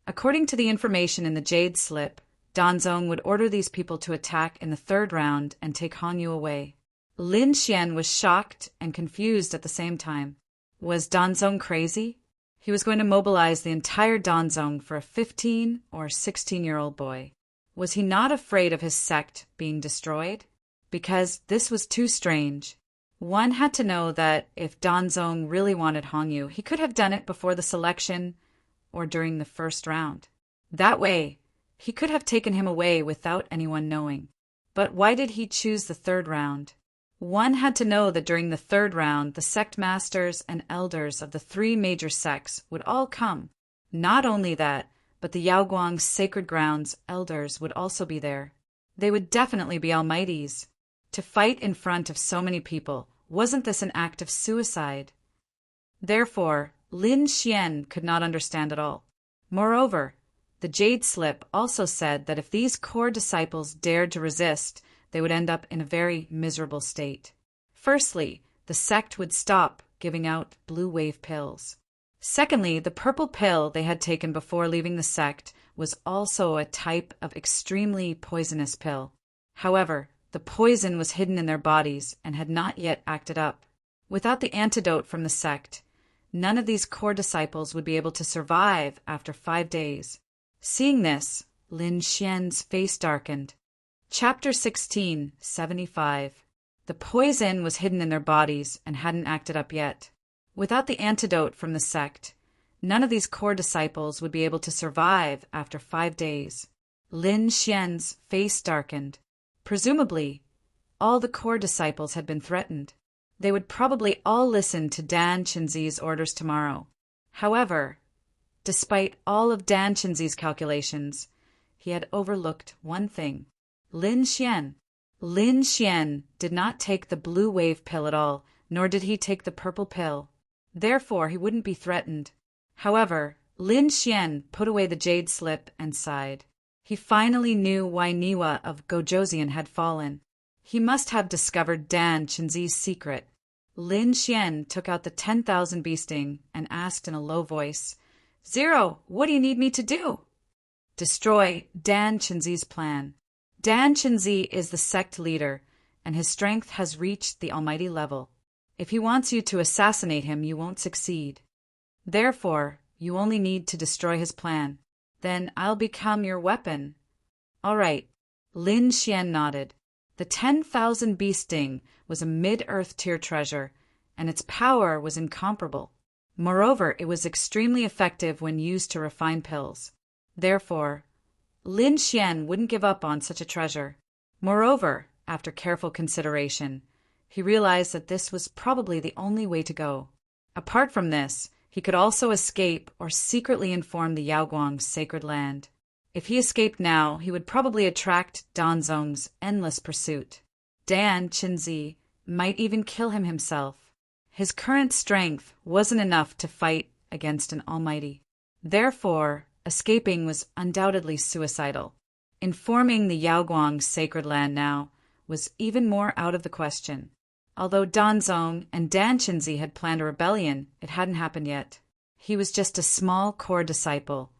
According to the information in the jade slip, Danzong would order these people to attack in the 3rd round and take Hongyu away. Lin Xian was shocked and confused at the same time. Was Danzong crazy? He was going to mobilize the entire Danzong for a 15 or 16-year-old boy. Was he not afraid of his sect being destroyed? Because this was too strange. One had to know that if Danzong really wanted Hongyu, he could have done it before the selection or during the 1st round. That way, he could have taken him away without anyone knowing. But why did he choose the 3rd round? One had to know that during the 3rd round, the sect masters and elders of the 3 major sects would all come. Not only that, but the Yaoguang sacred grounds elders would also be there. They would definitely be almighties. To fight in front of so many people, wasn't this an act of suicide? Therefore, Lin Xian could not understand at all. Moreover, the jade slip also said that if these core disciples dared to resist, they would end up in a very miserable state. Firstly, the sect would stop giving out blue wave pills. Secondly, the purple pill they had taken before leaving the sect was also a type of extremely poisonous pill. However, the poison was hidden in their bodies and had not yet acted up. Without the antidote from the sect, none of these core disciples would be able to survive after 5 days. Seeing this, Lin Xian's face darkened. Chapter 16, 75. The poison was hidden in their bodies and hadn't acted up yet. Without the antidote from the sect, none of these core disciples would be able to survive after 5 days. Lin Xian's face darkened. Presumably, all the core disciples had been threatened. They would probably all listen to Dan Qinzi's orders tomorrow. However, despite all of Dan Qinzi's calculations, he had overlooked one thing. Lin Xian. Lin Xian did not take the blue wave pill at all, nor did he take the purple pill. Therefore, he wouldn't be threatened. However, Lin Xian put away the jade slip and sighed. He finally knew why Niwa of Gojoseon had fallen. He must have discovered Dan Qinzi's secret. Lin Xian took out the 10,000 beasting and asked in a low voice, "Zero, what do you need me to do?" Destroy Dan Chenzi's plan. Dan Chenzi is the sect leader, and his strength has reached the almighty level. If he wants you to assassinate him, you won't succeed. Therefore, you only need to destroy his plan. Then I'll become your weapon. All right. Lin Xian nodded. The 10,000 bee sting was a mid-earth tier treasure, and its power was incomparable. Moreover, it was extremely effective when used to refine pills. Therefore, Lin Xian wouldn't give up on such a treasure. Moreover, after careful consideration, he realized that this was probably the only way to go. Apart from this, he could also escape or secretly inform the Yaoguang's sacred land. If he escaped now, he would probably attract Danzong's endless pursuit. Dan Chenzi might even kill him himself. His current strength wasn't enough to fight against an almighty. Therefore, escaping was undoubtedly suicidal. Informing the Yaoguang's sacred land now was even more out of the question. Although Danzong and Dan Chenzi had planned a rebellion, it hadn't happened yet. He was just a small core disciple,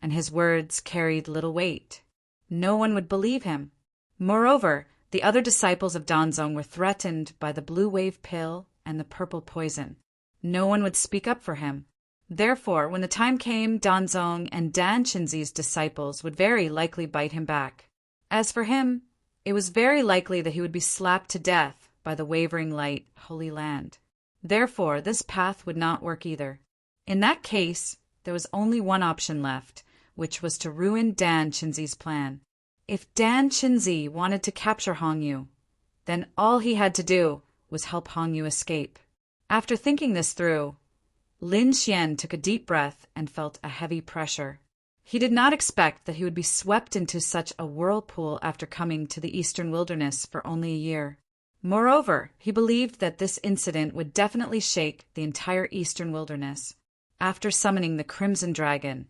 and his words carried little weight. No one would believe him. Moreover, the other disciples of Danzong were threatened by the blue wave pill and the purple poison. No one would speak up for him. Therefore, when the time came, Danzong and Dan Chenzi's disciples would very likely bite him back. As for him, it was very likely that he would be slapped to death by the wavering light, Holy Land. Therefore, this path would not work either. In that case, there was only one option left, which was to ruin Dan Chenzi's plan. If Dan Chenzi wanted to capture Hongyu, then all he had to do was help Hongyu escape. After thinking this through, Lin Xian took a deep breath and felt a heavy pressure. He did not expect that he would be swept into such a whirlpool after coming to the eastern wilderness for only a year. Moreover, he believed that this incident would definitely shake the entire eastern wilderness. After summoning the Crimson Dragon,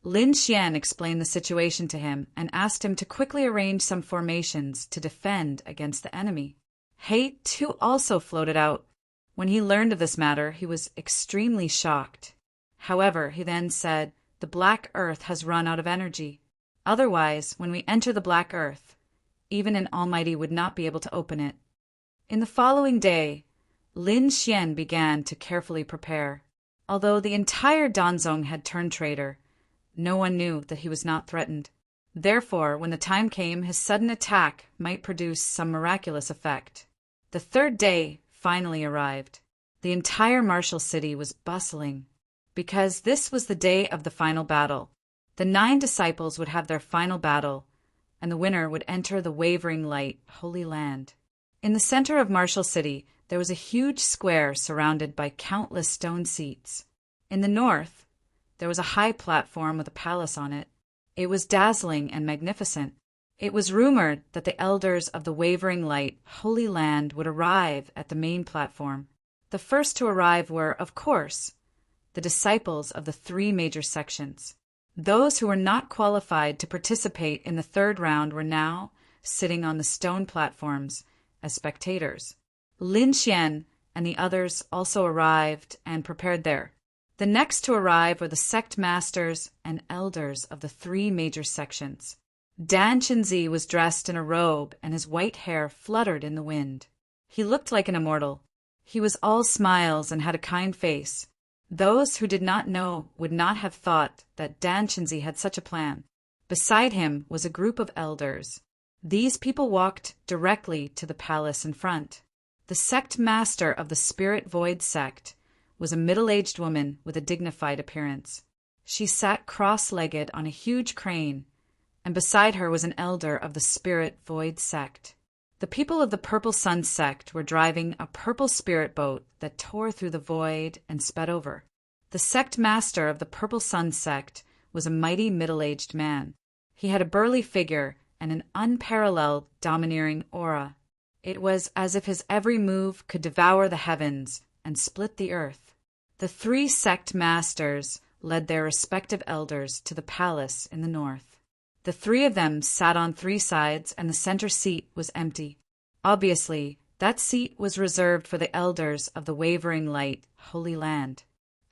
Lin Xian explained the situation to him and asked him to quickly arrange some formations to defend against the enemy. He, too, also floated out. When he learned of this matter, he was extremely shocked. However, he then said, "The Black Earth has run out of energy. Otherwise, when we enter the Black Earth, even an Almighty would not be able to open it." In the following day, Lin Xian began to carefully prepare. Although the entire Danzong had turned traitor, no one knew that he was not threatened. Therefore, when the time came, his sudden attack might produce some miraculous effect. The third day finally arrived. The entire martial city was bustling, because this was the day of the final battle. The 9 disciples would have their final battle, and the winner would enter the wavering light, Holy Land. In the center of Martial City, there was a huge square surrounded by countless stone seats. In the north, there was a high platform with a palace on it. It was dazzling and magnificent. It was rumored that the elders of the wavering light, Holy Land, would arrive at the main platform. The first to arrive were, of course, the disciples of the 3 major sections. Those who were not qualified to participate in the third round were now sitting on the stone platforms as spectators. Lin Xian and the others also arrived and prepared there. The next to arrive were the sect masters and elders of the 3 major sections. Dan Chenzi was dressed in a robe and his white hair fluttered in the wind. He looked like an immortal. He was all smiles and had a kind face. Those who did not know would not have thought that Dan Chenzi had such a plan. Beside him was a group of elders. These people walked directly to the palace in front. The sect master of the Spirit Void sect was a middle-aged woman with a dignified appearance. She sat cross-legged on a huge crane, and beside her was an elder of the Spirit Void sect. The people of the Purple Sun sect were driving a purple spirit boat that tore through the void and sped over. The sect master of the Purple Sun sect was a mighty middle-aged man. He had a burly figure and an unparalleled domineering aura. It was as if his every move could devour the heavens and split the earth. The 3 sect masters led their respective elders to the palace in the north. The 3 of them sat on 3 sides, and the center seat was empty. Obviously, that seat was reserved for the elders of the wavering light, Holy Land.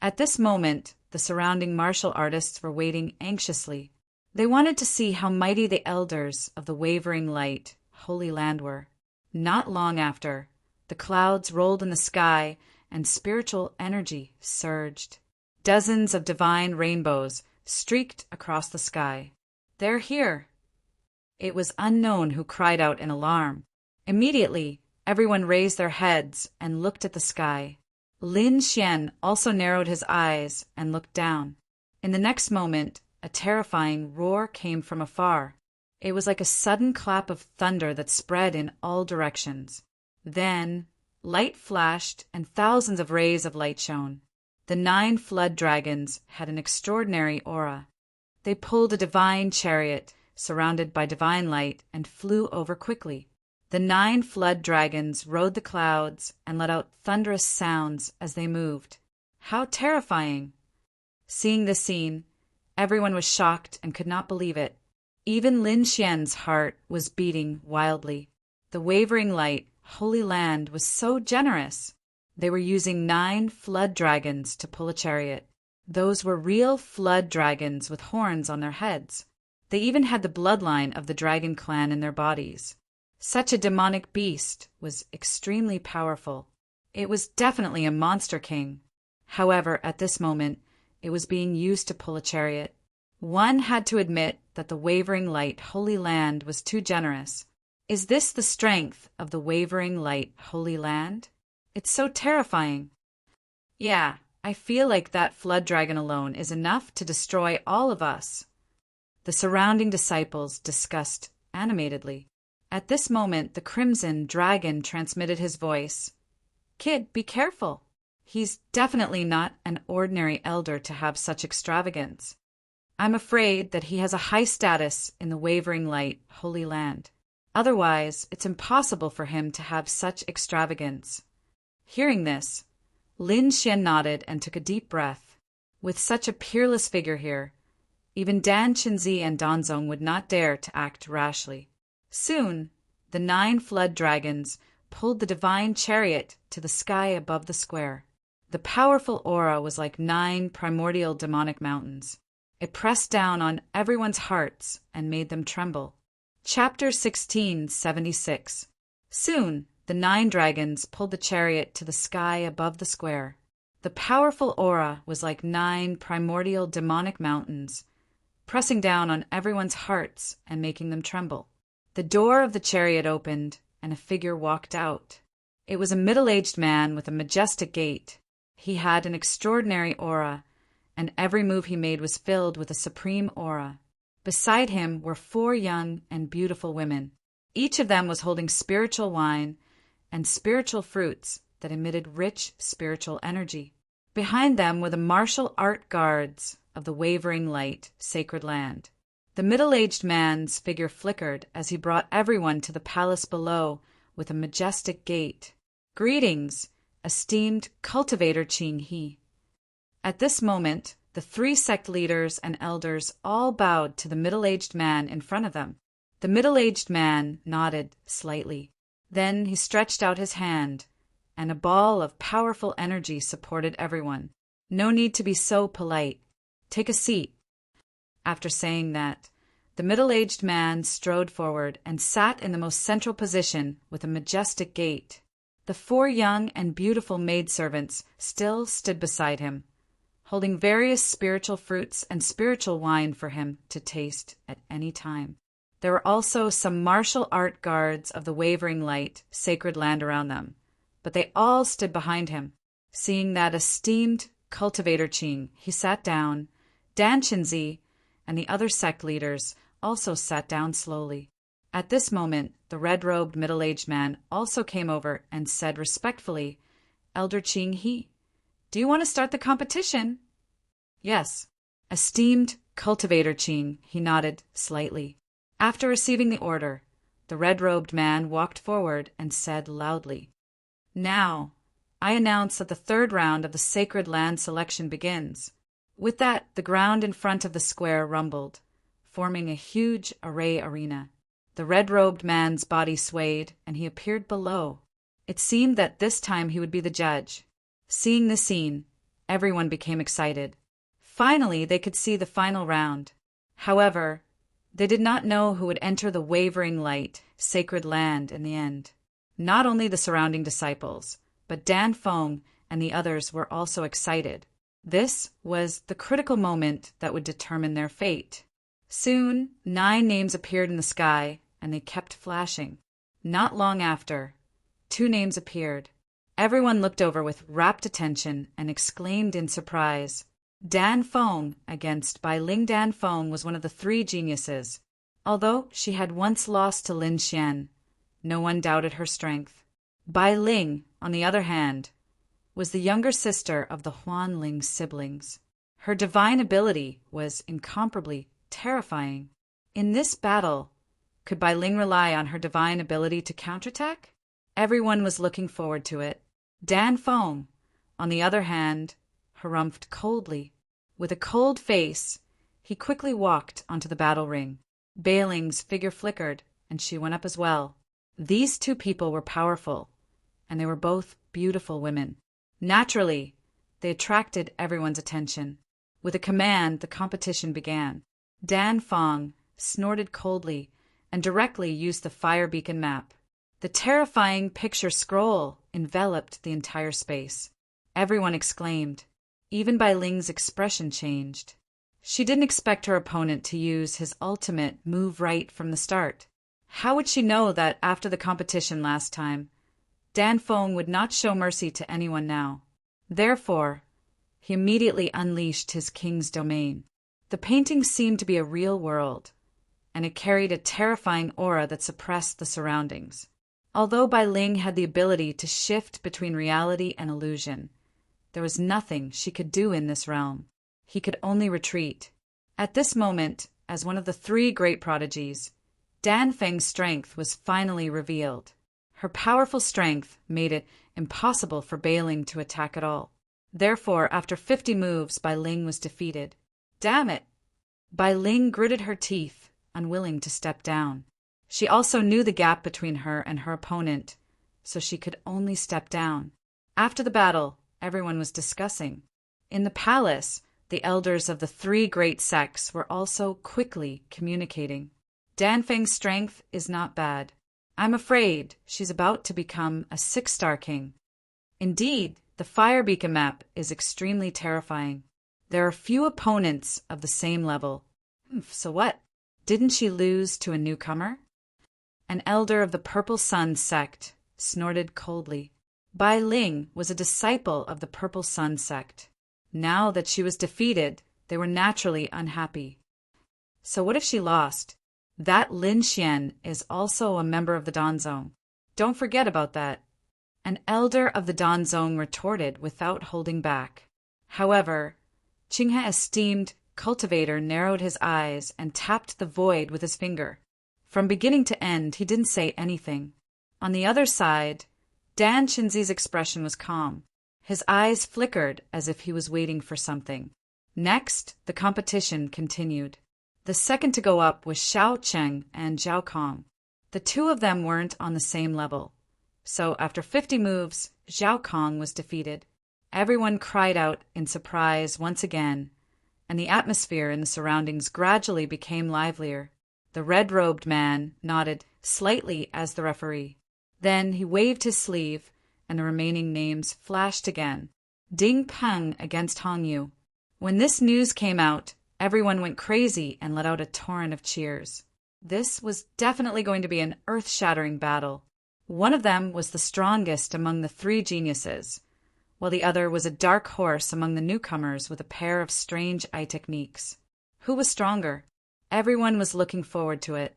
At this moment, the surrounding martial artists were waiting anxiously. They wanted to see how mighty the elders of the wavering light, Holy Land were. Not long after, the clouds rolled in the sky and spiritual energy surged. Dozens of divine rainbows streaked across the sky. "They're here!" It was unknown who cried out in alarm. Immediately, everyone raised their heads and looked at the sky. Lin Xian also narrowed his eyes and looked down. In the next moment, a terrifying roar came from afar. It was like a sudden clap of thunder that spread in all directions. Then, light flashed and thousands of rays of light shone. The 9 flood dragons had an extraordinary aura. They pulled a divine chariot surrounded by divine light and flew over quickly. The 9 flood dragons rode the clouds and let out thunderous sounds as they moved. How terrifying! Seeing this scene, everyone was shocked and could not believe it. Even Lin Xian's heart was beating wildly. The wavering light, Holy Land, was so generous. They were using 9 flood dragons to pull a chariot. Those were real flood dragons with horns on their heads. They even had the bloodline of the dragon clan in their bodies. Such a demonic beast was extremely powerful. It was definitely a monster king. However, at this moment, it was being used to pull a chariot. One had to admit that the wavering light Holy Land was too generous. Is this the strength of the wavering light Holy Land? It's so terrifying. Yeah, I feel like that flood dragon alone is enough to destroy all of us. The surrounding disciples discussed animatedly. At this moment, the crimson dragon transmitted his voice. "Kid, be careful. He's definitely not an ordinary elder to have such extravagance. I'm afraid that he has a high status in the wavering light, Holy Land. Otherwise, it's impossible for him to have such extravagance." Hearing this, Lin Xian nodded and took a deep breath. With such a peerless figure here, even Dan Qinzi and Danzong would not dare to act rashly. Soon, the 9 flood dragons pulled the divine chariot to the sky above the square. The powerful aura was like 9 primordial demonic mountains. It pressed down on everyone's hearts and made them tremble. Chapter 1676. Soon, the 9 dragons pulled the chariot to the sky above the square. The powerful aura was like 9 primordial demonic mountains, pressing down on everyone's hearts and making them tremble. The door of the chariot opened, and a figure walked out. It was a middle-aged man with a majestic gait. He had an extraordinary aura, and every move he made was filled with a supreme aura. Beside him were 4 young and beautiful women. Each of them was holding spiritual wine and spiritual fruits that emitted rich spiritual energy. Behind them were the martial art guards of the wavering light, sacred land. The middle-aged man's figure flickered as he brought everyone to the palace below with a majestic gait. "Greetings, esteemed cultivator Qing He." At this moment, the 3 sect leaders and elders all bowed to the middle-aged man in front of them. The middle-aged man nodded slightly. Then he stretched out his hand, and a ball of powerful energy supported everyone. "No need to be so polite. Take a seat." After saying that, the middle-aged man strode forward and sat in the most central position with a majestic gait. The 4 young and beautiful maidservants still stood beside him, holding various spiritual fruits and spiritual wine for him to taste at any time. There were also some martial art guards of the wavering light, sacred land around them, but they all stood behind him. Seeing that esteemed cultivator Qing, he sat down. Dan Qinzi and the other sect leaders also sat down slowly. At this moment, the red-robed middle-aged man also came over and said respectfully, "Elder Qing He, do you want to start the competition?" "Yes." "Esteemed cultivator Qing," he nodded slightly. After receiving the order, the red-robed man walked forward and said loudly, "Now, I announce that the 3rd round of the sacred land selection begins." With that, the ground in front of the square rumbled, forming a huge array arena. The red-robed man's body swayed, and he appeared below. It seemed that this time he would be the judge. Seeing the scene, everyone became excited. Finally, they could see the final round. However, they did not know who would enter the wavering light, sacred land in the end. Not only the surrounding disciples, but Dan Feng and the others were also excited. This was the critical moment that would determine their fate. Soon, 9 names appeared in the sky, and they kept flashing. Not long after, 2 names appeared. Everyone looked over with rapt attention and exclaimed in surprise. Dan Feng against Bai Ling. Dan Feng was one of the 3 geniuses. Although she had once lost to Lin Xian, no one doubted her strength. Bai Ling, on the other hand, was the younger sister of the Huanling siblings. Her divine ability was incomparably terrifying. In this battle, could Bai Ling rely on her divine ability to counterattack? Everyone was looking forward to it. Dan Feng, on the other hand, harumphed coldly. With a cold face, he quickly walked onto the battle ring. Bai Ling's figure flickered, and she went up as well. These 2 people were powerful, and they were both beautiful women. Naturally, they attracted everyone's attention. With a command, the competition began. Dan Feng snorted coldly and directly used the fire beacon map. The terrifying picture scroll enveloped the entire space. Everyone exclaimed. Even Bai Ling's expression changed. She didn't expect her opponent to use his ultimate move right from the start. How would she know that after the competition last time, Dan Feng would not show mercy to anyone now? Therefore, he immediately unleashed his king's domain. The painting seemed to be a real world, and it carried a terrifying aura that suppressed the surroundings. Although Bai Ling had the ability to shift between reality and illusion, there was nothing she could do in this realm. He could only retreat. At this moment, as one of the 3 great prodigies, Dan Feng's strength was finally revealed. Her powerful strength made it impossible for Bai Ling to attack at all. Therefore, after 50 moves, Bai Ling was defeated. Damn it! Bai Ling gritted her teeth, unwilling to step down. She also knew the gap between her and her opponent, so she could only step down. After the battle, everyone was discussing. In the palace, the elders of the 3 great sects were also quickly communicating. Dan Feng's strength is not bad. I'm afraid she's about to become a 6-star king. Indeed, the fire beacon map is extremely terrifying. There are few opponents of the same level. So what? Didn't she lose to a newcomer? An elder of the Purple Sun sect snorted coldly. Bai Ling was a disciple of the Purple Sun sect. Now that she was defeated, they were naturally unhappy. So what if she lost? That Lin Xian is also a member of the Danzong. Don't forget about that. An elder of the Danzong retorted without holding back. However, Qinghe esteemed cultivator narrowed his eyes and tapped the void with his finger. From beginning to end, he didn't say anything. On the other side, Dan Qinzi's expression was calm. His eyes flickered as if he was waiting for something. Next, the competition continued. The second to go up was Xiao Cheng and Zhao Kong. The 2 of them weren't on the same level. So after 50 moves, Zhao Kong was defeated. Everyone cried out in surprise once again, and the atmosphere in the surroundings gradually became livelier. The red-robed man nodded slightly as the referee. Then he waved his sleeve, and the remaining names flashed again. Ding Peng against Hong Yu. When this news came out, everyone went crazy and let out a torrent of cheers. This was definitely going to be an earth-shattering battle. One of them was the strongest among the 3 geniuses, while the other was a dark horse among the newcomers with a pair of strange eye techniques. Who was stronger? Everyone was looking forward to it.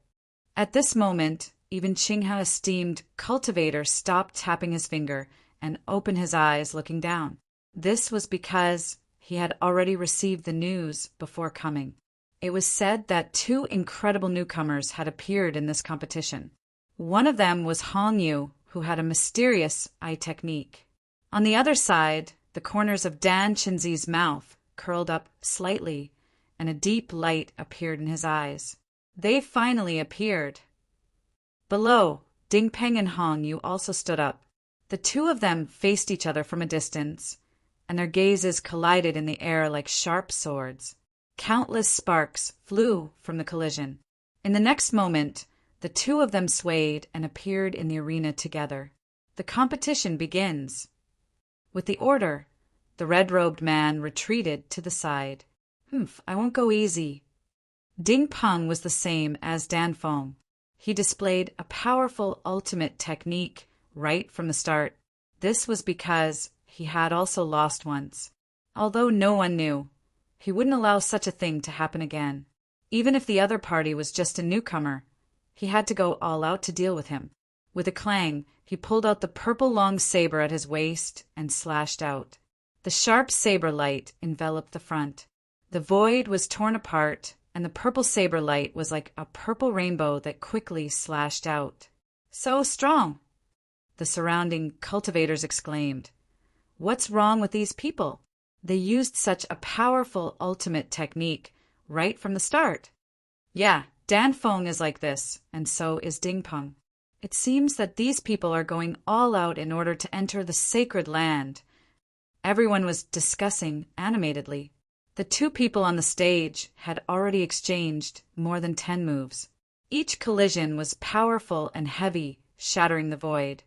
At this moment, even Qinghe esteemed cultivator stopped tapping his finger and opened his eyes looking down. This was because he had already received the news before coming. It was said that 2 incredible newcomers had appeared in this competition. One of them was Hong Yu, who had a mysterious eye technique. On the other side, the corners of Dan Qinzi's mouth curled up slightly, and a deep light appeared in his eyes. They finally appeared. Below, Ding Peng and Hong Yu also stood up. The 2 of them faced each other from a distance, and their gazes collided in the air like sharp swords. Countless sparks flew from the collision. In the next moment, the two of them swayed and appeared in the arena together. The competition begins. With the order, the red-robed man retreated to the side. I won't go easy. Ding Peng was the same as Dan Feng. He displayed a powerful ultimate technique right from the start. This was because he had also lost once. Although no one knew, he wouldn't allow such a thing to happen again. Even if the other party was just a newcomer, he had to go all out to deal with him. With a clang, he pulled out the purple long saber at his waist and slashed out. The sharp saber light enveloped the front. The void was torn apart, and the purple saber light was like a purple rainbow that quickly slashed out. So strong! The surrounding cultivators exclaimed. What's wrong with these people? They used such a powerful ultimate technique right from the start. Yeah, Dan Feng is like this, and so is Ding Peng. It seems that these people are going all out in order to enter the sacred land. Everyone was discussing animatedly. The two people on the stage had already exchanged more than 10 moves. Each collision was powerful and heavy, shattering the void.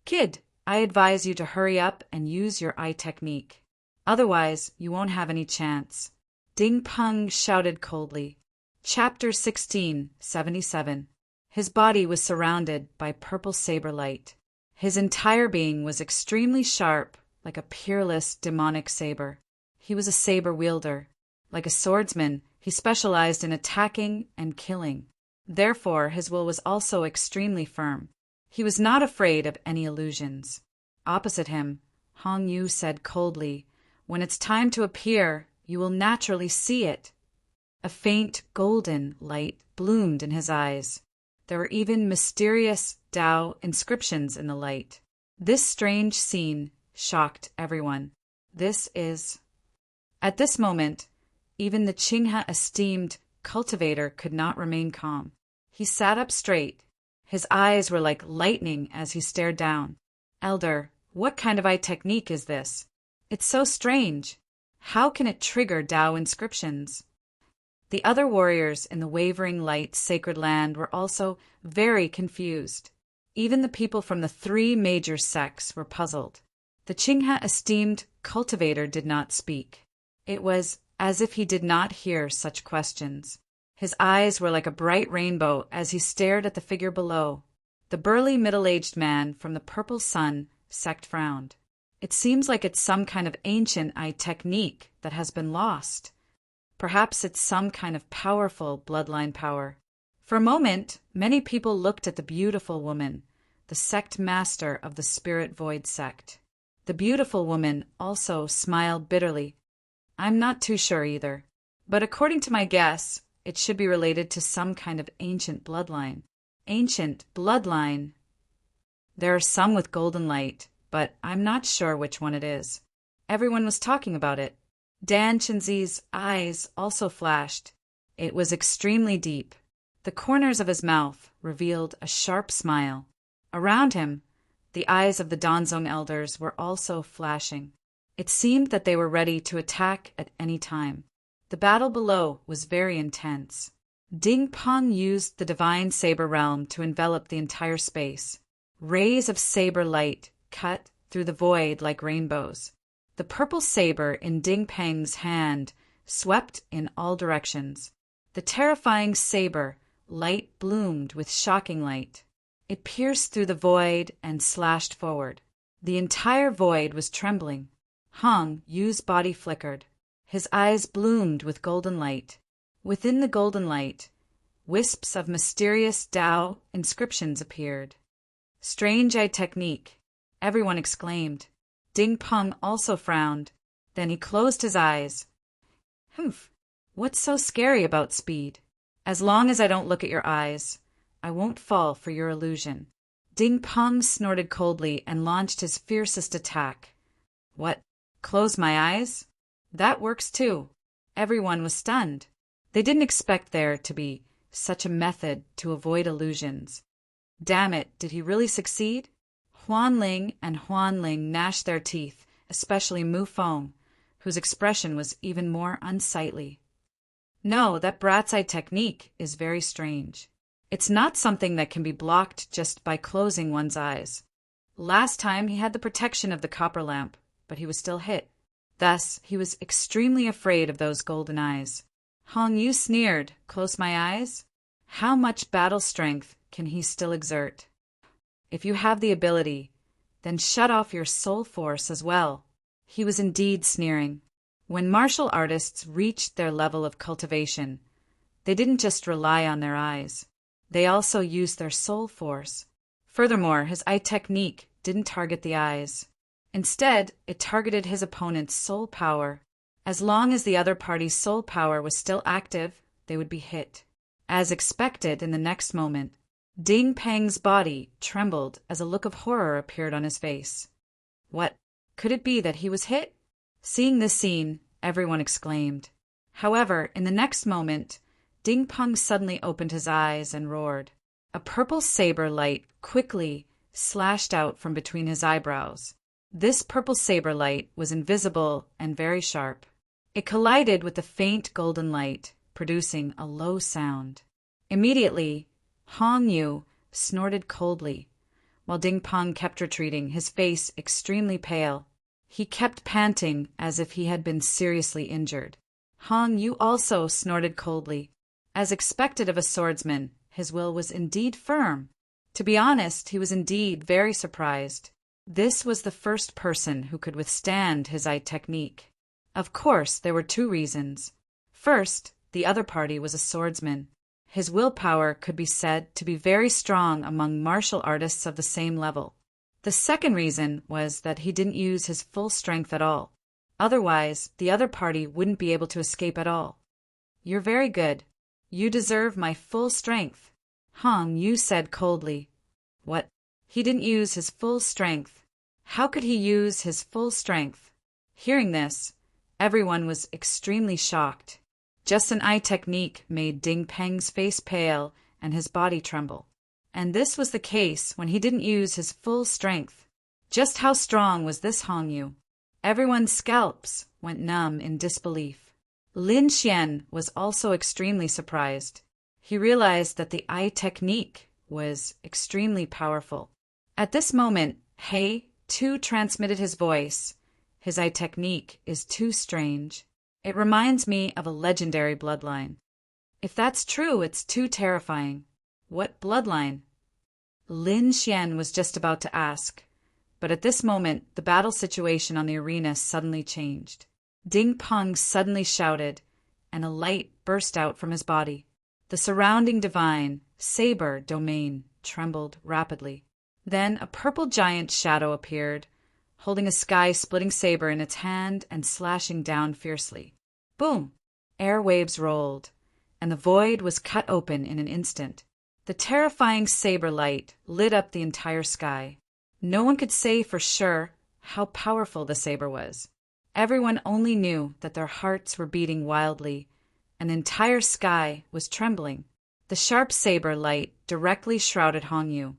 Kid, I advise you to hurry up and use your eye technique. Otherwise, you won't have any chance. Ding Peng shouted coldly. Chapter 1677. His body was surrounded by purple saber light. His entire being was extremely sharp, like a peerless demonic saber. He was a saber wielder. Like a swordsman, he specialized in attacking and killing. Therefore, his will was also extremely firm. He was not afraid of any illusions. Opposite him, Hong Yu said coldly, "When it's time to appear, you will naturally see it." A faint golden light bloomed in his eyes. There were even mysterious Tao inscriptions in the light. This strange scene shocked everyone. At this moment, even the Qinghe esteemed cultivator could not remain calm. He sat up straight. His eyes were like lightning as he stared down. Elder, what kind of eye technique is this? It's so strange. How can it trigger Tao inscriptions? The other warriors in the wavering light sacred land were also very confused. Even the people from the 3 major sects were puzzled. The Qinghe esteemed cultivator did not speak. It was as if he did not hear such questions. His eyes were like a bright rainbow as he stared at the figure below. The burly middle-aged man from the Purple Sun sect frowned. It seems like it's some kind of ancient eye technique that has been lost. Perhaps it's some kind of powerful bloodline power. For a moment, many people looked at the beautiful woman, the sect master of the Spirit Void sect. The beautiful woman also smiled bitterly. I'm not too sure either, but according to my guess, it should be related to some kind of ancient bloodline. Ancient bloodline. There are some with golden light, but I'm not sure which one it is. Everyone was talking about it. Dan Chenzi's eyes also flashed. It was extremely deep. The corners of his mouth revealed a sharp smile. Around him, the eyes of the Danzong elders were also flashing. It seemed that they were ready to attack at any time. The battle below was very intense. Ding Peng used the divine saber realm to envelop the entire space. Rays of saber light cut through the void like rainbows. The purple saber in Ding Peng's hand swept in all directions. The terrifying saber light bloomed with shocking light. It pierced through the void and slashed forward. The entire void was trembling. Hong Yu's body flickered. His eyes bloomed with golden light. Within the golden light, wisps of mysterious Tao inscriptions appeared. Strange eye technique, everyone exclaimed. Ding Peng also frowned. Then he closed his eyes. What's so scary about speed? As long as I don't look at your eyes, I won't fall for your illusion. Ding Peng snorted coldly and launched his fiercest attack. What? Close my eyes? That works too. Everyone was stunned. They didn't expect there to be such a method to avoid illusions. Damn it, did he really succeed? Huan Ling and Huan Ling gnashed their teeth, especially Mu Feng, whose expression was even more unsightly. No, that brat's eye technique is very strange. It's not something that can be blocked just by closing one's eyes. Last time he had the protection of the copper lamp, but he was still hit. Thus, he was extremely afraid of those golden eyes. Hong Yu sneered, "Close my eyes? How much battle strength can he still exert? If you have the ability, then shut off your soul force as well." He was indeed sneering. When martial artists reached their level of cultivation, they didn't just rely on their eyes. They also used their soul force. Furthermore, his eye technique didn't target the eyes. Instead, it targeted his opponent's soul power. As long as the other party's soul power was still active, they would be hit. As expected, in the next moment, Ding Peng's body trembled as a look of horror appeared on his face. What? Could it be that he was hit? Seeing this scene, everyone exclaimed. However, in the next moment, Ding Peng suddenly opened his eyes and roared. A purple saber light quickly slashed out from between his eyebrows. This purple saber light was invisible and very sharp. It collided with the faint golden light, producing a low sound. Immediately, Hong Yu snorted coldly, while Ding Peng kept retreating, his face extremely pale. He kept panting as if he had been seriously injured. Hong Yu also snorted coldly. As expected of a swordsman, his will was indeed firm. To be honest, he was indeed very surprised. This was the first person who could withstand his eye technique. Of course, there were two reasons. First, the other party was a swordsman. His willpower could be said to be very strong among martial artists of the same level. The second reason was that he didn't use his full strength at all. Otherwise, the other party wouldn't be able to escape at all. "You're very good. You deserve my full strength," Hong Yu said coldly. What? He didn't use his full strength. How could he use his full strength? Hearing this, everyone was extremely shocked. Just an eye technique made Ding Peng's face pale and his body tremble. And this was the case when he didn't use his full strength. Just how strong was this Hong Yu? Everyone's scalps went numb in disbelief. Lin Xian was also extremely surprised. He realized that the eye technique was extremely powerful. At this moment, He, too, transmitted his voice. "His eye technique is too strange. It reminds me of a legendary bloodline. If that's true, it's too terrifying." "What bloodline?" Lin Xian was just about to ask, but at this moment, the battle situation on the arena suddenly changed. Ding Peng suddenly shouted, and a light burst out from his body. The surrounding divine, saber domain trembled rapidly. Then a purple giant shadow appeared, holding a sky-splitting saber in its hand and slashing down fiercely. Boom! Air waves rolled, and the void was cut open in an instant. The terrifying saber light lit up the entire sky. No one could say for sure how powerful the saber was. Everyone only knew that their hearts were beating wildly, and the entire sky was trembling. The sharp saber light directly shrouded Hong Yu.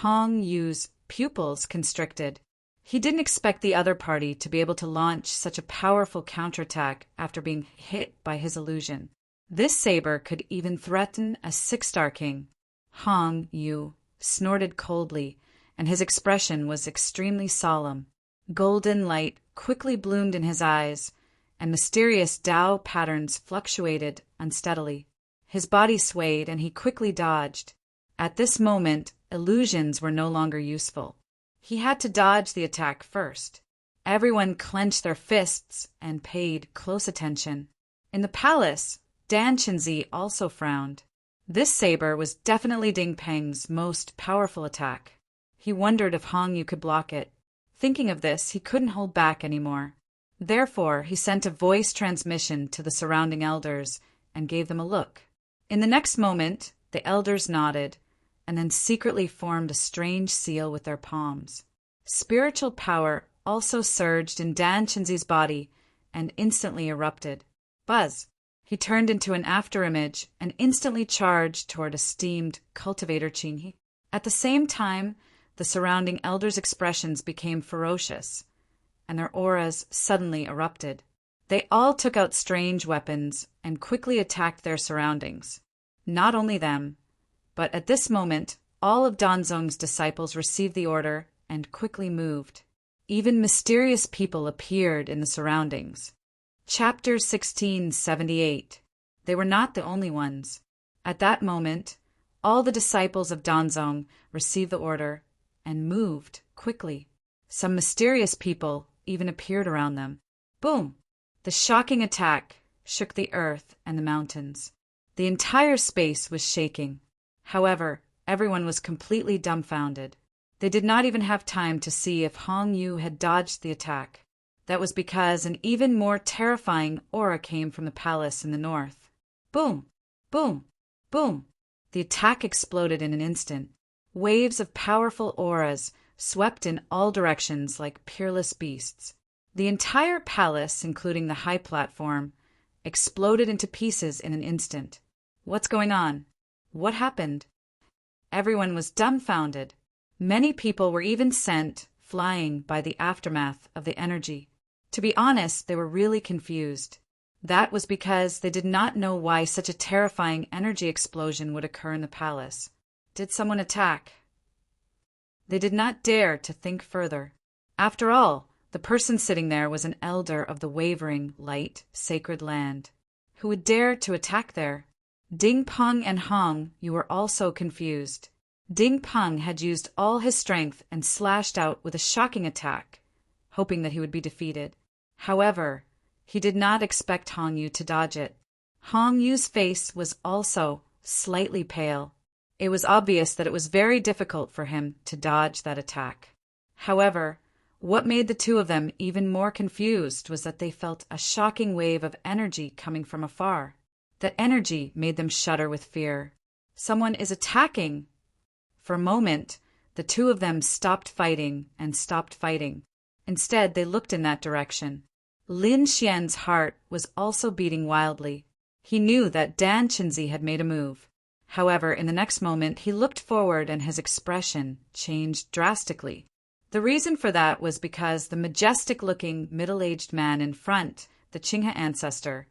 Hong Yu's pupils constricted. He didn't expect the other party to be able to launch such a powerful counterattack after being hit by his illusion. This saber could even threaten a six-star king. Hong Yu snorted coldly, and his expression was extremely solemn. Golden light quickly bloomed in his eyes, and mysterious Tao patterns fluctuated unsteadily. His body swayed, and he quickly dodged. At this moment, illusions were no longer useful. He had to dodge the attack first. Everyone clenched their fists and paid close attention. In the palace, Dan Chenzi also frowned. This saber was definitely Ding Peng's most powerful attack. He wondered if Hong Yu could block it. Thinking of this, he couldn't hold back anymore. Therefore, he sent a voice transmission to the surrounding elders and gave them a look. In the next moment, the elders nodded, and then secretly formed a strange seal with their palms. Spiritual power also surged in Dan Chenzi's body and instantly erupted. Buzz! He turned into an afterimage and instantly charged toward esteemed cultivator Qinghe. At the same time, the surrounding elders' expressions became ferocious, and their auras suddenly erupted. They all took out strange weapons and quickly attacked their surroundings. Not only them, but at this moment, all of Danzong's disciples received the order and quickly moved. Even mysterious people appeared in the surroundings. Chapter 1678. They were not the only ones. At that moment, all the disciples of Danzong received the order and moved quickly. Some mysterious people even appeared around them. Boom! The shocking attack shook the earth and the mountains. The entire space was shaking. However, everyone was completely dumbfounded. They did not even have time to see if Hong Yu had dodged the attack. That was because an even more terrifying aura came from the palace in the north. Boom! Boom! Boom! The attack exploded in an instant. Waves of powerful auras swept in all directions like peerless beasts. The entire palace, including the high platform, exploded into pieces in an instant. What's going on? What happened? Everyone was dumbfounded. Many people were even sent flying by the aftermath of the energy. To be honest, they were really confused. That was because they did not know why such a terrifying energy explosion would occur in the palace. Did someone attack? They did not dare to think further. After all, the person sitting there was an elder of the wavering, light, sacred land. Who would dare to attack there? Ding Peng and Hong Yu were also confused. Ding Peng had used all his strength and slashed out with a shocking attack, hoping that he would be defeated. However, he did not expect Hong Yu to dodge it. Hong Yu's face was also slightly pale. It was obvious that it was very difficult for him to dodge that attack. However, what made the two of them even more confused was that they felt a shocking wave of energy coming from afar. That energy made them shudder with fear. Someone is attacking! For a moment, the two of them stopped fighting and stopped fighting. Instead, they looked in that direction. Lin Xian's heart was also beating wildly. He knew that Dan Qinzi had made a move. However, in the next moment, he looked forward and his expression changed drastically. The reason for that was because the majestic-looking middle-aged man in front, the Qinghe ancestor,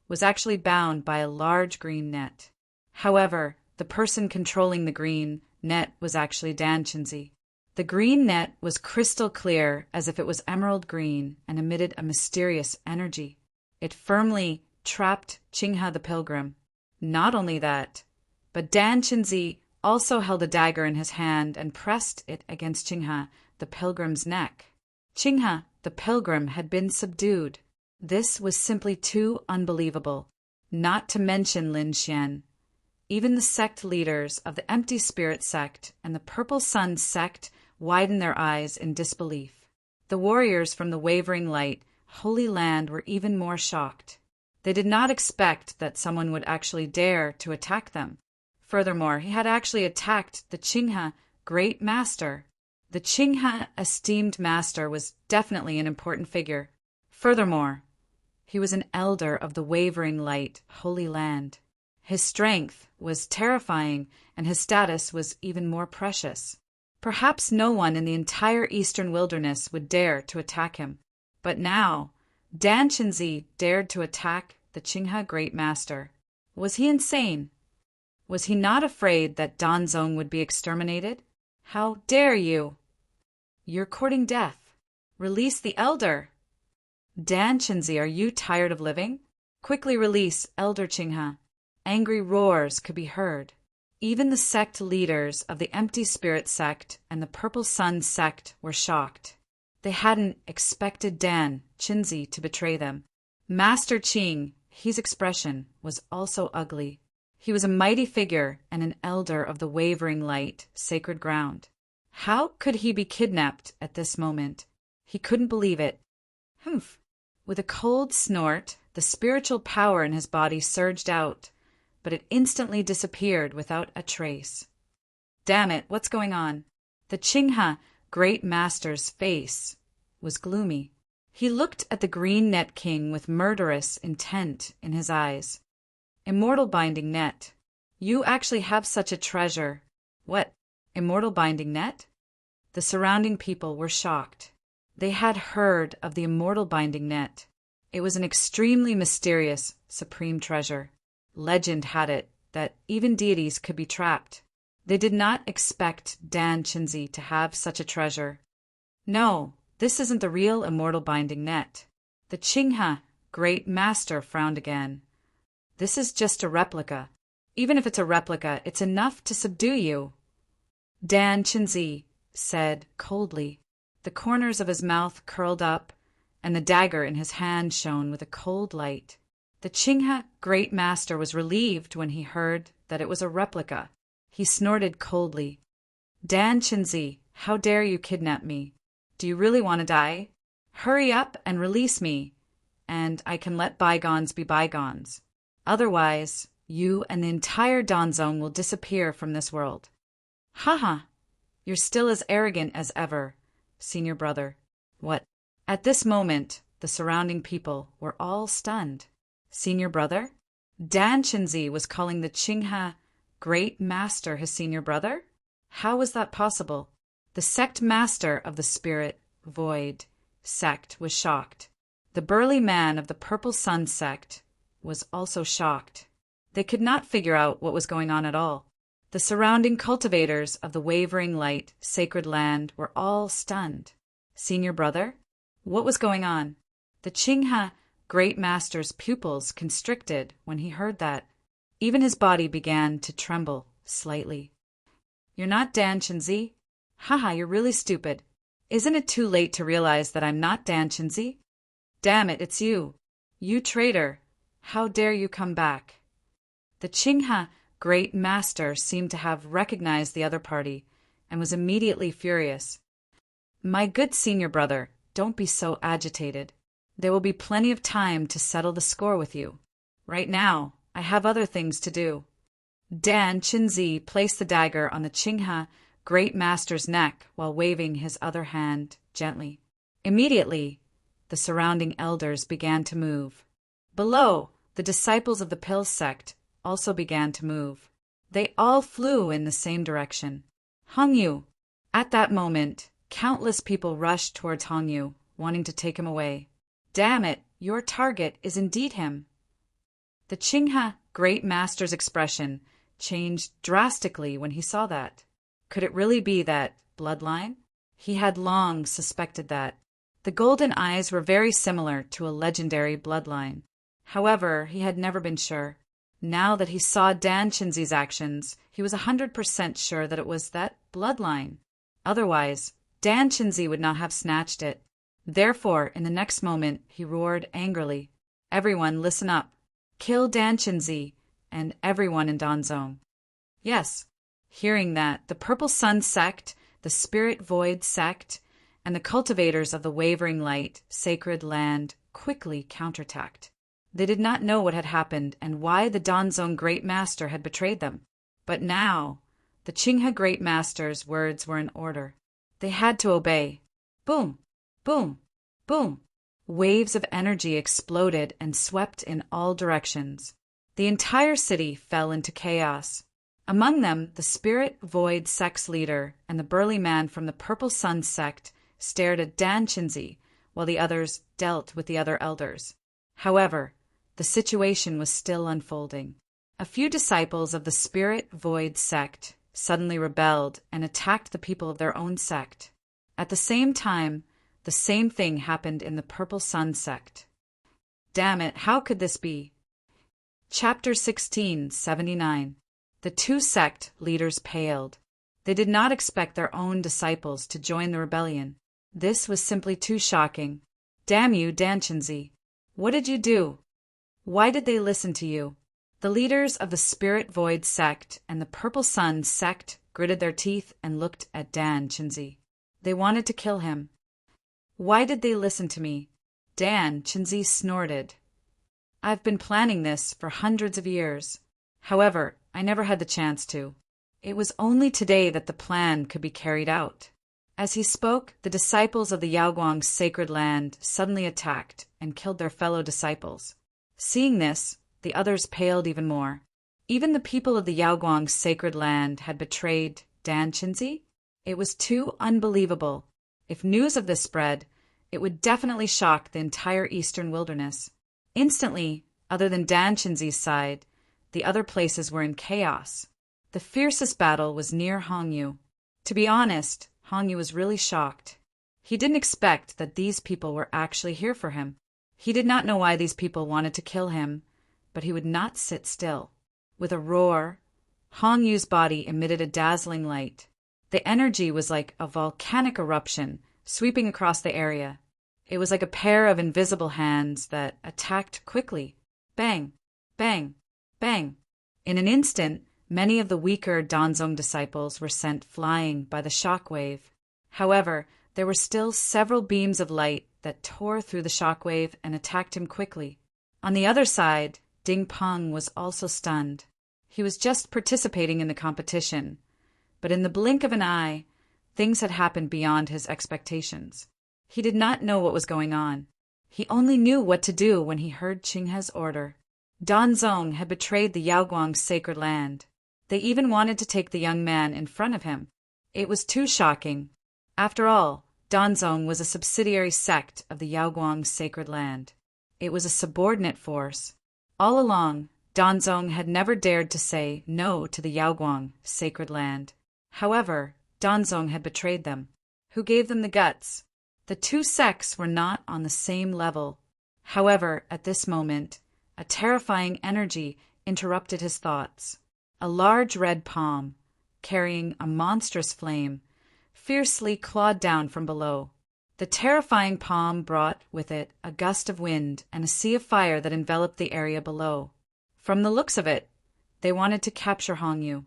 was actually bound by a large green net. However, the person controlling the green net was actually Dan Qinzi. The green net was crystal clear as if it was emerald green and emitted a mysterious energy. It firmly trapped Qinghe the pilgrim. Not only that, but Dan Qinzi also held a dagger in his hand and pressed it against Qinghe the pilgrim's neck. Qinghe the pilgrim had been subdued. This was simply too unbelievable, not to mention Lin Xian. Even the sect leaders of the Empty Spirit sect and the Purple Sun sect widened their eyes in disbelief. The warriors from the Wavering Light, Holy Land were even more shocked. They did not expect that someone would actually dare to attack them. Furthermore, he had actually attacked the Qinghe Great Master. The Qinghe esteemed master was definitely an important figure. Furthermore, he was an elder of the Wavering Light, Holy Land. His strength was terrifying, and his status was even more precious. Perhaps no one in the entire eastern wilderness would dare to attack him. But now, Dan Qinzi dared to attack the Qinghe Great Master. Was he insane? Was he not afraid that Danzong would be exterminated? How dare you? You're courting death. Release the elder. Dan Qinzi, are you tired of living? Quickly release Elder Qinghe. Angry roars could be heard. Even the sect leaders of the Empty Spirit sect and the Purple Sun sect were shocked. They hadn't expected Dan Qinzi to betray them. Master Qing, his expression was also ugly. He was a mighty figure and an elder of the Wavering Light, sacred ground. How could he be kidnapped at this moment? He couldn't believe it. Humph! With a cold snort, the spiritual power in his body surged out, but it instantly disappeared without a trace. Damn it, what's going on? The Qinghe Great Master's face was gloomy. He looked at the Green Net King with murderous intent in his eyes. Immortal Binding Net. You actually have such a treasure. What? Immortal Binding Net? The surrounding people were shocked. They had heard of the Immortal Binding Net. It was an extremely mysterious, supreme treasure. Legend had it that even deities could be trapped. They did not expect Dan Chinzi to have such a treasure. No, this isn't the real immortal binding net. The Qinghe, great master, frowned again. This is just a replica. Even if it's a replica, it's enough to subdue you. Dan Chinzi said coldly. The corners of his mouth curled up, and the dagger in his hand shone with a cold light. The Qinghe great master was relieved when he heard that it was a replica. He snorted coldly. Dan Chinzi, how dare you kidnap me? Do you really want to die? Hurry up and release me, and I can let bygones be bygones. Otherwise, you and the entire Danzong will disappear from this world. Haha, you're still as arrogant as ever, senior brother. What? At this moment, the surrounding people were all stunned. Senior brother? Dan Chinzi was calling the Qinghe great master his senior brother? How was that possible? The sect master of the spirit void sect was shocked. The burly man of the Purple Sun sect was also shocked. They could not figure out what was going on at all. The surrounding cultivators of the wavering light sacred land were all stunned. Senior brother? What was going on? The Qinghe great master's pupils constricted when he heard that. Even his body began to tremble slightly. You're not Dan Chinzi? Haha, you're really stupid. Isn't it too late to realize that I'm not Dan Chinzi? Damn it, it's you. You traitor. How dare you come back? The Qinghe great master seemed to have recognized the other party and was immediately furious. My good senior brother, don't be so agitated. There will be plenty of time to settle the score with you. Right now, I have other things to do. Dan Chinzi placed the dagger on the Qinghe great master's neck while waving his other hand gently. Immediately, the surrounding elders began to move. Below, the disciples of the Pill sect also began to move. They all flew in the same direction. Hongyu. At that moment, countless people rushed towards Hongyu, wanting to take him away. Damn it, your target is indeed him. The Qinghe great master's expression changed drastically when he saw that. Could it really be that bloodline? He had long suspected that. The golden eyes were very similar to a legendary bloodline. However, he had never been sure. Now that he saw Dan Chinzi's actions, he was 100% sure that it was that bloodline. Otherwise, Dan Chinzi would not have snatched it. Therefore, in the next moment, he roared angrily. Everyone, listen up. Kill Dan Chinzi and everyone in Danzong. Yes. Hearing that, the Purple Sun sect, the Spirit Void sect, and the cultivators of the Wavering Light sacred land quickly counterattacked. They did not know what had happened and why the Danzong Great Master had betrayed them. But now, the Qinghe Great Master's words were in order. They had to obey. Boom! Boom! Boom! Waves of energy exploded and swept in all directions. The entire city fell into chaos. Among them, the Spirit Void sect's leader and the burly man from the Purple Sun sect stared at Dan Chinzi, while the others dealt with the other elders. However, the situation was still unfolding. A few disciples of the Spirit Void sect suddenly rebelled and attacked the people of their own sect. At the same time, the same thing happened in the Purple Sun sect. Damn it, how could this be? Chapter 1679. The two sect leaders paled. They did not expect their own disciples to join the rebellion. This was simply too shocking. Damn you, Dan Chinzi. What did you do? Why did they listen to you? The leaders of the Spirit Void sect and the Purple Sun sect gritted their teeth and looked at Dan Chinzi. They wanted to kill him. Why did they listen to me? Dan Chinzi snorted. I've been planning this for hundreds of years. However, I never had the chance to. It was only today that the plan could be carried out. As he spoke, the disciples of the Yaoguang sacred land suddenly attacked and killed their fellow disciples. Seeing this, the others paled even more. Even the people of the Yaoguang sacred land had betrayed Dan Chinzi? It was too unbelievable. If news of this spread, it would definitely shock the entire eastern wilderness. Instantly, other than Dan Chenzi's side, the other places were in chaos. The fiercest battle was near Hongyu. To be honest, Hongyu was really shocked. He didn't expect that these people were actually here for him. He did not know why these people wanted to kill him, but he would not sit still. With a roar, Hongyu's body emitted a dazzling light. The energy was like a volcanic eruption sweeping across the area. It was like a pair of invisible hands that attacked quickly. Bang, bang, bang. In an instant, many of the weaker Danzong disciples were sent flying by the shock wave. However, there were still several beams of light that tore through the shock wave and attacked him quickly. On the other side, Ding Peng was also stunned. He was just participating in the competition, but in the blink of an eye, things had happened beyond his expectations. He did not know what was going on. He only knew what to do when he heard Qinghe's order. Danzong had betrayed the Yaoguang's sacred land. They even wanted to take the young man in front of him. It was too shocking. After all, Danzong was a subsidiary sect of the Yaoguang's sacred land. It was a subordinate force. All along, Danzong had never dared to say no to the Yaoguang sacred land. However, Danzong had betrayed them. Who gave them the guts? The two sects were not on the same level. However, at this moment, a terrifying energy interrupted his thoughts. A large red palm, carrying a monstrous flame, fiercely clawed down from below. The terrifying palm brought with it a gust of wind and a sea of fire that enveloped the area below. From the looks of it, they wanted to capture Hongyu.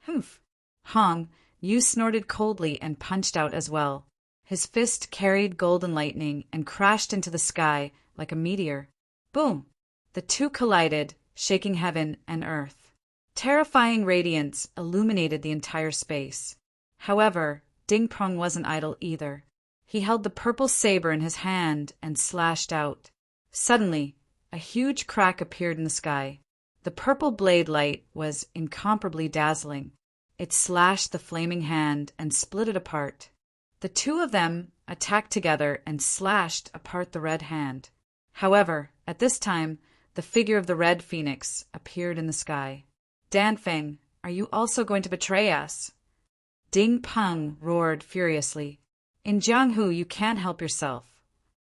Humph! Hongyu snorted coldly and punched out as well. His fist carried golden lightning and crashed into the sky like a meteor. Boom! The two collided, shaking heaven and earth. Terrifying radiance illuminated the entire space. However, Ding Peng wasn't idle either. He held the purple saber in his hand and slashed out. Suddenly, a huge crack appeared in the sky. The purple blade light was incomparably dazzling. It slashed the flaming hand and split it apart. The two of them attacked together and slashed apart the red hand. However, at this time, the figure of the red phoenix appeared in the sky. Danfeng, are you also going to betray us? Ding Peng roared furiously. In Jianghu, you can't help yourself.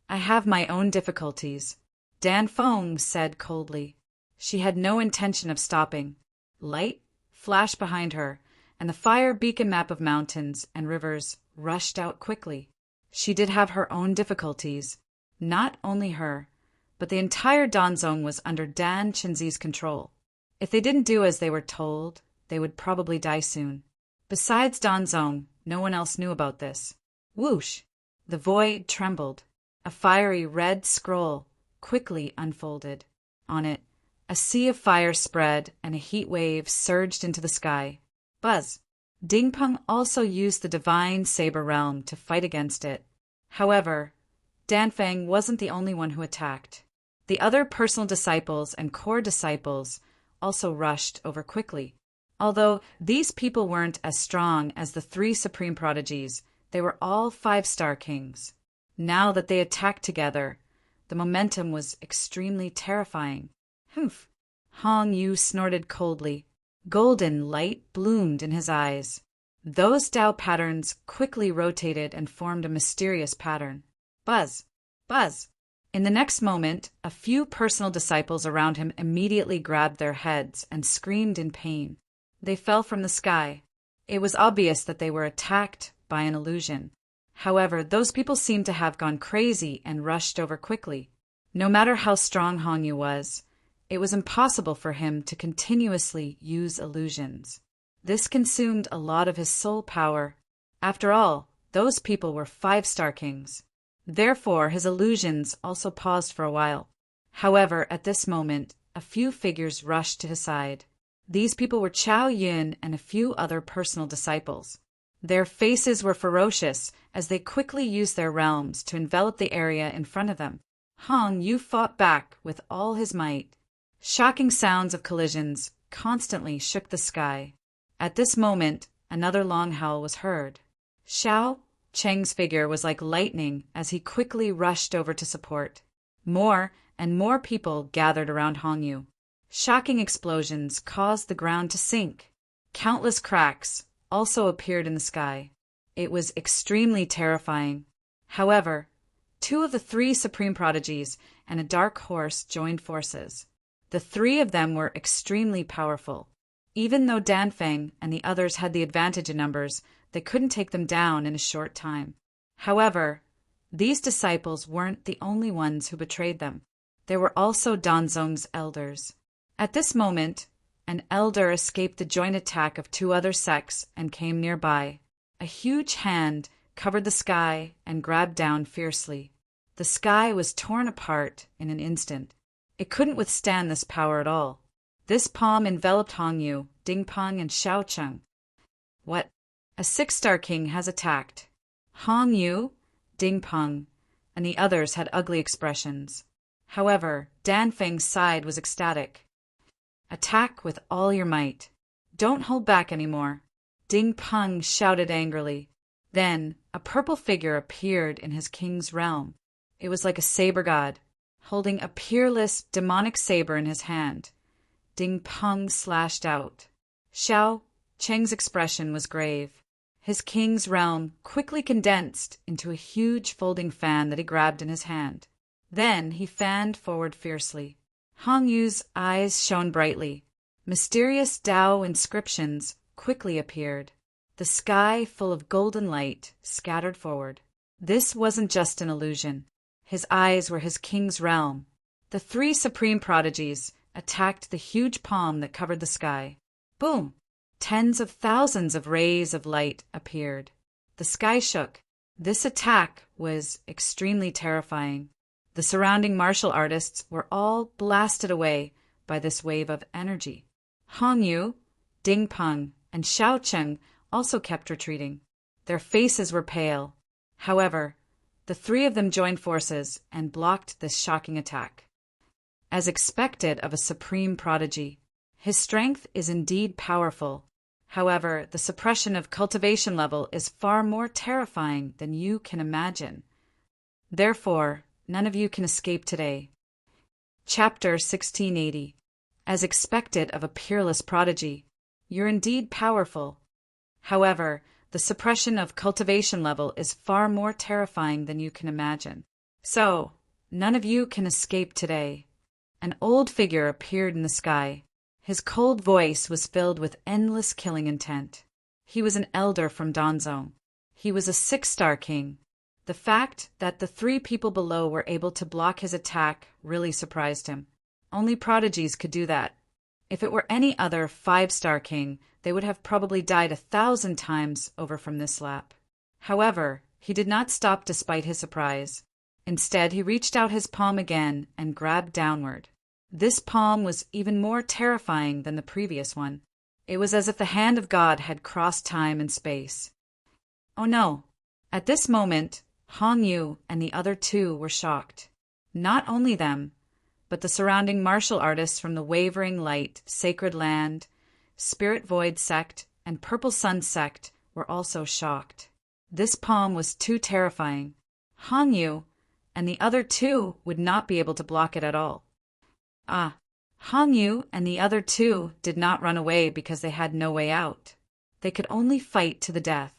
I have my own difficulties, Danfeng said coldly. She had no intention of stopping. Light flashed behind her, and the fire beacon map of mountains and rivers rushed out quickly. She did have her own difficulties. Not only her, but the entire Danzong was under Dan Chenzi's control. If they didn't do as they were told, they would probably die soon. Besides Danzong, no one else knew about this. Whoosh! The void trembled. A fiery red scroll quickly unfolded. On it, a sea of fire spread and a heat wave surged into the sky. Buzz! Ding Peng also used the divine saber realm to fight against it. However, Danfeng wasn't the only one who attacked. The other personal disciples and core disciples also rushed over quickly. Although these people weren't as strong as the three supreme prodigies, they were all 5-star kings. Now that they attacked together, the momentum was extremely terrifying. Humph! Hongyu snorted coldly. Golden light bloomed in his eyes. Those Tao patterns quickly rotated and formed a mysterious pattern. Buzz! Buzz! In the next moment, a few personal disciples around him immediately grabbed their heads and screamed in pain. They fell from the sky. It was obvious that they were attacked by an illusion. However, those people seemed to have gone crazy and rushed over quickly. No matter how strong Hongyu was, it was impossible for him to continuously use illusions. This consumed a lot of his soul power. After all, those people were 5-star kings. Therefore, his illusions also paused for a while. However, at this moment, a few figures rushed to his side. These people were Chao Yun and a few other personal disciples. Their faces were ferocious as they quickly used their realms to envelop the area in front of them. Hongyu fought back with all his might. Shocking sounds of collisions constantly shook the sky. At this moment, another long howl was heard. Xiao, Cheng's figure was like lightning as he quickly rushed over to support. More and more people gathered around Hongyu. Shocking explosions caused the ground to sink. Countless cracks also appeared in the sky. It was extremely terrifying. However, two of the three supreme prodigies and a dark horse joined forces. The three of them were extremely powerful. Even though Danfeng and the others had the advantage in numbers, they couldn't take them down in a short time. However, these disciples weren't the only ones who betrayed them. There were also Danzong's elders. At this moment, an elder escaped the joint attack of two other sects and came nearby. A huge hand covered the sky and grabbed down fiercely. The sky was torn apart in an instant. It couldn't withstand this power at all. This palm enveloped Hongyu, Dingpeng, and Xiaocheng. What? A six-star king has attacked. Hongyu, Dingpeng, and the others had ugly expressions. However, Danfeng's side was ecstatic. Attack with all your might. Don't hold back anymore. Dingpeng shouted angrily. Then, a purple figure appeared in his king's realm. It was like a saber god, holding a peerless, demonic saber in his hand. Dingpeng slashed out. Xiao Cheng's expression was grave. His king's realm quickly condensed into a huge folding fan that he grabbed in his hand. Then he fanned forward fiercely. Hongyu's eyes shone brightly. Mysterious Tao inscriptions quickly appeared. The sky, full of golden light, scattered forward. This wasn't just an illusion. His eyes were his king's realm. The three supreme prodigies attacked the huge palm that covered the sky. Boom! Tens of thousands of rays of light appeared. The sky shook. This attack was extremely terrifying. The surrounding martial artists were all blasted away by this wave of energy. Hongyu, Dingpeng, and Xiaocheng also kept retreating. Their faces were pale. However, the three of them joined forces and blocked this shocking attack. As expected of a supreme prodigy, his strength is indeed powerful. However, the suppression of cultivation level is far more terrifying than you can imagine. Therefore, none of you can escape today. Chapter 1680. As expected of a peerless prodigy, you're indeed powerful. However, the suppression of cultivation level is far more terrifying than you can imagine. So, none of you can escape today. An old figure appeared in the sky. His cold voice was filled with endless killing intent. He was an elder from Danzong. He was a six-star king. The fact that the three people below were able to block his attack really surprised him. Only prodigies could do that. If it were any other five-star king, they would have probably died 1,000 times over from this slap. However, he did not stop despite his surprise. Instead, he reached out his palm again and grabbed downward. This palm was even more terrifying than the previous one. It was as if the hand of God had crossed time and space. Oh no! At this moment, Hongyu and the other two were shocked. Not only them, but the surrounding martial artists from the Wavering Light, Sacred Land, Spirit Void sect, and Purple Sun sect were also shocked. This palm was too terrifying. Hongyu and the other two would not be able to block it at all. Hongyu and the other two did not run away because they had no way out. They could only fight to the death.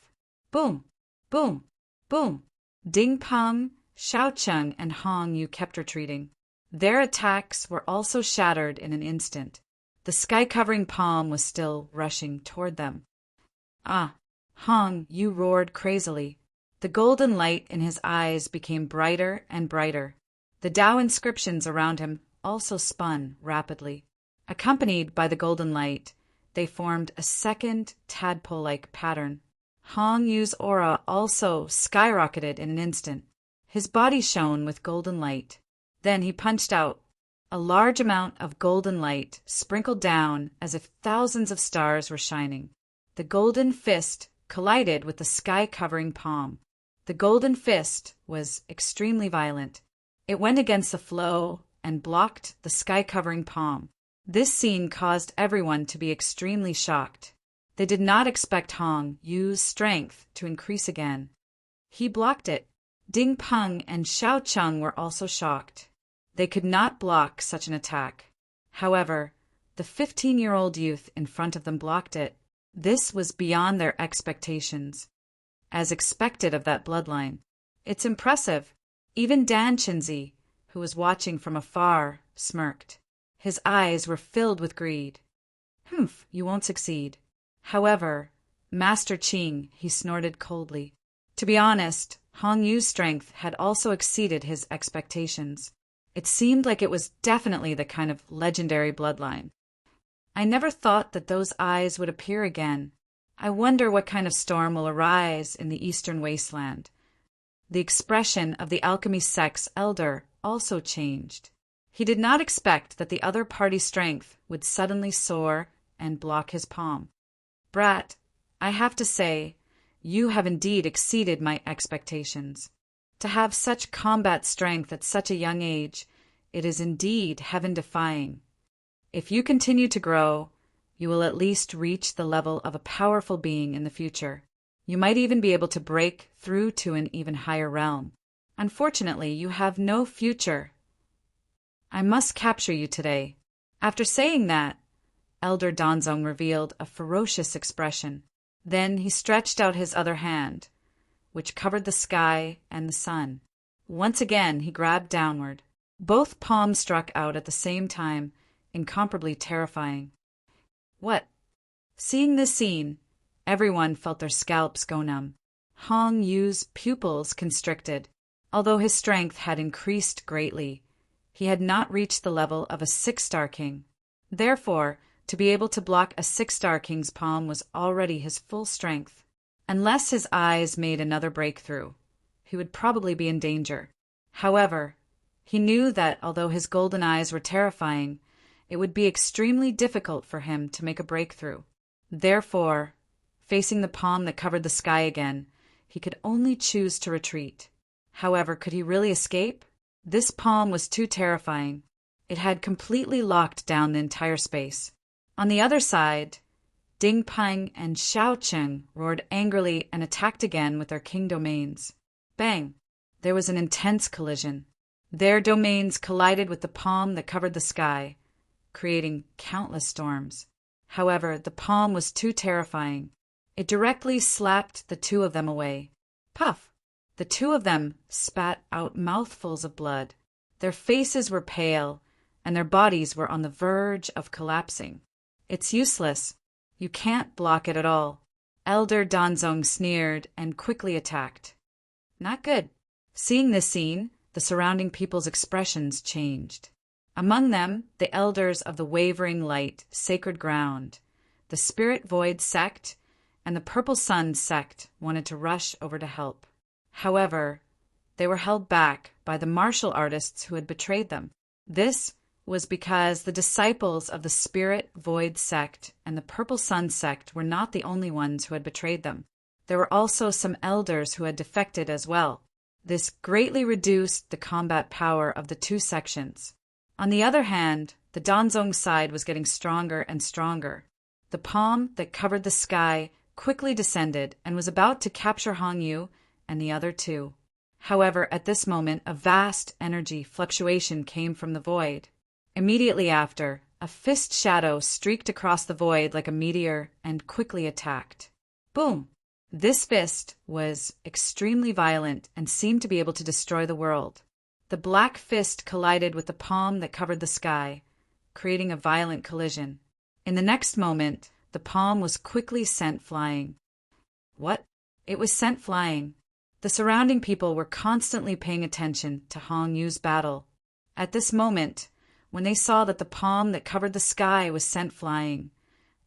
Boom! Boom! Boom! Dingpeng, Xiaocheng, and Hongyu kept retreating. Their attacks were also shattered in an instant. The sky-covering palm was still rushing toward them. Hongyu roared crazily. The golden light in his eyes became brighter and brighter. The Tao inscriptions around him also spun rapidly. Accompanied by the golden light, they formed a second tadpole-like pattern. Hongyu's aura also skyrocketed in an instant. His body shone with golden light. Then he punched out. A large amount of golden light sprinkled down as if thousands of stars were shining. The golden fist collided with the sky-covering palm. The golden fist was extremely violent. It went against the flow and blocked the sky-covering palm. This scene caused everyone to be extremely shocked. They did not expect Hongyu's strength to increase again. He blocked it. Ding Peng and Xiao Cheng were also shocked. They could not block such an attack. However, the 15-year-old youth in front of them blocked it. This was beyond their expectations. As expected of that bloodline. It's impressive. Even Dan Chinzi, who was watching from afar, smirked. His eyes were filled with greed. Humph, you won't succeed. However, Master Qing, he snorted coldly. To be honest, Hong Yu's strength had also exceeded his expectations. It seemed like it was definitely the kind of legendary bloodline. I never thought that those eyes would appear again. I wonder what kind of storm will arise in the eastern wasteland. The expression of the alchemy sect's elder also changed. He did not expect that the other party's strength would suddenly soar and block his palm. Brat, I have to say, you have indeed exceeded my expectations. To have such combat strength at such a young age, it is indeed heaven-defying. If you continue to grow, you will at least reach the level of a powerful being in the future. You might even be able to break through to an even higher realm. Unfortunately, you have no future. I must capture you today. After saying that, Elder Danzong revealed a ferocious expression. Then he stretched out his other hand, which covered the sky and the sun. Once again he grabbed downward. Both palms struck out at the same time, incomparably terrifying. What? Seeing this scene, everyone felt their scalps go numb. Hong Yu's pupils constricted. Although his strength had increased greatly, he had not reached the level of a 6-star king. Therefore, to be able to block a 6-star king's palm was already his full strength. Unless his eyes made another breakthrough, he would probably be in danger. However, he knew that although his golden eyes were terrifying, it would be extremely difficult for him to make a breakthrough. Therefore, facing the palm that covered the sky again, he could only choose to retreat. However, could he really escape? This palm was too terrifying. It had completely locked down the entire space. On the other side, Ding Peng and Xiao Cheng roared angrily and attacked again with their king domains. Bang! There was an intense collision. Their domains collided with the palm that covered the sky, creating countless storms. However, the palm was too terrifying. It directly slapped the two of them away. Puff! The two of them spat out mouthfuls of blood. Their faces were pale, and their bodies were on the verge of collapsing. It's useless. You can't block it at all. Elder Danzong sneered and quickly attacked. Not good. Seeing this scene, the surrounding people's expressions changed. Among them, the elders of the Wavering Light Sacred Ground, the Spirit Void sect, and the Purple Sun sect wanted to rush over to help. However, they were held back by the martial artists who had betrayed them. This was because the disciples of the Spirit Void sect and the Purple Sun sect were not the only ones who had betrayed them. There were also some elders who had defected as well. This greatly reduced the combat power of the two sections. On the other hand, the Danzong side was getting stronger and stronger. The palm that covered the sky quickly descended and was about to capture Hong Yu and the other two. However, at this moment, a vast energy fluctuation came from the void. Immediately after, a fist shadow streaked across the void like a meteor and quickly attacked. Boom! This fist was extremely violent and seemed to be able to destroy the world. The black fist collided with the palm that covered the sky, creating a violent collision. In the next moment, the palm was quickly sent flying. What? It was sent flying. The surrounding people were constantly paying attention to Hong Yu's battle. At this moment, when they saw that the palm that covered the sky was sent flying,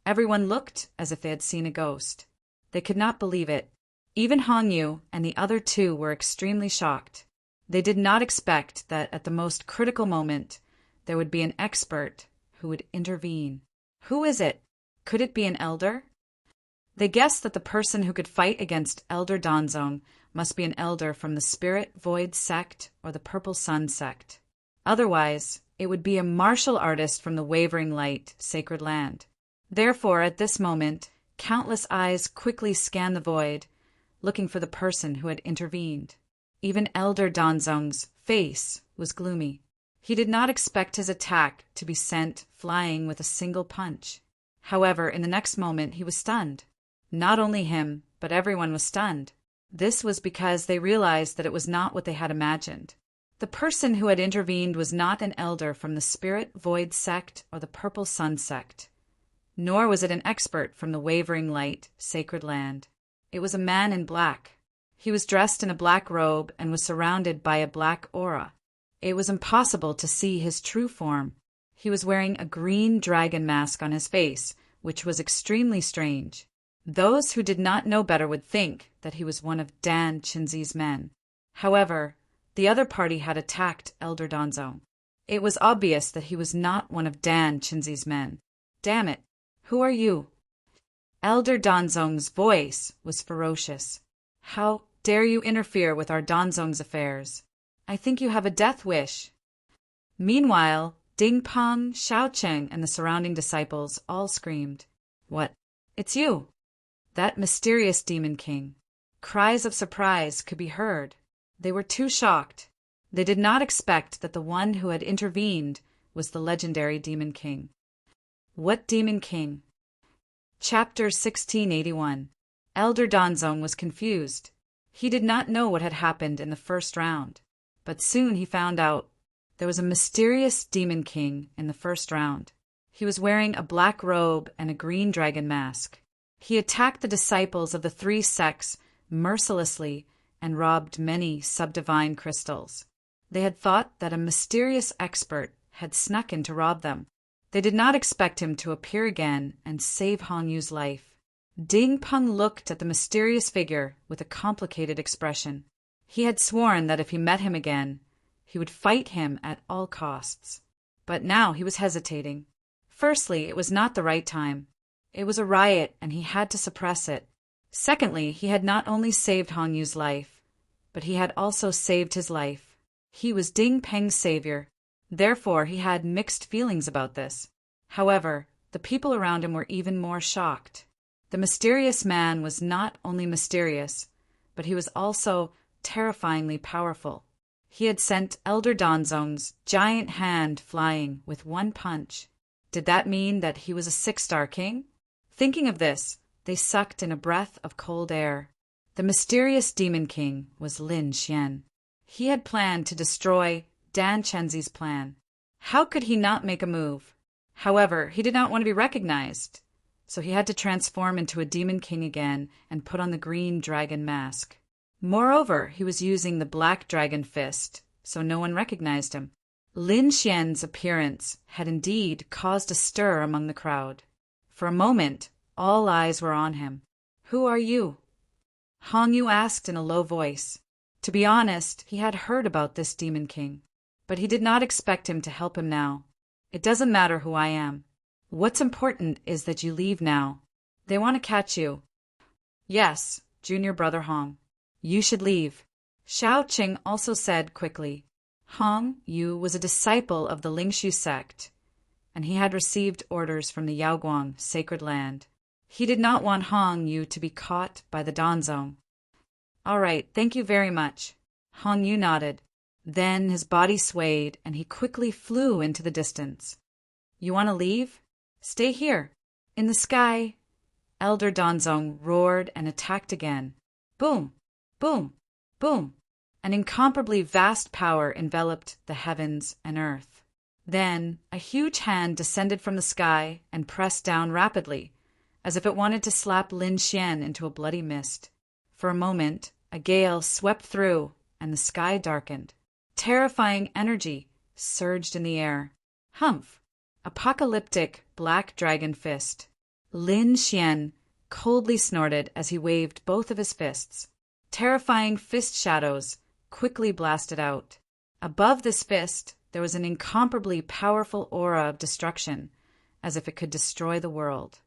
everyone looked as if they had seen a ghost. They could not believe it. Even Hong Yu and the other two were extremely shocked. They did not expect that at the most critical moment, there would be an expert who would intervene. Who is it? Could it be an elder? They guessed that the person who could fight against Elder Danzong must be an elder from the Spirit Void sect or the Purple Sun sect. Otherwise, it would be a martial artist from the Wavering Light Sacred Land. Therefore, at this moment, countless eyes quickly scanned the void, looking for the person who had intervened. Even Elder Danzong's face was gloomy. He did not expect his attack to be sent flying with a single punch. However, in the next moment he was stunned. Not only him, but everyone was stunned. This was because they realized that it was not what they had imagined. The person who had intervened was not an elder from the Spirit Void sect or the Purple Sun sect, nor was it an expert from the Wavering Light Sacred Land. It was a man in black. He was dressed in a black robe and was surrounded by a black aura. It was impossible to see his true form. He was wearing a green dragon mask on his face, which was extremely strange. Those who did not know better would think that he was one of Dan Chinzi's men. However, the other party had attacked Elder Danzong. It was obvious that he was not one of Dan Chinzi's men. Damn it, who are you? Elder Danzong's voice was ferocious. How dare you interfere with our Danzong's affairs? I think you have a death wish. Meanwhile, Ding Peng, Xiaocheng, and the surrounding disciples all screamed. What? It's you! That mysterious Demon King. Cries of surprise could be heard. They were too shocked. They did not expect that the one who had intervened was the legendary Demon King. What Demon King? Chapter 1681. Elder Danzong was confused. He did not know what had happened in the first round, but soon he found out. There was a mysterious Demon King in the first round. He was wearing a black robe and a green dragon mask. He attacked the disciples of the three sects mercilessly and robbed many subdivine crystals. They had thought that a mysterious expert had snuck in to rob them. They did not expect him to appear again and save Hong Yu's life. Ding Peng looked at the mysterious figure with a complicated expression. He had sworn that if he met him again, he would fight him at all costs. But now he was hesitating. Firstly, it was not the right time. It was a riot, and he had to suppress it. Secondly, he had not only saved Hong Yu's life, but he had also saved his life. He was Ding Peng's savior. Therefore, he had mixed feelings about this. However, the people around him were even more shocked. The mysterious man was not only mysterious, but he was also terrifyingly powerful. He had sent Elder Danzong's giant hand flying with one punch. Did that mean that he was a 6-star king? Thinking of this, they sucked in a breath of cold air. The mysterious Demon King was Lin Xian. He had planned to destroy Dan Chenzi's plan. How could he not make a move? However, he did not want to be recognized, so he had to transform into a Demon King again and put on the green dragon mask. Moreover, he was using the black dragon fist, so no one recognized him. Lin Xian's appearance had indeed caused a stir among the crowd. For a moment, all eyes were on him. Who are you? Hong Yu asked in a low voice. To be honest, he had heard about this Demon King, but he did not expect him to help him now. It doesn't matter who I am. What's important is that you leave now. They want to catch you. Yes, Junior Brother Hong. You should leave. Xiao Qing also said quickly. Hong Yu was a disciple of the Lingshu sect, and he had received orders from the Yaoguang Sacred Land. He did not want Hong Yu to be caught by the Danzong. All right, thank you very much. Hong Yu nodded. Then his body swayed, and he quickly flew into the distance. You want to leave? Stay here. In the sky, Elder Danzong roared and attacked again. Boom! Boom! Boom! An incomparably vast power enveloped the heavens and earth. Then a huge hand descended from the sky and pressed down rapidly, as if it wanted to slap Lin Xian into a bloody mist. For a moment, a gale swept through, and the sky darkened. Terrifying energy surged in the air. Humph! Apocalyptic black dragon fist. Lin Xian coldly snorted as he waved both of his fists. Terrifying fist shadows quickly blasted out. Above this fist, there was an incomparably powerful aura of destruction, as if it could destroy the world.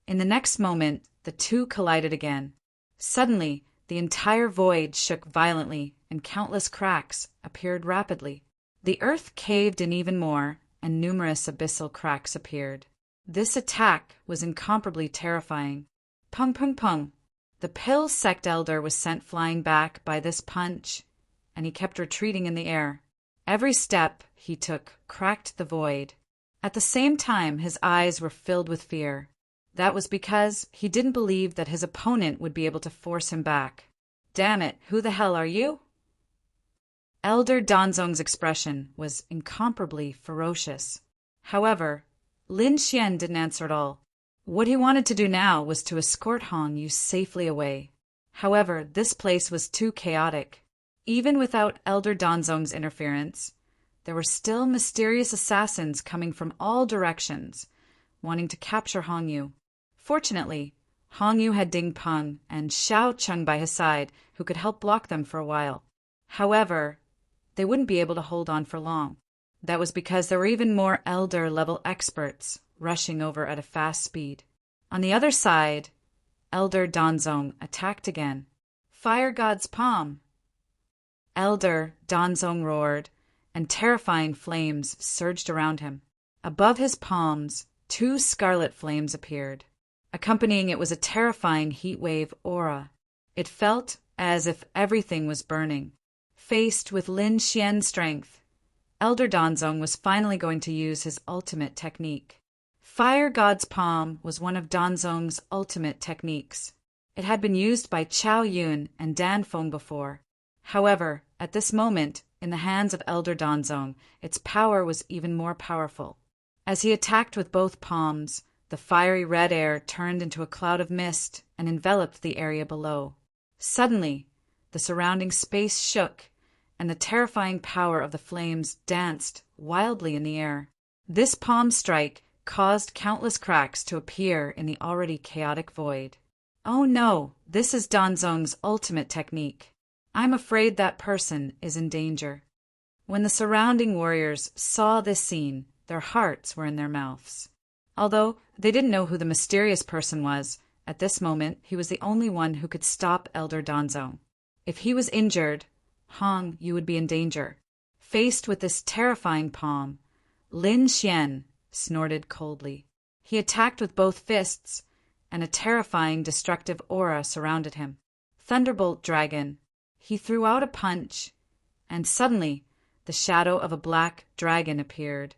In the next moment, the two collided again. Suddenly, the entire void shook violently, and countless cracks appeared rapidly. The earth caved in even more, and numerous abyssal cracks appeared. This attack was incomparably terrifying. Pung pung pung. The pill sect elder was sent flying back by this punch, and he kept retreating in the air. Every step he took cracked the void. At the same time, his eyes were filled with fear. That was because he didn't believe that his opponent would be able to force him back. Damn it, who the hell are you? Elder Danzong's expression was incomparably ferocious. However, Lin Xian didn't answer at all. What he wanted to do now was to escort Hong Yu safely away. However, this place was too chaotic. Even without Elder Danzong's interference, there were still mysterious assassins coming from all directions, wanting to capture Hong Yu. Fortunately, Hong Yu had Ding Peng and Xiao Cheng by his side, who could help block them for a while. However, they wouldn't be able to hold on for long. That was because there were even more elder-level experts rushing over at a fast speed. On the other side, Elder Danzong attacked again. Fire God's palm! Elder Danzong roared, and terrifying flames surged around him. Above his palms, 2 scarlet flames appeared. Accompanying it was a terrifying heatwave aura. It felt as if everything was burning. Faced with Lin Xian's strength, Elder Danzong was finally going to use his ultimate technique. Fire God's Palm was one of Danzong's ultimate techniques. It had been used by Chao Yun and Dan Feng before. However, at this moment, in the hands of Elder Danzong, its power was even more powerful. As he attacked with both palms, the fiery red air turned into a cloud of mist and enveloped the area below. Suddenly, the surrounding space shook, and the terrifying power of the flames danced wildly in the air. This palm strike caused countless cracks to appear in the already chaotic void. Oh no, this is Danzong's ultimate technique. I'm afraid that person is in danger. When the surrounding warriors saw this scene, their hearts were in their mouths. Although they didn't know who the mysterious person was, at this moment he was the only one who could stop Elder Danzong. If he was injured, Hong Yu would be in danger. Faced with this terrifying palm, Lin Xian snorted coldly. He attacked with both fists, and a terrifying destructive aura surrounded him. Thunderbolt Dragon. He threw out a punch, and suddenly the shadow of a black dragon appeared,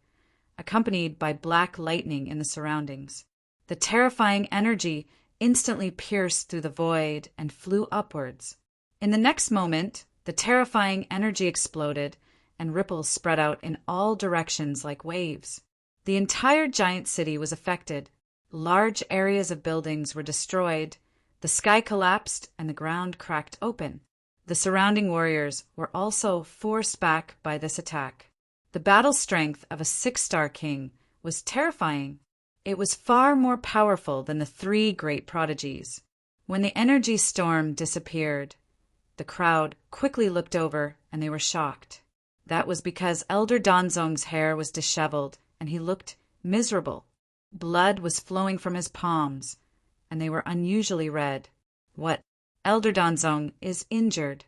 accompanied by black lightning in the surroundings. The terrifying energy instantly pierced through the void and flew upwards. In the next moment, the terrifying energy exploded, and ripples spread out in all directions like waves. The entire giant city was affected. Large areas of buildings were destroyed, the sky collapsed, and the ground cracked open. The surrounding warriors were also forced back by this attack. The battle strength of a 6-star king was terrifying. It was far more powerful than the 3 great prodigies. When the energy storm disappeared, the crowd quickly looked over and they were shocked. That was because Elder Danzong's hair was disheveled and he looked miserable. Blood was flowing from his palms, and they were unusually red. What? Elder Danzong is injured.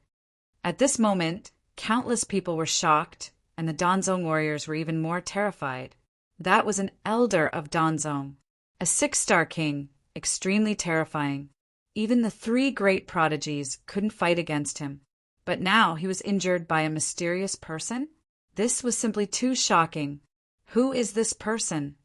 At this moment, countless people were shocked, and the Danzong warriors were even more terrified. That was an elder of Danzong, a 6-star king, extremely terrifying. Even the 3 great prodigies couldn't fight against him. But now he was injured by a mysterious person? This was simply too shocking. Who is this person?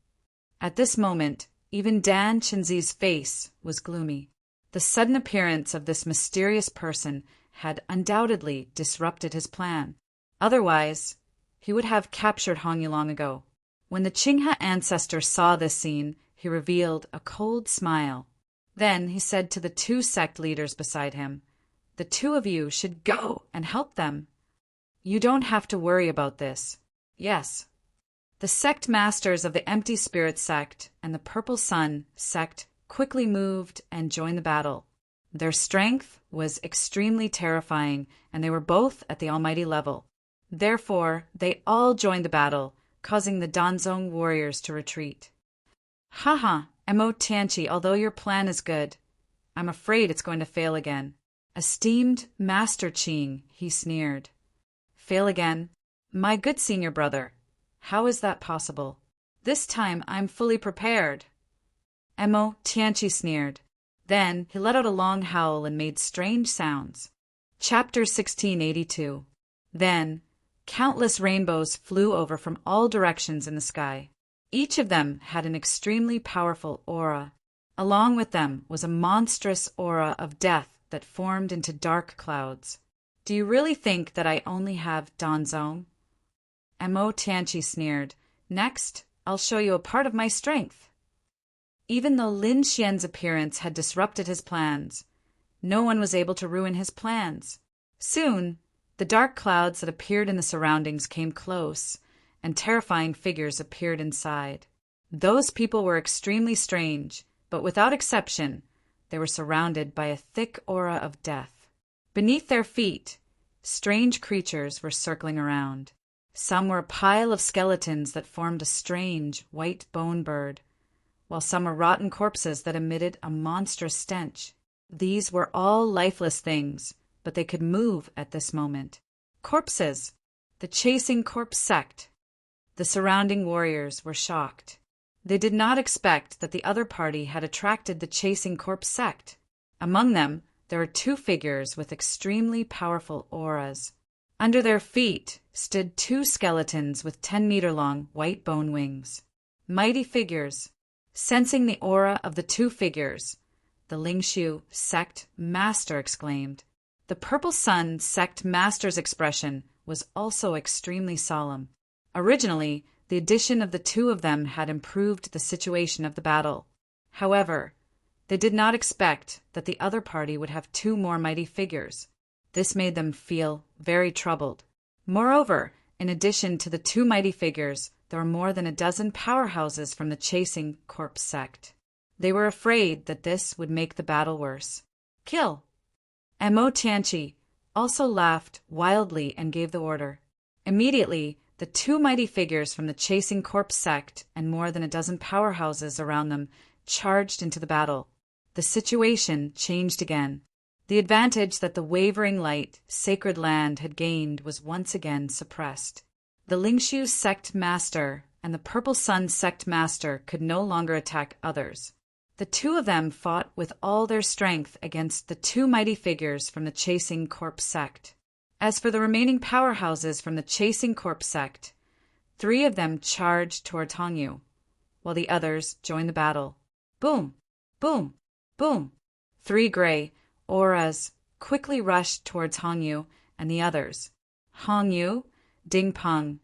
At this moment, even Dan Chenzi's face was gloomy. The sudden appearance of this mysterious person had undoubtedly disrupted his plan. Otherwise, he would have captured Hong Yu long ago. When the Qinghe ancestor saw this scene, he revealed a cold smile. Then he said to the 2 sect leaders beside him, "The 2 of you should go and help them. You don't have to worry about this." Yes. The sect masters of the Empty Spirit sect and the Purple Sun sect quickly moved and joined the battle. Their strength was extremely terrifying, and they were both at the almighty level. Therefore, they all joined the battle, causing the Danzong warriors to retreat. Haha, Mo Tianqi, although your plan is good, I'm afraid it's going to fail again. Esteemed Master Qing, he sneered. Fail again? My good senior brother, how is that possible? This time I'm fully prepared. Mo Tianqi sneered. Then he let out a long howl and made strange sounds. Chapter 1682. Then, countless rainbows flew over from all directions in the sky. Each of them had an extremely powerful aura. Along with them was a monstrous aura of death that formed into dark clouds. Do you really think that I only have Danzong? Mo Tianqi sneered. Next, I'll show you a part of my strength. Even though Lin Xian's appearance had disrupted his plans, no one was able to ruin his plans. Soon, the dark clouds that appeared in the surroundings came close, and terrifying figures appeared inside. Those people were extremely strange, but without exception, they were surrounded by a thick aura of death. Beneath their feet, strange creatures were circling around. Some were a pile of skeletons that formed a strange, white bone bird, while some were rotten corpses that emitted a monstrous stench. These were all lifeless things, but they could move at this moment. Corpses! The chasing corpse sect! The surrounding warriors were shocked. They did not expect that the other party had attracted the chasing corpse sect. Among them, there were two figures with extremely powerful auras. Under their feet stood two skeletons with 10-meter-long white bone wings. Mighty figures. Sensing the aura of the two figures, the Lingshu sect master exclaimed. The Purple Sun sect master's expression was also extremely solemn. Originally, the addition of the two of them had improved the situation of the battle. However, they did not expect that the other party would have two more mighty figures. This made them feel very troubled. Moreover, in addition to the two mighty figures, there were more than a dozen powerhouses from the chasing corpse sect. They were afraid that this would make the battle worse. Kill! Mo Tianqi also laughed wildly and gave the order. Immediately, the two mighty figures from the chasing corpse sect and more than a dozen powerhouses around them charged into the battle. The situation changed again. The advantage that the wavering light, sacred land had gained was once again suppressed. The Lingshu sect master and the Purple Sun sect master could no longer attack others. The two of them fought with all their strength against the two mighty figures from the chasing corpse sect. As for the remaining powerhouses from the chasing corpse sect, 3 of them charged towards Hongyu, while the others joined the battle. Boom! Boom! Boom! 3 gray auras quickly rushed towards Hongyu and the others. Hongyu, Ding Peng,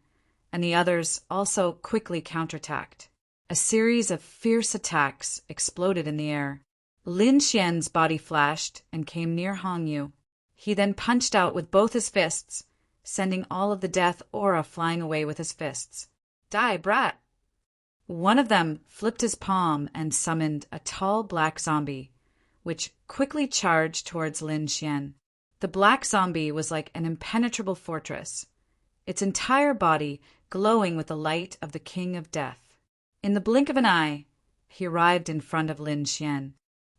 and the others also quickly counterattacked. A series of fierce attacks exploded in the air. Lin Xian's body flashed and came near Hongyu. He then punched out with both his fists, sending all of the death aura flying away with his fists. Die, brat! One of them flipped his palm and summoned a tall black zombie, which quickly charged towards Lin Xian. The black zombie was like an impenetrable fortress, its entire body glowing with the light of the King of Death. In the blink of an eye, he arrived in front of Lin Xian.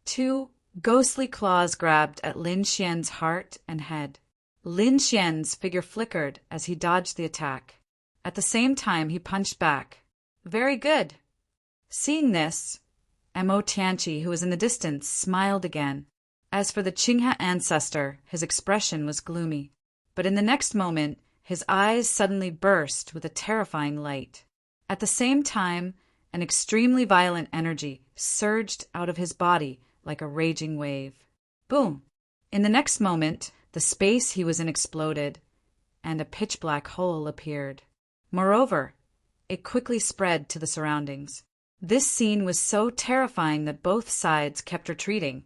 2 ghostly claws grabbed at Lin Xian's heart and head. Lin Xian's figure flickered as he dodged the attack. At the same time, he punched back. Very good. Seeing this, Mo Tianqi, who was in the distance, smiled again. As for the Qinghe ancestor, his expression was gloomy. But in the next moment, his eyes suddenly burst with a terrifying light. At the same time, an extremely violent energy surged out of his body like a raging wave. Boom! In the next moment, the space he was in exploded, and a pitch-black hole appeared. Moreover, it quickly spread to the surroundings. This scene was so terrifying that both sides kept retreating,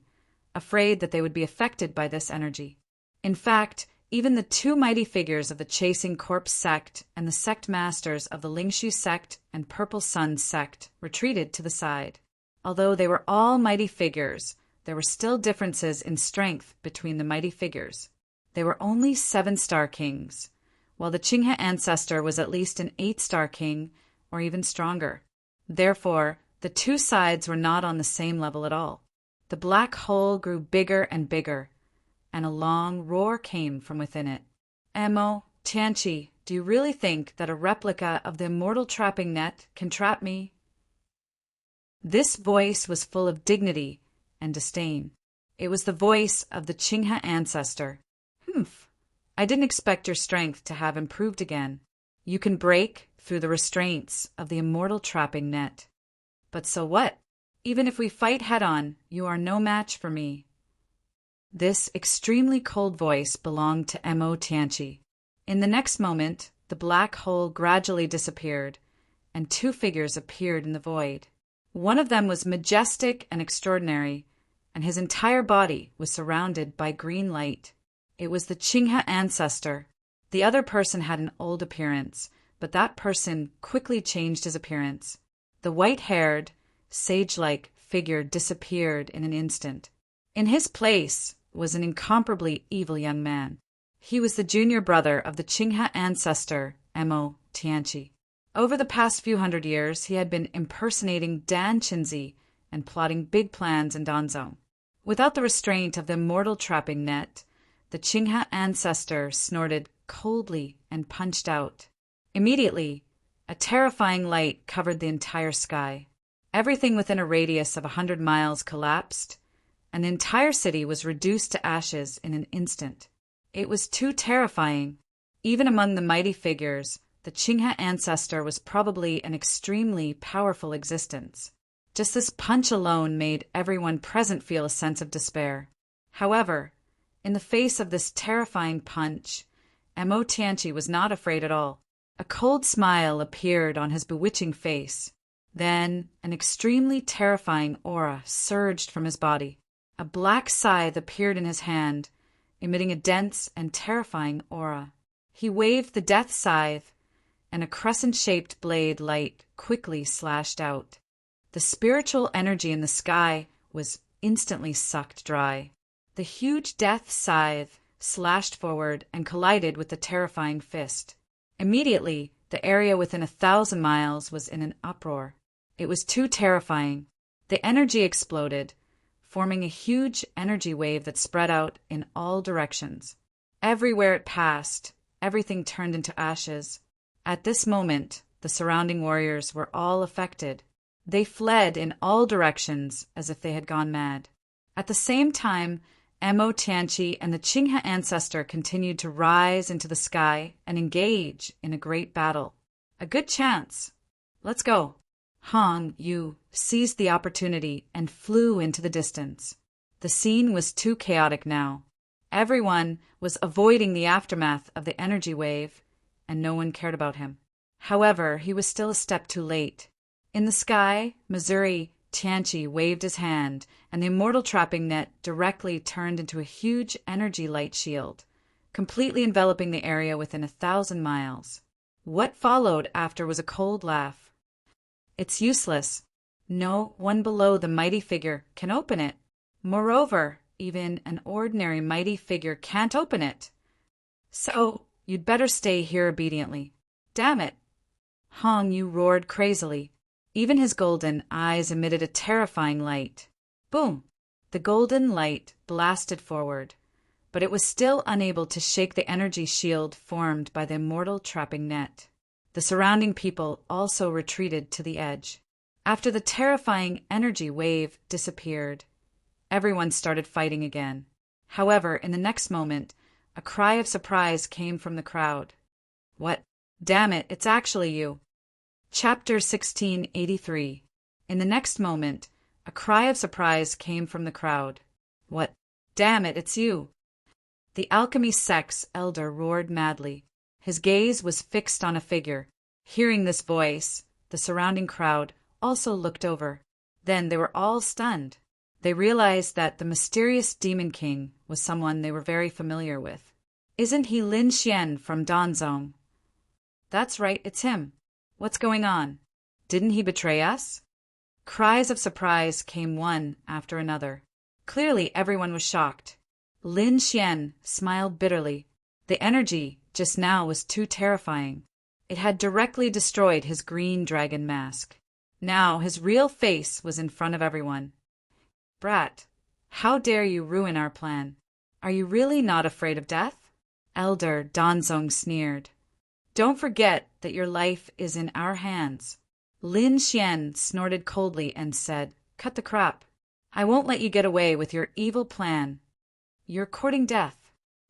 afraid that they would be affected by this energy. In fact, even the 2 mighty figures of the Chasing Corpse sect and the sect masters of the Lingshu sect and Purple Sun sect retreated to the side. Although they were all mighty figures, there were still differences in strength between the mighty figures. They were only 7-star kings, while the Qinghe ancestor was at least an 8-star king or even stronger. Therefore, the 2 sides were not on the same level at all. The black hole grew bigger and bigger, and a long roar came from within it. Mo Tianqi, do you really think that a replica of the immortal trapping net can trap me? This voice was full of dignity and disdain. It was the voice of the Qinghe ancestor. "Humph. I didn't expect your strength to have improved again. You can break through the restraints of the immortal trapping net. But so what? Even if we fight head-on, you are no match for me." This extremely cold voice belonged to Mo Tianqi. In the next moment, the black hole gradually disappeared, and two figures appeared in the void. One of them was majestic and extraordinary, and his entire body was surrounded by green light. It was the Qinghe ancestor. The other person had an old appearance, but that person quickly changed his appearance. The white-haired, sage-like figure disappeared in an instant. In his place was an incomparably evil young man. He was the junior brother of the Qinghe ancestor, Mo Tianqi. Over the past few hundred years, he had been impersonating Dan Qinzi and plotting big plans in Danzong. Without the restraint of the immortal trapping net, the Qinghe ancestor snorted coldly and punched out. Immediately, a terrifying light covered the entire sky. Everything within a radius of 100 miles collapsed, and the entire city was reduced to ashes in an instant. It was too terrifying. Even among the mighty figures, the Qinghe ancestor was probably an extremely powerful existence. Just this punch alone made everyone present feel a sense of despair. However, in the face of this terrifying punch, Mo Tianqi was not afraid at all. A cold smile appeared on his bewitching face. Then an extremely terrifying aura surged from his body. A black scythe appeared in his hand, emitting a dense and terrifying aura. He waved the death scythe, and a crescent-shaped blade light quickly slashed out. The spiritual energy in the sky was instantly sucked dry. The huge death scythe slashed forward and collided with the terrifying fist. Immediately, the area within 1,000 miles was in an uproar. It was too terrifying. The energy exploded, forming a huge energy wave that spread out in all directions. Everywhere it passed, everything turned into ashes. At this moment, the surrounding warriors were all affected. They fled in all directions as if they had gone mad. At the same time, Mo Tianqi and the Qinghe ancestor continued to rise into the sky and engage in a great battle. A good chance. Let's go. Han Yu seized the opportunity and flew into the distance. The scene was too chaotic now. Everyone was avoiding the aftermath of the energy wave, and no one cared about him. However, he was still a step too late. In the sky, Missouri Tianqi waved his hand, and the immortal trapping net directly turned into a huge energy light shield, completely enveloping the area within 1,000 miles. What followed after was a cold laugh. "It's useless. No one below the mighty figure can open it. Moreover, even an ordinary mighty figure can't open it. So, you'd better stay here obediently." "Damn it!" Hong Yu roared crazily. Even his golden eyes emitted a terrifying light. Boom! The golden light blasted forward, but it was still unable to shake the energy shield formed by the immortal trapping net. The surrounding people also retreated to the edge. After the terrifying energy wave disappeared, everyone started fighting again. However, in the next moment, a cry of surprise came from the crowd. "What? Damn it, it's actually you." Chapter 1683. In the next moment, a cry of surprise came from the crowd. "What? Damn it, it's you." The alchemy sect's elder roared madly. His gaze was fixed on a figure. Hearing this voice, the surrounding crowd also looked over. Then they were all stunned. They realized that the mysterious Demon King was someone they were very familiar with. "Isn't he Lin Xian from Danzong?" "That's right, it's him. What's going on? Didn't he betray us?" Cries of surprise came one after another. Clearly everyone was shocked. Lin Xian smiled bitterly. The energy just now was too terrifying. It had directly destroyed his green dragon mask. Now his real face was in front of everyone. "Brat, how dare you ruin our plan? Are you really not afraid of death?" Elder Danzong sneered. "Don't forget that your life is in our hands." Lin Xian snorted coldly and said, "Cut the crap. I won't let you get away with your evil plan. You're courting death.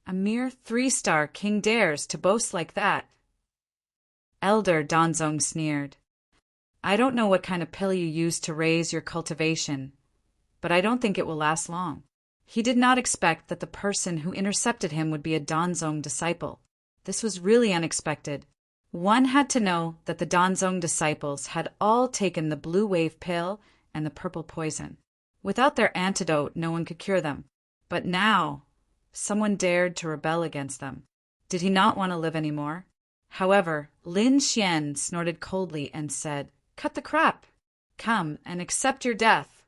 A mere 3-star king dares to boast like that. Elder Danzong sneered. I don't know what kind of pill you used to raise your cultivation, but I don't think it will last long. He did not expect that the person who intercepted him would be a Danzong disciple. This was really unexpected. One had to know that the Danzong disciples had all taken the blue wave pill and the purple poison. Without their antidote, no one could cure them. But now, someone dared to rebel against them. Did he not want to live anymore? However, Lin Xian snorted coldly and said, Cut the crap! Come and accept your death!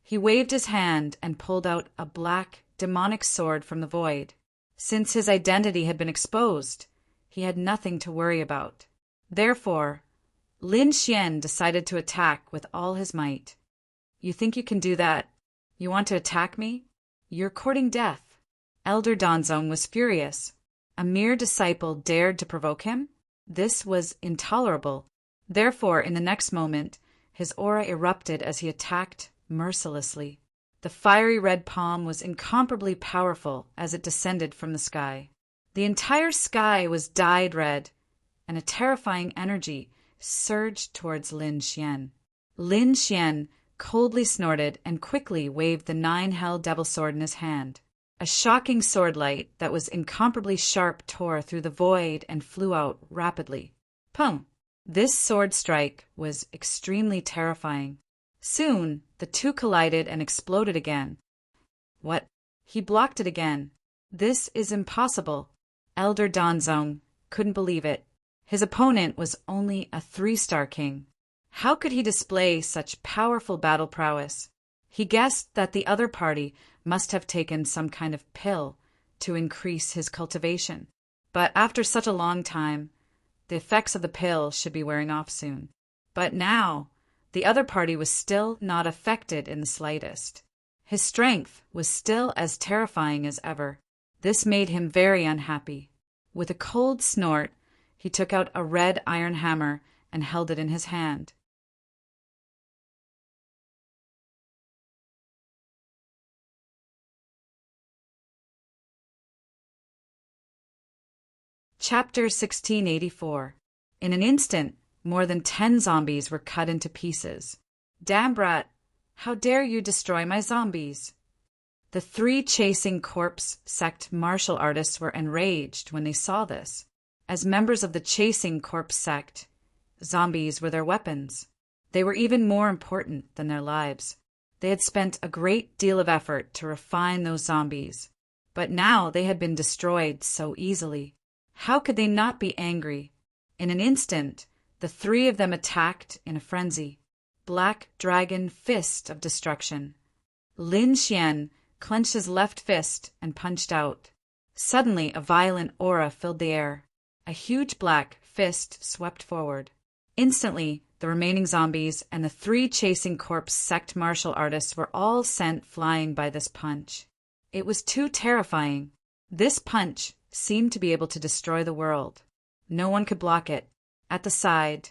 He waved his hand and pulled out a black, demonic sword from the void. Since his identity had been exposed, he had nothing to worry about. Therefore, Lin Xian decided to attack with all his might. You think you can do that? You want to attack me? You're courting death. Elder Danzong was furious. A mere disciple dared to provoke him? This was intolerable. Therefore, in the next moment, his aura erupted as he attacked mercilessly. The fiery red palm was incomparably powerful as it descended from the sky. The entire sky was dyed red, and a terrifying energy surged towards Lin Xian. Lin Xian coldly snorted and quickly waved the 9-hell devil sword in his hand. A shocking sword light that was incomparably sharp tore through the void and flew out rapidly. Pung! This sword strike was extremely terrifying. Soon, the two collided and exploded again. What? He blocked it again. This is impossible. Elder Danzong couldn't believe it. His opponent was only a 3-star king. How could he display such powerful battle prowess? He guessed that the other party must have taken some kind of pill to increase his cultivation. But after such a long time, the effects of the pill should be wearing off soon. But now, the other party was still not affected in the slightest. His strength was still as terrifying as ever. This made him very unhappy. With a cold snort, he took out a red iron hammer and held it in his hand. Chapter 1684. In an instant, more than 10 zombies were cut into pieces. Damn brat, how dare you destroy my zombies? The 3 chasing corpse sect martial artists were enraged when they saw this. As members of the chasing corpse sect, zombies were their weapons. They were even more important than their lives. They had spent a great deal of effort to refine those zombies, but now they had been destroyed so easily. How could they not be angry? In an instant, the 3 of them attacked in a frenzy. Black Dragon Fist of Destruction. Lin Xian clenched his left fist and punched out. Suddenly, a violent aura filled the air. A huge black fist swept forward. Instantly, the remaining zombies and the 3 chasing corpse sect martial artists were all sent flying by this punch. It was too terrifying. This punch seemed to be able to destroy the world. No one could block it. At the side,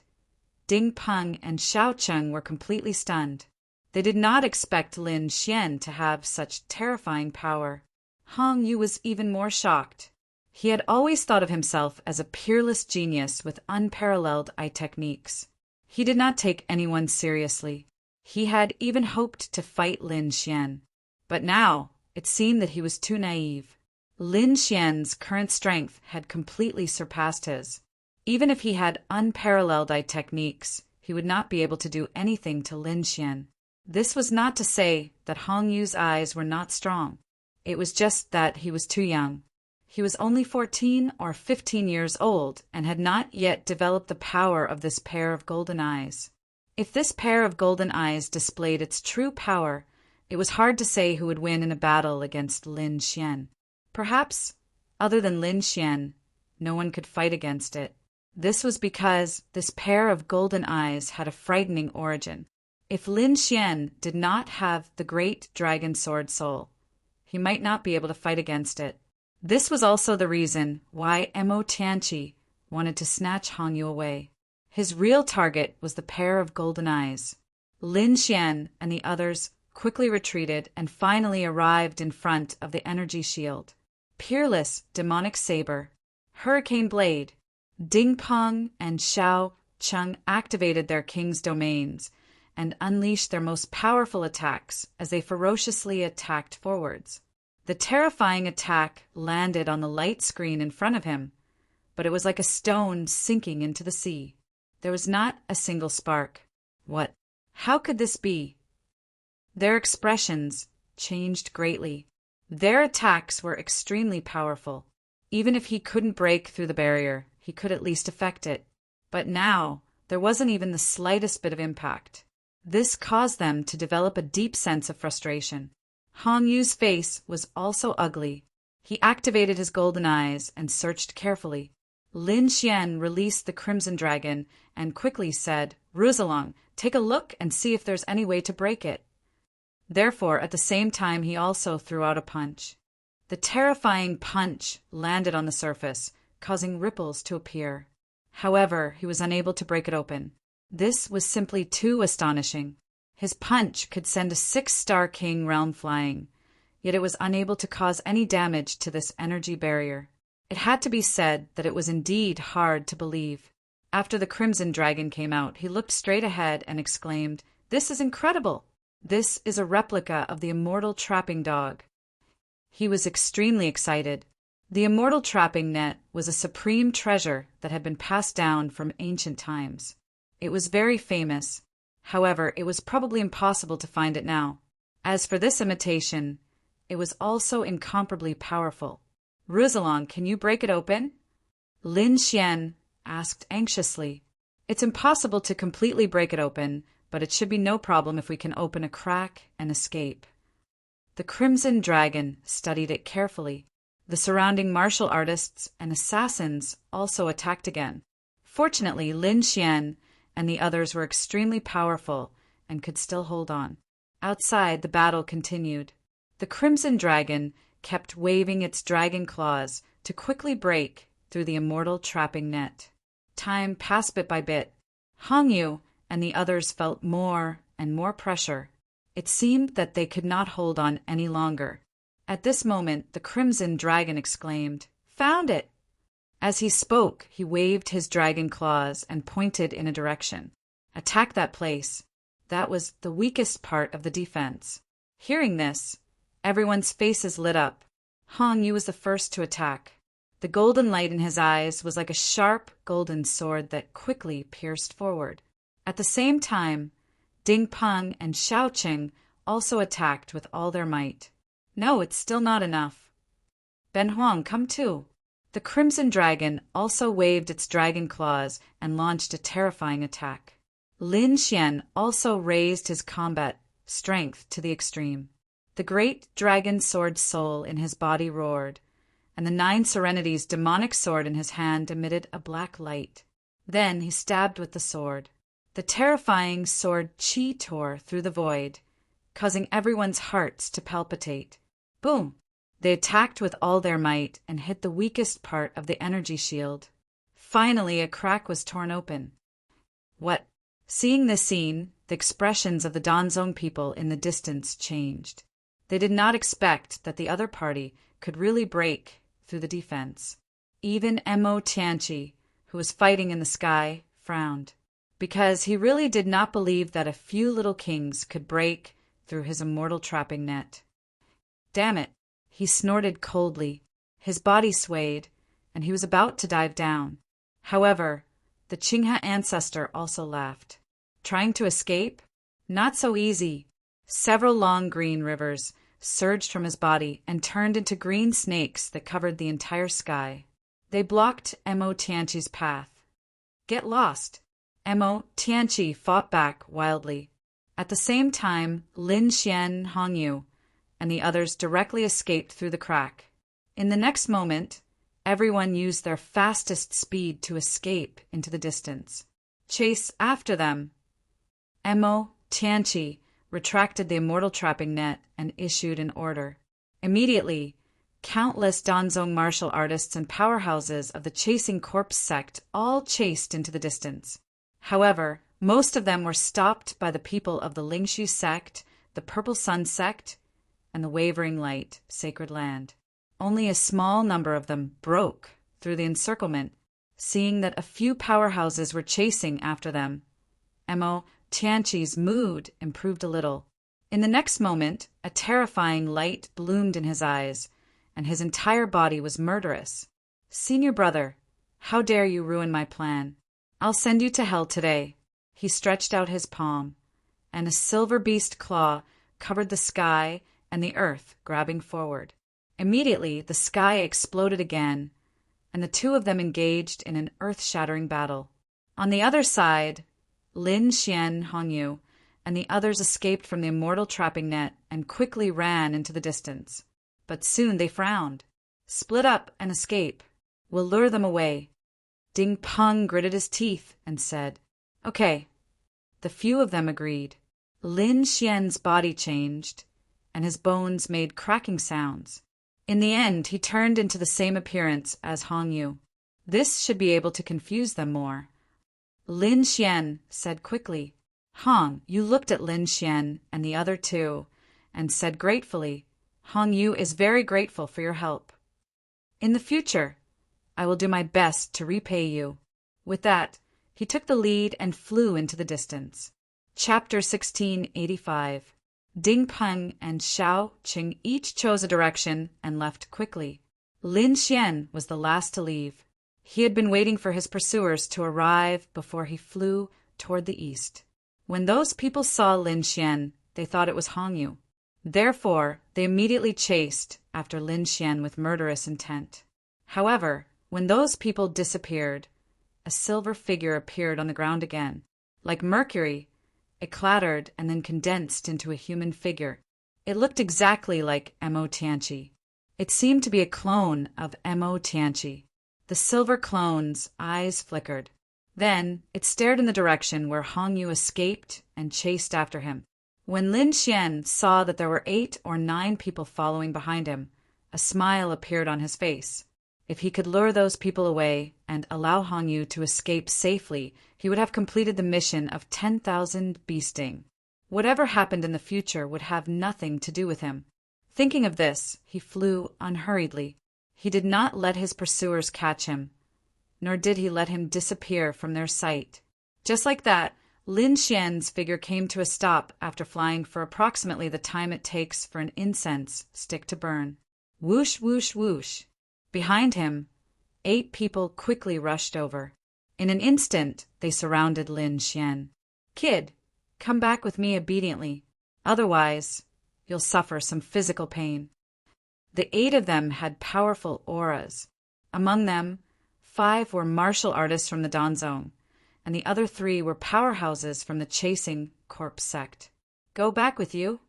Ding Peng and Xiao Cheng were completely stunned. They did not expect Lin Xian to have such terrifying power. Hong Yu was even more shocked. He had always thought of himself as a peerless genius with unparalleled eye techniques. He did not take anyone seriously. He had even hoped to fight Lin Xian. But now, it seemed that he was too naive. Lin Xian's current strength had completely surpassed his. Even if he had unparalleled eye techniques, he would not be able to do anything to Lin Xian. This was not to say that Hong Yu's eyes were not strong. It was just that he was too young. He was only 14 or 15 years old and had not yet developed the power of this pair of golden eyes. If this pair of golden eyes displayed its true power, it was hard to say who would win in a battle against Lin Xian. Perhaps, other than Lin Xian, no one could fight against it. This was because this pair of golden eyes had a frightening origin. If Lin Xian did not have the great dragon sword soul, he might not be able to fight against it. This was also the reason why Mo Tianqi wanted to snatch Hong Yu away. His real target was the pair of golden eyes. Lin Xian and the others quickly retreated and finally arrived in front of the energy shield. Peerless demonic saber, hurricane blade, Ding Pong and Xiao Cheng activated their king's domains and unleashed their most powerful attacks as they ferociously attacked forwards. The terrifying attack landed on the light screen in front of him, but it was like a stone sinking into the sea. There was not a single spark. What? How could this be? Their expressions changed greatly. Their attacks were extremely powerful. Even if he couldn't break through the barrier, he could at least affect it. But now, there wasn't even the slightest bit of impact. This caused them to develop a deep sense of frustration. Hong Yu's face was also ugly. He activated his golden eyes and searched carefully. Lin Xian released the Crimson Dragon and quickly said, "Ruzalong, take a look and see if there's any way to break it." Therefore, at the same time, he also threw out a punch. The terrifying punch landed on the surface, causing ripples to appear. However, he was unable to break it open. This was simply too astonishing. His punch could send a 6-star king realm flying, yet it was unable to cause any damage to this energy barrier. It had to be said that it was indeed hard to believe. After the Crimson Dragon came out, he looked straight ahead and exclaimed, "This is incredible! This is a replica of the immortal trapping dog." He was extremely excited. The immortal trapping net was a supreme treasure that had been passed down from ancient times. It was very famous. However, it was probably impossible to find it now. As for this imitation, it was also incomparably powerful. "Ruzalong, can you break it open?" Lin Xian asked anxiously. "It's impossible to completely break it open, but it should be no problem if we can open a crack and escape." The Crimson Dragon studied it carefully. The surrounding martial artists and assassins also attacked again. Fortunately, Lin Xian and the others were extremely powerful and could still hold on. Outside, the battle continued. The Crimson Dragon kept waving its dragon claws to quickly break through the immortal trapping net. Time passed bit by bit. Hong Yu and the others felt more and more pressure. It seemed that they could not hold on any longer. At this moment, the Crimson Dragon exclaimed, "Found it!" As he spoke, he waved his dragon claws and pointed in a direction. "Attack that place." That was the weakest part of the defense. Hearing this, everyone's faces lit up. Hong Yu was the first to attack. The golden light in his eyes was like a sharp golden sword that quickly pierced forward. At the same time, Ding Peng and Xiao Qing also attacked with all their might. No, it's still not enough. Ben Huang, come too. The Crimson Dragon also waved its dragon claws and launched a terrifying attack. Lin Xian also raised his combat strength to the extreme. The great dragon sword soul in his body roared, and the 9 Serenities' demonic sword in his hand emitted a black light. Then he stabbed with the sword. The terrifying sword chi tore through the void, causing everyone's hearts to palpitate. Boom! They attacked with all their might and hit the weakest part of the energy shield. Finally, a crack was torn open. What? Seeing this scene, the expressions of the Danzong people in the distance changed. They did not expect that the other party could really break through the defense. Even Mo Tianqi, who was fighting in the sky, frowned, because he really did not believe that a few little kings could break through his immortal trapping net. Damn it! He snorted coldly. His body swayed, and he was about to dive down. However, the Qinghe ancestor also laughed. Trying to escape? Not so easy. Several long green rivers surged from his body and turned into green snakes that covered the entire sky. They blocked Mo Tianqi's path. Get lost! Mo Tianqi fought back wildly. At the same time, Lin Xian, Hong Yu, and the others directly escaped through the crack. In the next moment, everyone used their fastest speed to escape into the distance. Chase after them! Mo Tianqi retracted the immortal trapping net and issued an order. Immediately, countless Danzong martial artists and powerhouses of the Chasing Corpse sect all chased into the distance. However, most of them were stopped by the people of the Lingshu sect, the purple sun sect, and the wavering light, sacred land. Only a small number of them broke through the encirclement, seeing that a few powerhouses were chasing after them. Mo Tianqi's mood improved a little. In the next moment, a terrifying light bloomed in his eyes, and his entire body was murderous. "Senior brother, how dare you ruin my plan? I'll send you to hell today." He stretched out his palm, and a silver beast claw covered the sky and the earth, grabbing forward. Immediately, the sky exploded again, and the two of them engaged in an earth-shattering battle. On the other side, Lin Xian Hongyu and the others escaped from the immortal trapping net and quickly ran into the distance. But soon they frowned. "Split up and escape. We'll lure them away." Ding Peng gritted his teeth and said, "Okay." The few of them agreed. Lin Xian's body changed, and his bones made cracking sounds. In the end, he turned into the same appearance as Hongyu. This should be able to confuse them more. Lin Xian said quickly, "Hong, you looked at Lin Xian and the other two, and said gratefully, 'Hongyu is very grateful for your help. In the future, I will do my best to repay you.'" With that, he took the lead and flew into the distance. Chapter 1685. Ding Peng and Xiao Qing each chose a direction and left quickly. Lin Xian was the last to leave. He had been waiting for his pursuers to arrive before he flew toward the east. When those people saw Lin Xian, they thought it was Hongyu. Therefore, they immediately chased after Lin Xian with murderous intent. However, when those people disappeared, a silver figure appeared on the ground again. Like mercury, it clattered and then condensed into a human figure. It looked exactly like Mo Tianqi. It seemed to be a clone of Mo Tianqi. The silver clone's eyes flickered. Then it stared in the direction where Hongyu escaped and chased after him. When Lin Xian saw that there were 8 or 9 people following behind him, a smile appeared on his face. If he could lure those people away and allow Hongyu to escape safely, he would have completed the mission of 10,000 beasting. Whatever happened in the future would have nothing to do with him. Thinking of this, he flew unhurriedly. He did not let his pursuers catch him, nor did he let him disappear from their sight. Just like that, Lin Xian's figure came to a stop after flying for approximately the time it takes for an incense stick to burn. Whoosh, whoosh, whoosh. Behind him, 8 people quickly rushed over. In an instant, they surrounded Lin Xian. "Kid, come back with me obediently. Otherwise, you'll suffer some physical pain." The 8 of them had powerful auras. Among them, 5 were martial artists from the Danzong, and the other 3 were powerhouses from the chasing corpse sect. "Go back with you?"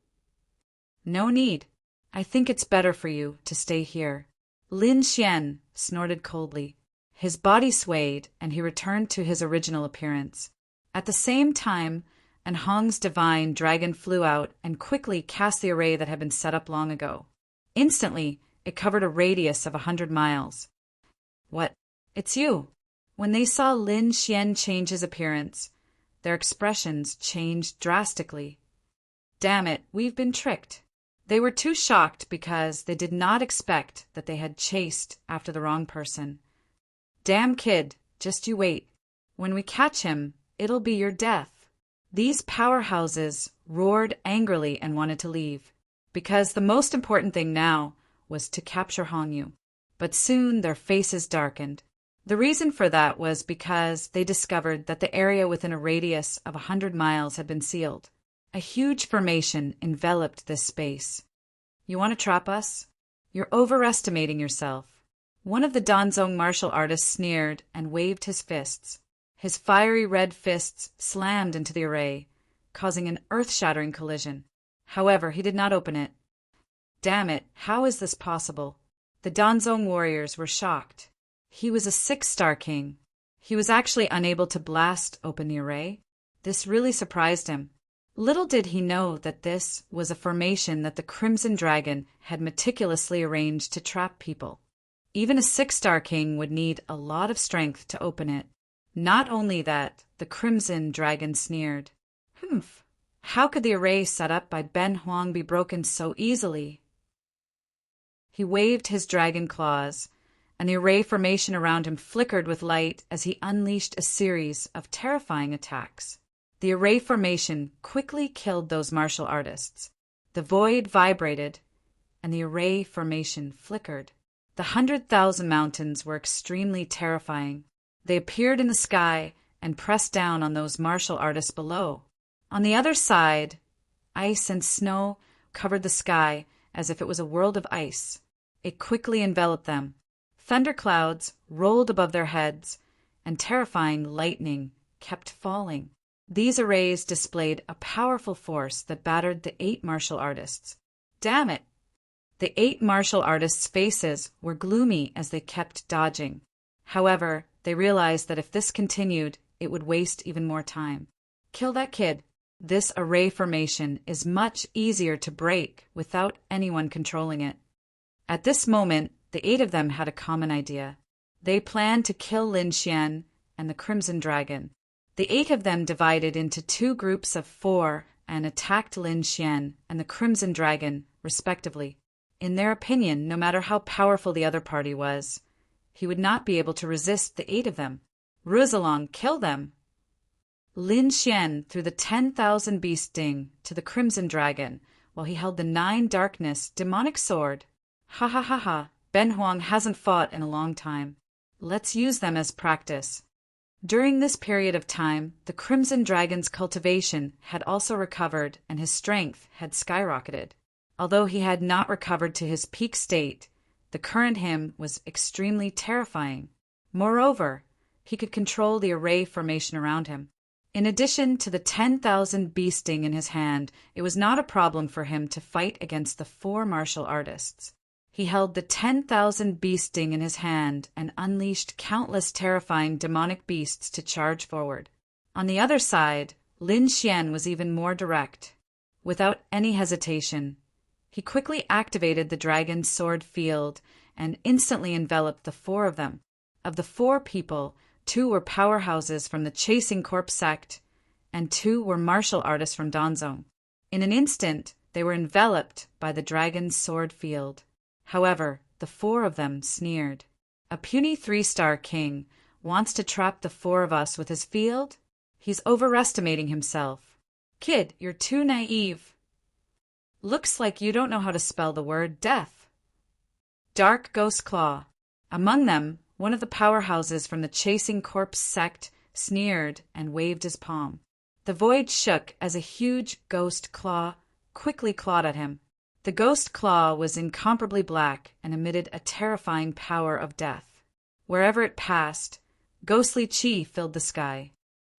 "No need. I think it's better for you to stay here." Lin Xian snorted coldly. His body swayed, and he returned to his original appearance. At the same time, and Hong's divine dragon flew out and quickly cast the array that had been set up long ago. Instantly, it covered a radius of 100 miles. "What? It's you!" When they saw Lin Xian change his appearance, their expressions changed drastically. "Damn it, we've been tricked." They were too shocked because they did not expect that they had chased after the wrong person. "Damn kid, just you wait. When we catch him, it'll be your death." These powerhouses roared angrily and wanted to leave, because the most important thing now was to capture Hongyu. But soon their faces darkened. The reason for that was because they discovered that the area within a radius of 100 miles had been sealed. A huge formation enveloped this space. "You want to trap us? You're overestimating yourself." One of the Danzong martial artists sneered and waved his fists. His fiery red fists slammed into the array, causing an earth-shattering collision. However, he did not open it. "Damn it, how is this possible?" The Danzong warriors were shocked. He was a 6-star king. He was actually unable to blast open the array. This really surprised him. Little did he know that this was a formation that the Crimson Dragon had meticulously arranged to trap people. Even a 6-star king would need a lot of strength to open it. Not only that, the Crimson Dragon sneered. "Humph, How could the array set up by Ben Huang be broken so easily? He waved his dragon claws, and the array formation around him flickered with light as he unleashed a series of terrifying attacks. The array formation quickly killed those martial artists. The void vibrated, and the array formation flickered. The 100,000 mountains were extremely terrifying. They appeared in the sky and pressed down on those martial artists below. On the other side, ice and snow covered the sky as if it was a world of ice. It quickly enveloped them. Thunderclouds rolled above their heads, and terrifying lightning kept falling. These arrays displayed a powerful force that battered the 8 martial artists. Damn it! The 8 martial artists' faces were gloomy as they kept dodging. However, they realized that if this continued, it would waste even more time. Kill that kid. This array formation is much easier to break without anyone controlling it. At this moment, the 8 of them had a common idea. They planned to kill Lin Xian and the Crimson Dragon. The 8 of them divided into 2 groups of 4 and attacked Lin Xian and the Crimson Dragon, respectively. In their opinion, no matter how powerful the other party was, he would not be able to resist the 8 of them. Ruzalong, kill them! Lin Xian threw the 10,000 beast sting to the Crimson Dragon, while he held the 9 darkness demonic sword. Ha ha ha ha, Ben Huang hasn't fought in a long time. Let's use them as practice. During this period of time, the Crimson Dragon's cultivation had also recovered and his strength had skyrocketed. Although he had not recovered to his peak state, the current him was extremely terrifying. Moreover, he could control the array formation around him. In addition to the 10,000 beast sting in his hand, it was not a problem for him to fight against the 4 martial artists. He held the 10,000 beast sting in his hand and unleashed countless terrifying demonic beasts to charge forward. On the other side, Lin Xian was even more direct. Without any hesitation, he quickly activated the dragon's sword field and instantly enveloped the 4 of them. Of the 4 people, 2 were powerhouses from the Chasing Corpse sect, and 2 were martial artists from Danzong. In an instant, they were enveloped by the dragon's sword field. However, the 4 of them sneered. A puny 3-star king wants to trap the 4 of us with his field? He's overestimating himself. Kid, you're too naive. Looks like you don't know how to spell the word death. Dark Ghost Claw. Among them, one of the powerhouses from the Chasing Corpse sect sneered and waved his palm. The void shook as a huge ghost claw quickly clawed at him. The ghost claw was incomparably black and emitted a terrifying power of death. Wherever it passed, ghostly chi filled the sky.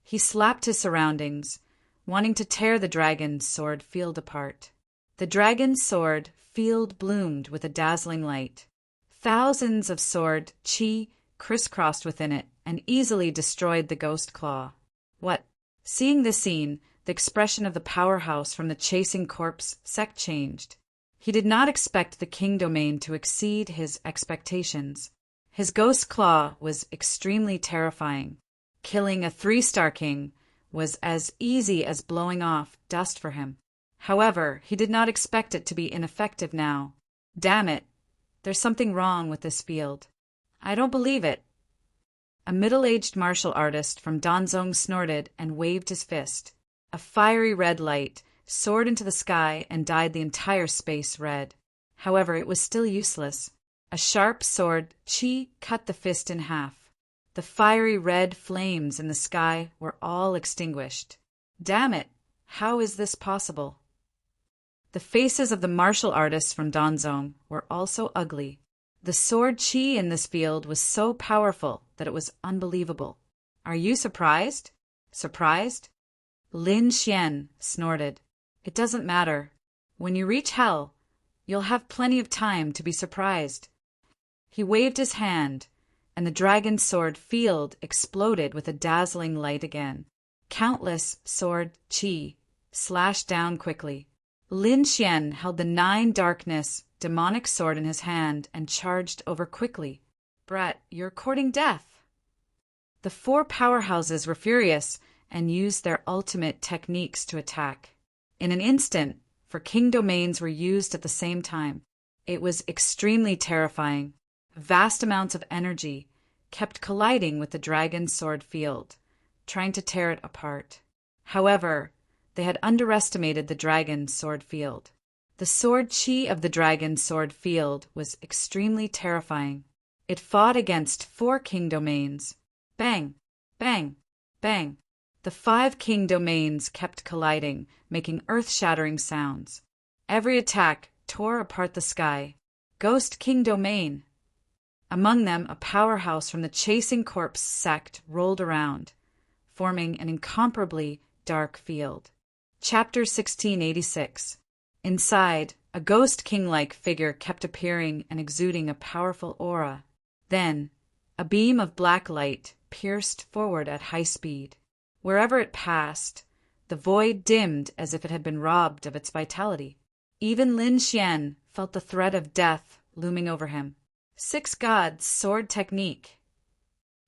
He slapped his surroundings, wanting to tear the dragon's sword field apart. The dragon's sword field bloomed with a dazzling light. Thousands of sword chi crisscrossed within it and easily destroyed the ghost claw. What? Seeing this scene, the expression of the powerhouse from the Chasing Corpse sect changed. He did not expect the king domain to exceed his expectations. His ghost claw was extremely terrifying. Killing a 3-star king was as easy as blowing off dust for him. However, he did not expect it to be ineffective now. Damn it! There's something wrong with this field. I don't believe it. A middle-aged martial artist from Danzong snorted and waved his fist. A fiery red light soared into the sky and dyed the entire space red. However, it was still useless. A sharp sword chi cut the fist in half. The fiery red flames in the sky were all extinguished. Damn it! How is this possible? The faces of the martial artists from Danzong were also ugly. The sword chi in this field was so powerful that it was unbelievable. Are you surprised? Surprised? Lin Xian snorted. It doesn't matter. When you reach hell, you'll have plenty of time to be surprised. He waved his hand, and the dragon's sword field exploded with a dazzling light again. Countless sword chi slashed down quickly. Lin Xian held the 9 darkness demonic sword in his hand and charged over quickly. Brat, you're courting death. The 4 powerhouses were furious and used their ultimate techniques to attack. in an instant, for king domains were used at the same time. It was extremely terrifying. Vast amounts of energy kept colliding with the dragon's sword field, trying to tear it apart. However, they had underestimated the dragon's sword field. The sword chi of the dragon's sword field was extremely terrifying. It fought against 4 king domains. Bang, bang, bang. The 5 king domains kept colliding, making earth-shattering sounds. Every attack tore apart the sky. Ghost king domain. Among them, a powerhouse from the chasing corpse sect rolled around, forming an incomparably dark field. Chapter 1686. Inside, a ghost king-like figure kept appearing and exuding a powerful aura. Then, a beam of black light pierced forward at high speed. Wherever it passed, the void dimmed as if it had been robbed of its vitality. Even Lin Xian felt the threat of death looming over him. 6 gods sword technique.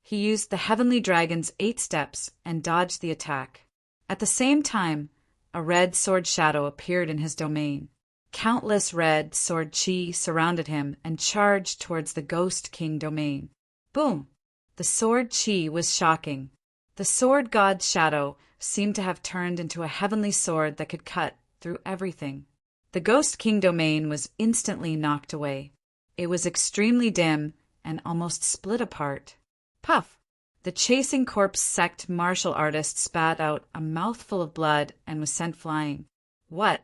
He used the heavenly dragon's 8 steps and dodged the attack. At the same time, a red sword shadow appeared in his domain. Countless red sword chi surrounded him and charged towards the Ghost King domain. Boom! The sword chi was shocking. The sword god's shadow seemed to have turned into a heavenly sword that could cut through everything. The Ghost King domain was instantly knocked away. It was extremely dim and almost split apart. Puff! The chasing corpse sect martial artist spat out a mouthful of blood and was sent flying. What?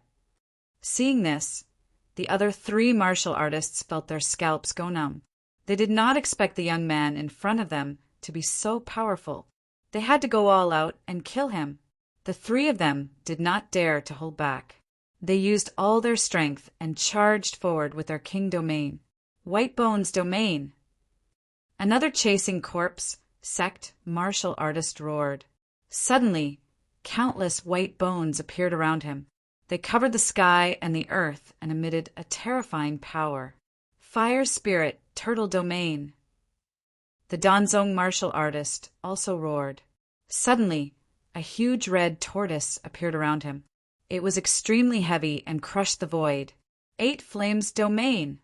Seeing this, the other 3 martial artists felt their scalps go numb. They did not expect the young man in front of them to be so powerful. They had to go all out and kill him. The 3 of them did not dare to hold back. They used all their strength and charged forward with their king domain. White Bone's domain. Another chasing corpse sect martial artist roared. Suddenly, countless white bones appeared around him. They covered the sky and the earth and emitted a terrifying power. Fire spirit turtle domain. The Danzong martial artist also roared. Suddenly, a huge red tortoise appeared around him. It was extremely heavy and crushed the void. 8 flames domain.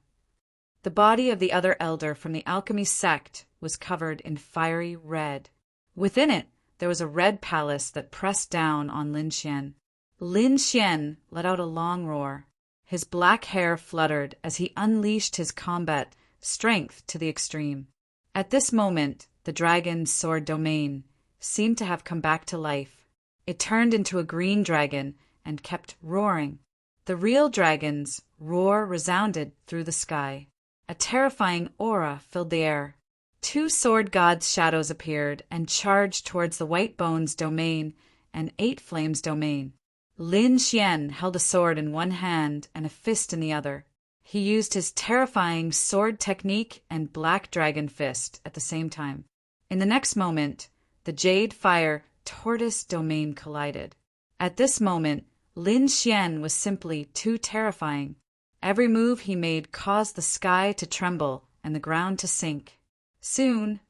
The body of the other elder from the alchemy sect was covered in fiery red. Within it, there was a red palace that pressed down on Lin Xian. Lin Xian let out a long roar. His black hair fluttered as he unleashed his combat strength to the extreme. At this moment, the dragon's sword domain seemed to have come back to life. It turned into a green dragon and kept roaring. The real dragon's roar resounded through the sky. A terrifying aura filled the air. 2 sword gods' shadows appeared and charged towards the White Bone's domain and 8 Flames' domain. Lin Xian held a sword in one hand and a fist in the other. He used his terrifying sword technique and black dragon fist at the same time. In the next moment, the Jade Fire Tortoise domain collided. At this moment, Lin Xian was simply too terrifying. Every move he made caused the sky to tremble and the ground to sink. Soon,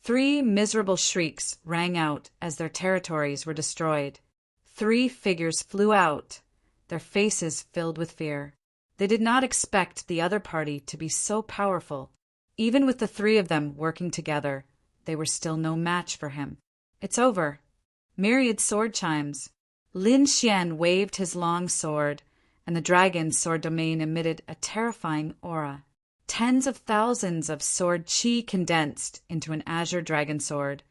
3 miserable shrieks rang out as their territories were destroyed. 3 figures flew out, their faces filled with fear. They did not expect the other party to be so powerful. Even with the 3 of them working together, they were still no match for him. It's over. Myriad sword chimes. Lin Xian waved his long sword, and the dragon's sword domain emitted a terrifying aura. Tens of thousands of sword chi condensed into an azure dragon sword,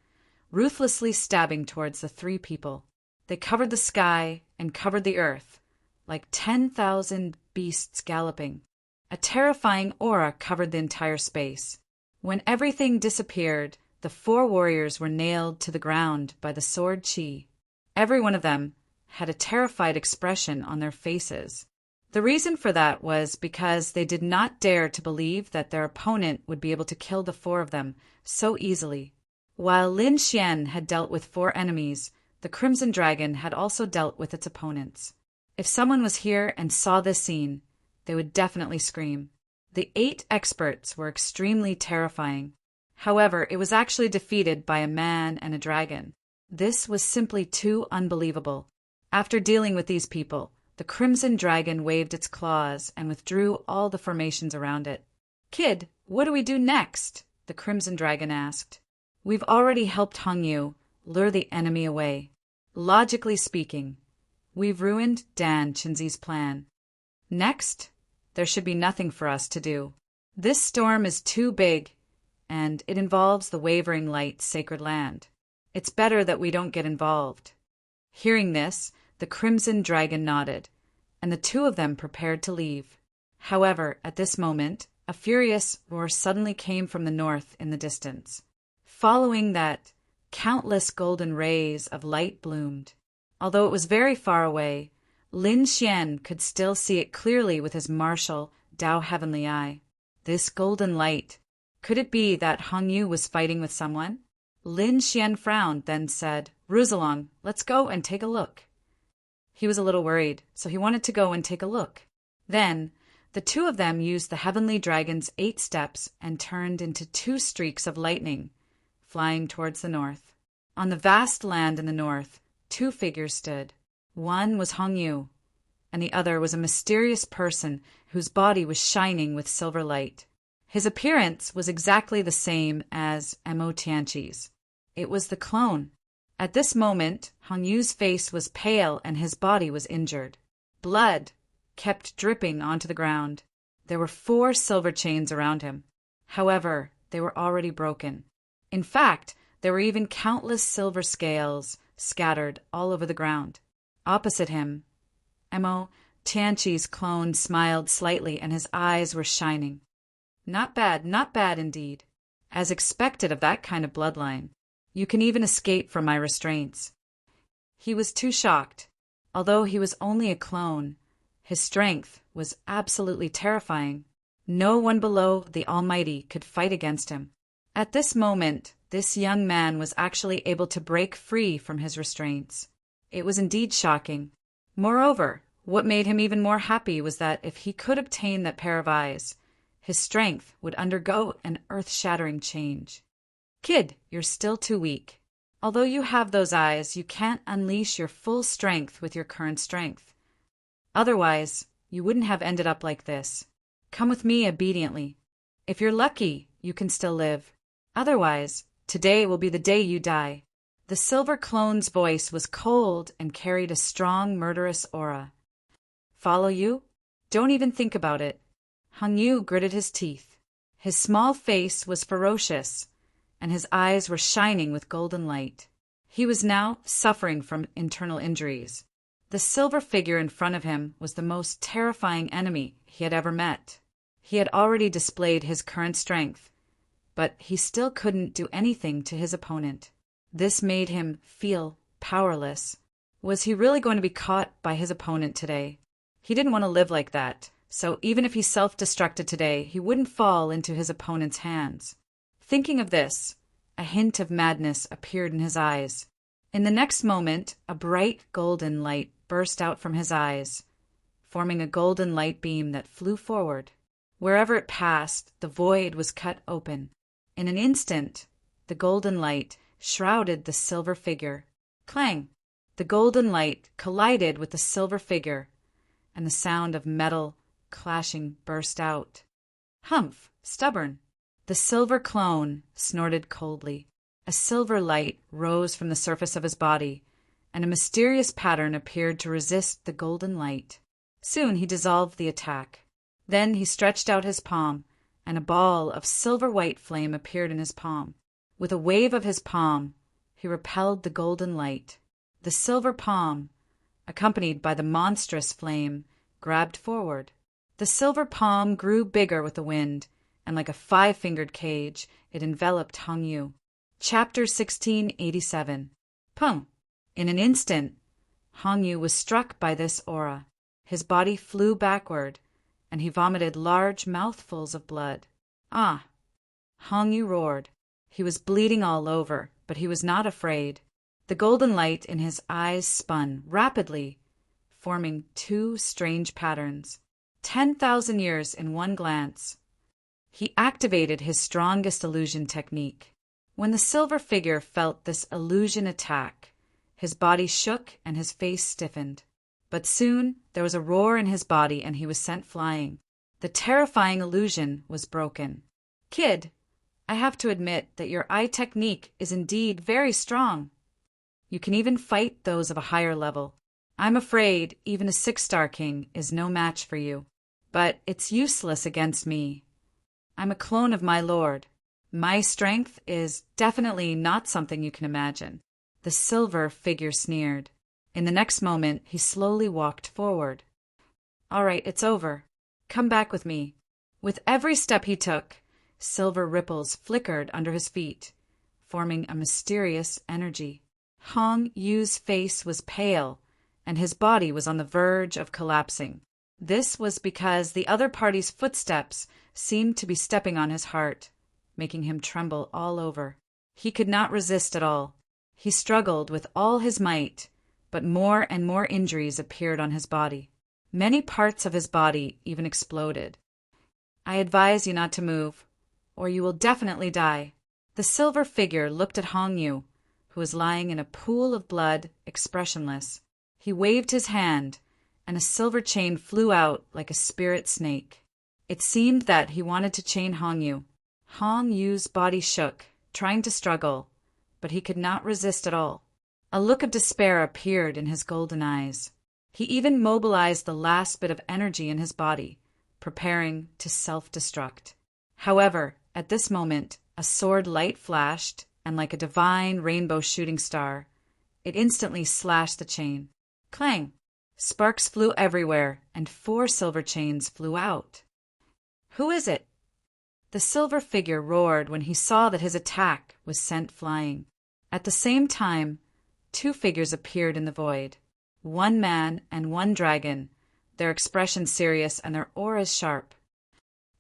ruthlessly stabbing towards the 3 people. They covered the sky and covered the earth, like 10,000 beasts galloping. A terrifying aura covered the entire space. When everything disappeared, the 4 warriors were nailed to the ground by the sword chi. Every one of them had a terrified expression on their faces. The reason for that was because they did not dare to believe that their opponent would be able to kill the 4 of them so easily. While Lin Xian had dealt with 4 enemies, the Crimson Dragon had also dealt with its opponents. If someone was here and saw this scene, they would definitely scream. The 8 experts were extremely terrifying. However, it was actually defeated by a man and a dragon. This was simply too unbelievable. After dealing with these people, the crimson dragon waved its claws and withdrew all the formations around it. "Kid, what do we do next?" the crimson dragon asked. "We've already helped Hongyu lure the enemy away. Logically speaking, we've ruined Dan Chinzi's plan. Next, there should be nothing for us to do. This storm is too big, and it involves the Wavering Light's sacred land. It's better that we don't get involved." Hearing this, the crimson dragon nodded, and the two of them prepared to leave. However, at this moment, a furious roar suddenly came from the north in the distance. Following that, countless golden rays of light bloomed. Although it was very far away, Lin Xian could still see it clearly with his martial, Tao heavenly eye. This golden light, could it be that Hongyu was fighting with someone? Lin Xian frowned, then said, "Ruzalong, let's go and take a look." He was a little worried, so he wanted to go and take a look. Then, the two of them used the heavenly dragon's 8 steps and turned into 2 streaks of lightning, flying towards the north. On the vast land in the north, 2 figures stood. One was Hongyu, and the other was a mysterious person whose body was shining with silver light. His appearance was exactly the same as Mo Tianqi's. It was the clone. At this moment, Hongyu's face was pale and his body was injured. Blood kept dripping onto the ground. There were 4 silver chains around him. However, they were already broken. In fact, there were even countless silver scales scattered all over the ground. Opposite him, Mo Tianqi's clone smiled slightly and his eyes were shining. Not bad indeed. As expected of that kind of bloodline. You can even escape from my restraints. He was too shocked. Although he was only a clone, his strength was absolutely terrifying. No one below the Almighty could fight against him. At this moment, this young man was actually able to break free from his restraints. It was indeed shocking. Moreover, what made him even more happy was that if he could obtain that pair of eyes, his strength would undergo an earth-shattering change. "Kid, you're still too weak. Although you have those eyes, you can't unleash your full strength with your current strength. Otherwise, you wouldn't have ended up like this. Come with me obediently. If you're lucky, you can still live. Otherwise, today will be the day you die." The silver clone's voice was cold and carried a strong, murderous aura. "Follow you? Don't even think about it." Hongyu gritted his teeth. His small face was ferocious, and his eyes were shining with golden light. He was now suffering from internal injuries. The silver figure in front of him was the most terrifying enemy he had ever met. He had already displayed his current strength, but he still couldn't do anything to his opponent. This made him feel powerless. Was he really going to be caught by his opponent today? He didn't want to live like that, so even if he self-destructed today, he wouldn't fall into his opponent's hands. Thinking of this, a hint of madness appeared in his eyes. In the next moment, a bright golden light burst out from his eyes, forming a golden light beam that flew forward. Wherever it passed, the void was cut open. In an instant, the golden light shrouded the silver figure. Clang! The golden light collided with the silver figure, and the sound of metal clashing burst out. "Humph! Stubborn!" The silver clone snorted coldly. A silver light rose from the surface of his body, and a mysterious pattern appeared to resist the golden light. Soon he dissolved the attack. Then he stretched out his palm, and a ball of silver-white flame appeared in his palm. With a wave of his palm, he repelled the golden light. The silver palm, accompanied by the monstrous flame, grabbed forward. The silver palm grew bigger with the wind, and like a 5-fingered cage, it enveloped Hongyu. Chapter 1687. Pung! In an instant, Hongyu was struck by this aura. His body flew backward, and he vomited large mouthfuls of blood. "Ah!" Hongyu roared. He was bleeding all over, but he was not afraid. The golden light in his eyes spun rapidly, forming 2 strange patterns. 10,000 years in one glance. He activated his strongest illusion technique. When the silver figure felt this illusion attack, his body shook and his face stiffened. But soon there was a roar in his body and he was sent flying. The terrifying illusion was broken. Kid, I have to admit that your eye technique is indeed very strong. You can even fight those of a higher level. I'm afraid even a 6-star king is no match for you. But it's useless against me. I'm a clone of my lord. My strength is definitely not something you can imagine. The silver figure sneered. In the next moment, he slowly walked forward. All right, it's over. Come back with me. With every step he took, silver ripples flickered under his feet, forming a mysterious energy. Hong Yu's face was pale, and his body was on the verge of collapsing. This was because the other party's footsteps seemed to be stepping on his heart, making him tremble all over. He could not resist at all. He struggled with all his might, but more and more injuries appeared on his body. Many parts of his body even exploded. I advise you not to move, or you will definitely die. The silver figure looked at Hong Yu, who was lying in a pool of blood, expressionless. He waved his hand, and a silver chain flew out like a spirit snake. It seemed that he wanted to chain Hong Yu. Hong Yu's body shook, trying to struggle, but he could not resist at all. A look of despair appeared in his golden eyes. He even mobilized the last bit of energy in his body, preparing to self-destruct. However, at this moment, a sword light flashed, and like a divine rainbow shooting star, it instantly slashed the chain. Clang! Sparks flew everywhere, and 4 silver chains flew out. Who is it? The silver figure roared when he saw that his attack was sent flying. At the same time, 2 figures appeared in the void. 1 man and 1 dragon, their expression serious and their auras sharp.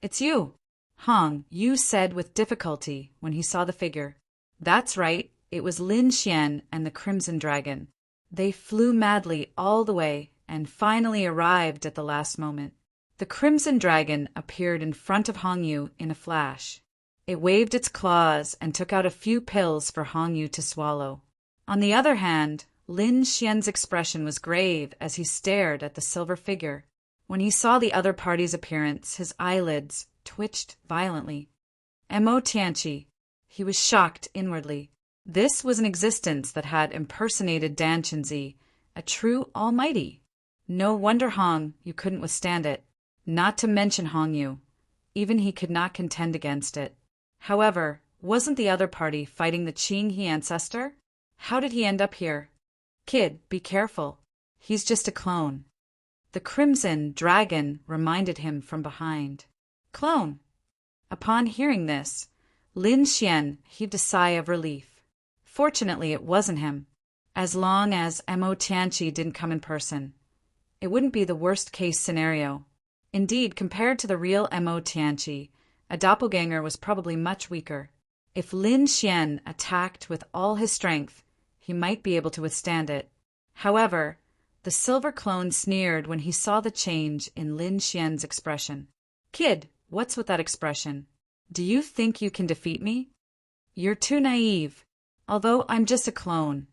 It's you, Hong Yu said with difficulty when he saw the figure. That's right, it was Lin Xian and the Crimson Dragon. They flew madly all the way and finally arrived at the last moment. The Crimson Dragon appeared in front of Hong Yu in a flash. It waved its claws and took out a few pills for Hong Yu to swallow. On the other hand, Lin Xian's expression was grave as he stared at the silver figure. When he saw the other party's appearance, his eyelids twitched violently. Mo Tianqi. He was shocked inwardly. This was an existence that had impersonated Dan Chenzi, a true almighty. No wonder Hong Yu couldn't withstand it. Not to mention Hong Yu. Even he could not contend against it. However, wasn't the other party fighting the Qing He ancestor? How did he end up here? Kid, be careful. He's just a clone. The Crimson Dragon reminded him from behind. Clone. Upon hearing this, Lin Xian heaved a sigh of relief. Fortunately, it wasn't him. As long as Mo Tianqi didn't come in person, it wouldn't be the worst-case scenario. Indeed, compared to the real Mo Tianqi, a doppelganger was probably much weaker. If Lin Xian attacked with all his strength, he might be able to withstand it. However, the silver clone sneered when he saw the change in Lin Xian's expression. Kid, what's with that expression? Do you think you can defeat me? You're too naive. Although I'm just a clone,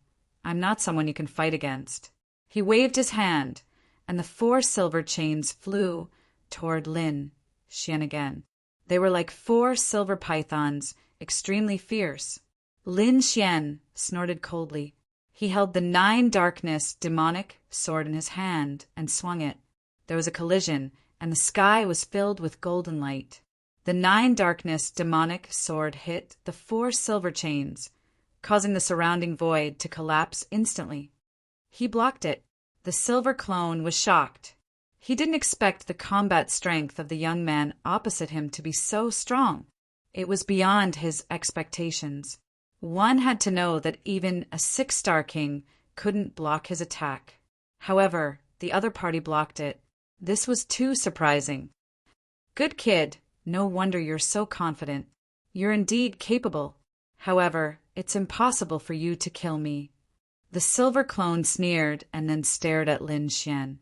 I'm not someone you can fight against. He waved his hand, and the 4 silver chains flew toward Lin Xian again. They were like 4 silver pythons, extremely fierce. Lin Xian snorted coldly. He held the 9 darkness demonic sword in his hand and swung it. There was a collision, and the sky was filled with golden light. The 9 darkness demonic sword hit the 4 silver chains, causing the surrounding void to collapse instantly. He blocked it. The silver clone was shocked. He didn't expect the combat strength of the young man opposite him to be so strong. It was beyond his expectations. One had to know that even a 6-star king couldn't block his attack. However, the other party blocked it. This was too surprising. Good kid, no wonder you're so confident. You're indeed capable. However, it's impossible for you to kill me. The silver clone sneered and then stared at Lin Xian.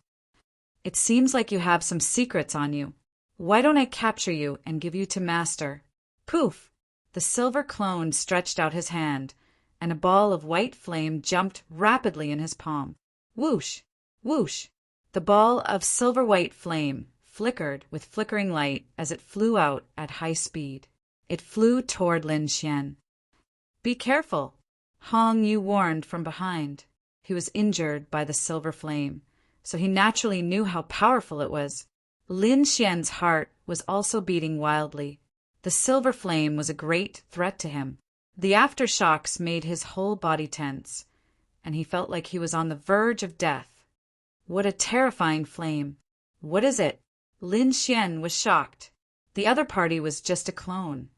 It seems like you have some secrets on you. Why don't I capture you and give you to Master? Poof! The silver clone stretched out his hand, and a ball of white flame jumped rapidly in his palm. Whoosh! Whoosh! The ball of silver-white flame flickered with flickering light as it flew out at high speed. It flew toward Lin Xian. "Be careful," Hong Yu warned from behind. He was injured by the silver flame, so he naturally knew how powerful it was. Lin Xian's heart was also beating wildly. The silver flame was a great threat to him. The aftershocks made his whole body tense, and he felt like he was on the verge of death. What a terrifying flame! "What is it?" Lin Xian was shocked. The other party was just a clone,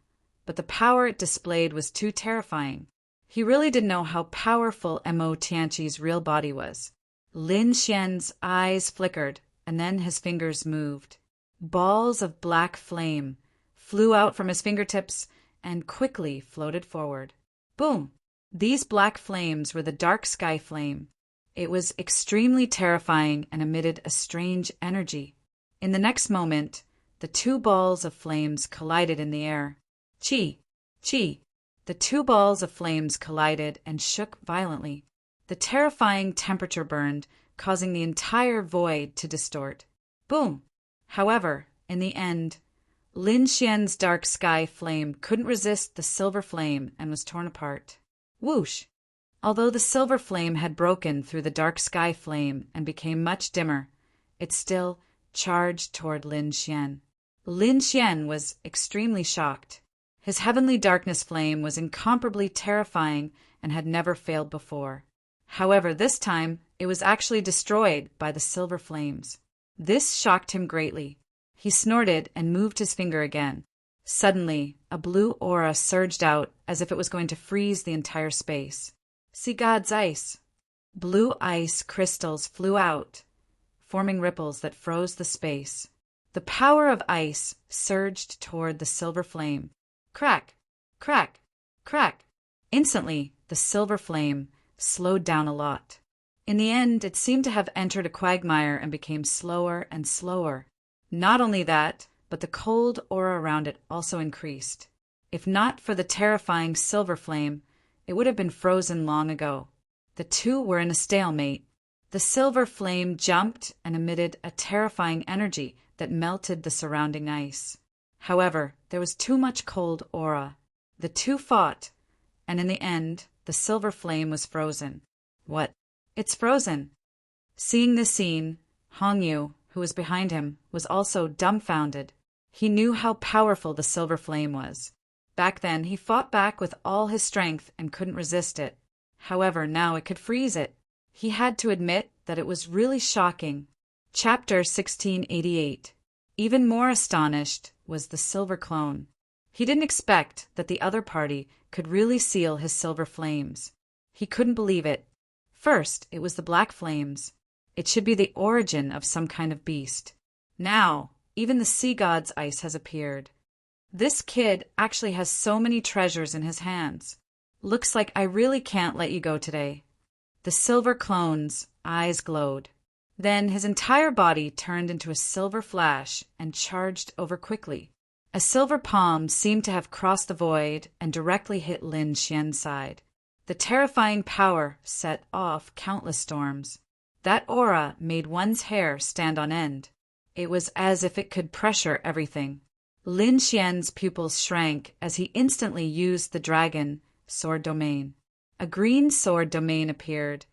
but the power it displayed was too terrifying. He really didn't know how powerful Mo Tianqi's real body was. Lin Xian's eyes flickered, and then his fingers moved. Balls of black flame flew out from his fingertips and quickly floated forward. Boom! These black flames were the dark sky flame. It was extremely terrifying and emitted a strange energy. In the next moment, the two balls of flames collided in the air. Chi! Chi! The two balls of flames collided and shook violently. The terrifying temperature burned, causing the entire void to distort. Boom! However, in the end, Lin Xian's dark sky flame couldn't resist the silver flame and was torn apart. Whoosh! Although the silver flame had broken through the dark sky flame and became much dimmer, it still charged toward Lin Xian. Lin Xian was extremely shocked. His heavenly darkness flame was incomparably terrifying and had never failed before. However, this time it was actually destroyed by the silver flames. This shocked him greatly. He snorted and moved his finger again. Suddenly, a blue aura surged out as if it was going to freeze the entire space. "See God's ice." Blue ice crystals flew out, forming ripples that froze the space. The power of ice surged toward the silver flame. Crack! Crack! Crack! Instantly, the silver flame slowed down a lot. In the end, it seemed to have entered a quagmire and became slower and slower. Not only that, but the cold aura around it also increased. If not for the terrifying silver flame, it would have been frozen long ago. The two were in a stalemate. The silver flame jumped and emitted a terrifying energy that melted the surrounding ice. However, there was too much cold aura. The two fought, and in the end, the silver flame was frozen. What? It's frozen! Seeing this scene, Hong Yu, who was behind him, was also dumbfounded. He knew how powerful the silver flame was. Back then, he fought back with all his strength and couldn't resist it. However, now it could freeze it. He had to admit that it was really shocking. Chapter 1688. Even more astonished was the silver clone. He didn't expect that the other party could really seal his silver flames. He couldn't believe it. First, it was the black flames. It should be the origin of some kind of beast. Now, even the sea god's ice has appeared. This kid actually has so many treasures in his hands. Looks like I really can't let you go today. The silver clone's eyes glowed. Then his entire body turned into a silver flash and charged over quickly. A silver palm seemed to have crossed the void and directly hit Lin Xian's side. The terrifying power set off countless storms. That aura made one's hair stand on end. It was as if it could pressure everything. Lin Xian's pupils shrank as he instantly used the dragon sword domain. A green sword domain appeared,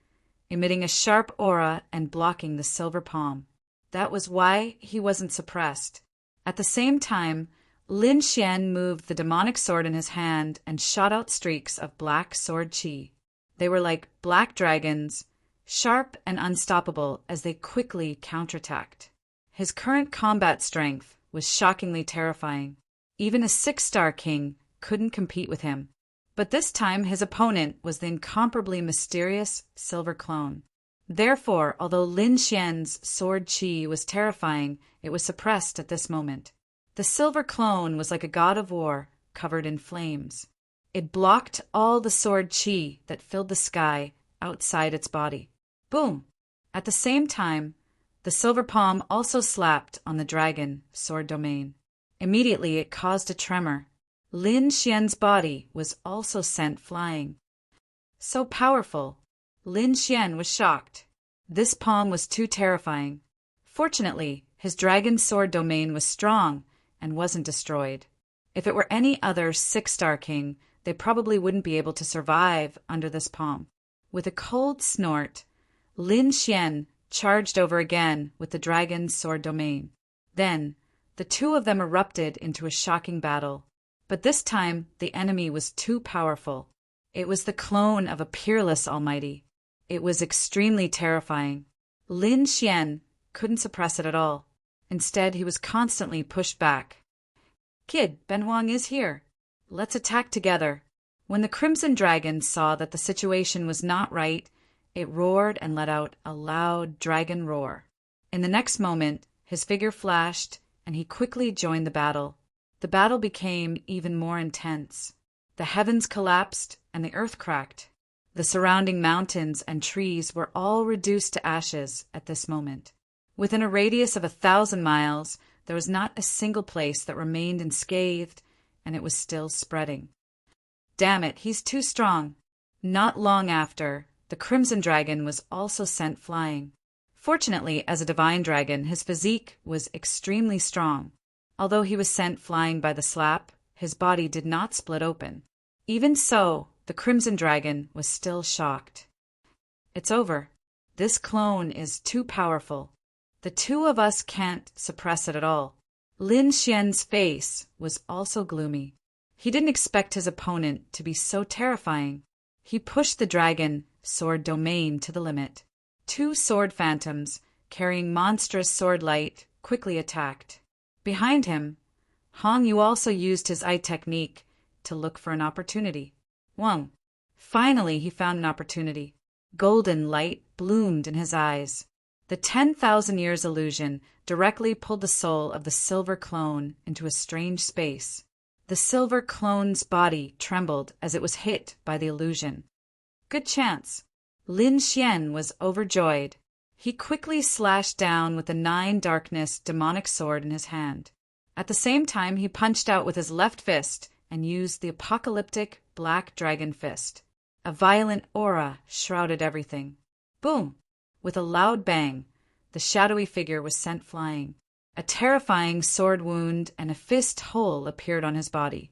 emitting a sharp aura and blocking the silver palm. That was why he wasn't suppressed. At the same time, Lin Xian moved the demonic sword in his hand and shot out streaks of black sword chi. They were like black dragons, sharp and unstoppable as they quickly counterattacked. His current combat strength was shockingly terrifying. Even a 6-star king couldn't compete with him. But this time his opponent was the incomparably mysterious silver clone. Therefore, although Lin Xian's sword chi was terrifying, it was suppressed at this moment. The silver clone was like a god of war covered in flames. It blocked all the sword chi that filled the sky outside its body. Boom! At the same time, the silver palm also slapped on the dragon sword domain. Immediately it caused a tremor. Lin Xian's body was also sent flying. So powerful, Lin Xian was shocked. This palm was too terrifying. Fortunately, his dragon sword domain was strong and wasn't destroyed. If it were any other 6-star king, they probably wouldn't be able to survive under this palm. With a cold snort, Lin Xian charged over again with the dragon's sword domain. Then, the two of them erupted into a shocking battle. But this time, the enemy was too powerful. It was the clone of a peerless almighty. It was extremely terrifying. Lin Xian couldn't suppress it at all. Instead, he was constantly pushed back. "Kid, Ben Huang is here. Let's attack together." When the Crimson Dragon saw that the situation was not right, it roared and let out a loud dragon roar. In the next moment, his figure flashed, and he quickly joined the battle. The battle became even more intense. The heavens collapsed, and the earth cracked. The surrounding mountains and trees were all reduced to ashes at this moment. Within a radius of 1,000 miles, there was not a single place that remained unscathed, and it was still spreading. Damn it, he's too strong. Not long after, the Crimson Dragon was also sent flying. Fortunately, as a divine dragon, his physique was extremely strong. Although he was sent flying by the slap, his body did not split open. Even so, the Crimson Dragon was still shocked. "It's over. This clone is too powerful. The two of us can't suppress it at all." Lin Xian's face was also gloomy. He didn't expect his opponent to be so terrifying. He pushed the dragon sword domain to the limit. Two sword phantoms, carrying monstrous sword light, quickly attacked. Behind him, Hong Yu also used his eye technique to look for an opportunity. Wang. Finally, he found an opportunity. Golden light bloomed in his eyes. The 10,000 years illusion directly pulled the soul of the silver clone into a strange space. The silver clone's body trembled as it was hit by the illusion. Good chance. Lin Xian was overjoyed. He quickly slashed down with the 9 darkness demonic sword in his hand. At the same time, he punched out with his left fist and used the apocalyptic black dragon fist. A violent aura shrouded everything. Boom! With a loud bang, the shadowy figure was sent flying. A terrifying sword wound and a fist hole appeared on his body.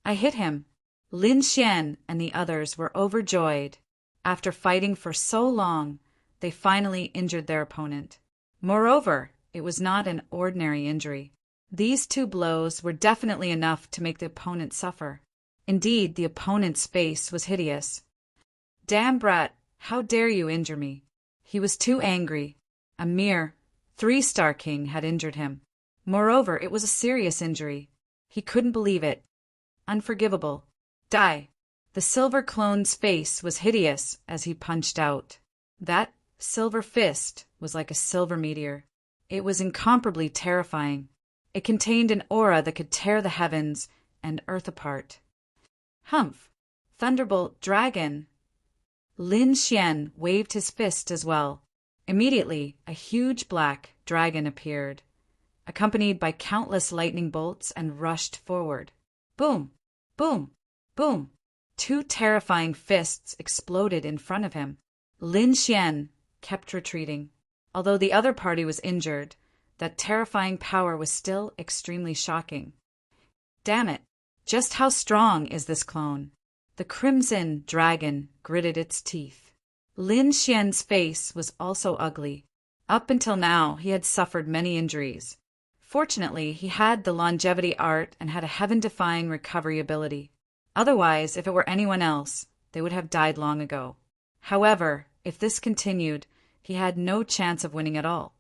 "I hit him." Lin Xian and the others were overjoyed. After fighting for so long, they finally injured their opponent. Moreover, it was not an ordinary injury. These 2 blows were definitely enough to make the opponent suffer. Indeed, the opponent's face was hideous. "Damn brat, how dare you injure me?" He was too angry. A mere 3-star king had injured him. Moreover, it was a serious injury. He couldn't believe it. Unforgivable. Die. The silver clone's face was hideous as he punched out. That silver fist was like a silver meteor. It was incomparably terrifying. It contained an aura that could tear the heavens and earth apart. Humph! Thunderbolt Dragon! Lin Xian waved his fist as well. Immediately, a huge black dragon appeared, accompanied by countless lightning bolts, and rushed forward. Boom! Boom! Boom! 2 terrifying fists exploded in front of him. Lin Xian kept retreating. Although the other party was injured, that terrifying power was still extremely shocking. Damn it! Just how strong is this clone? The Crimson Dragon gritted its teeth. Lin Xian's face was also ugly. Up until now, he had suffered many injuries. Fortunately, he had the longevity art and had a heaven-defying recovery ability. Otherwise, if it were anyone else, they would have died long ago. However, if this continued, he had no chance of winning at all.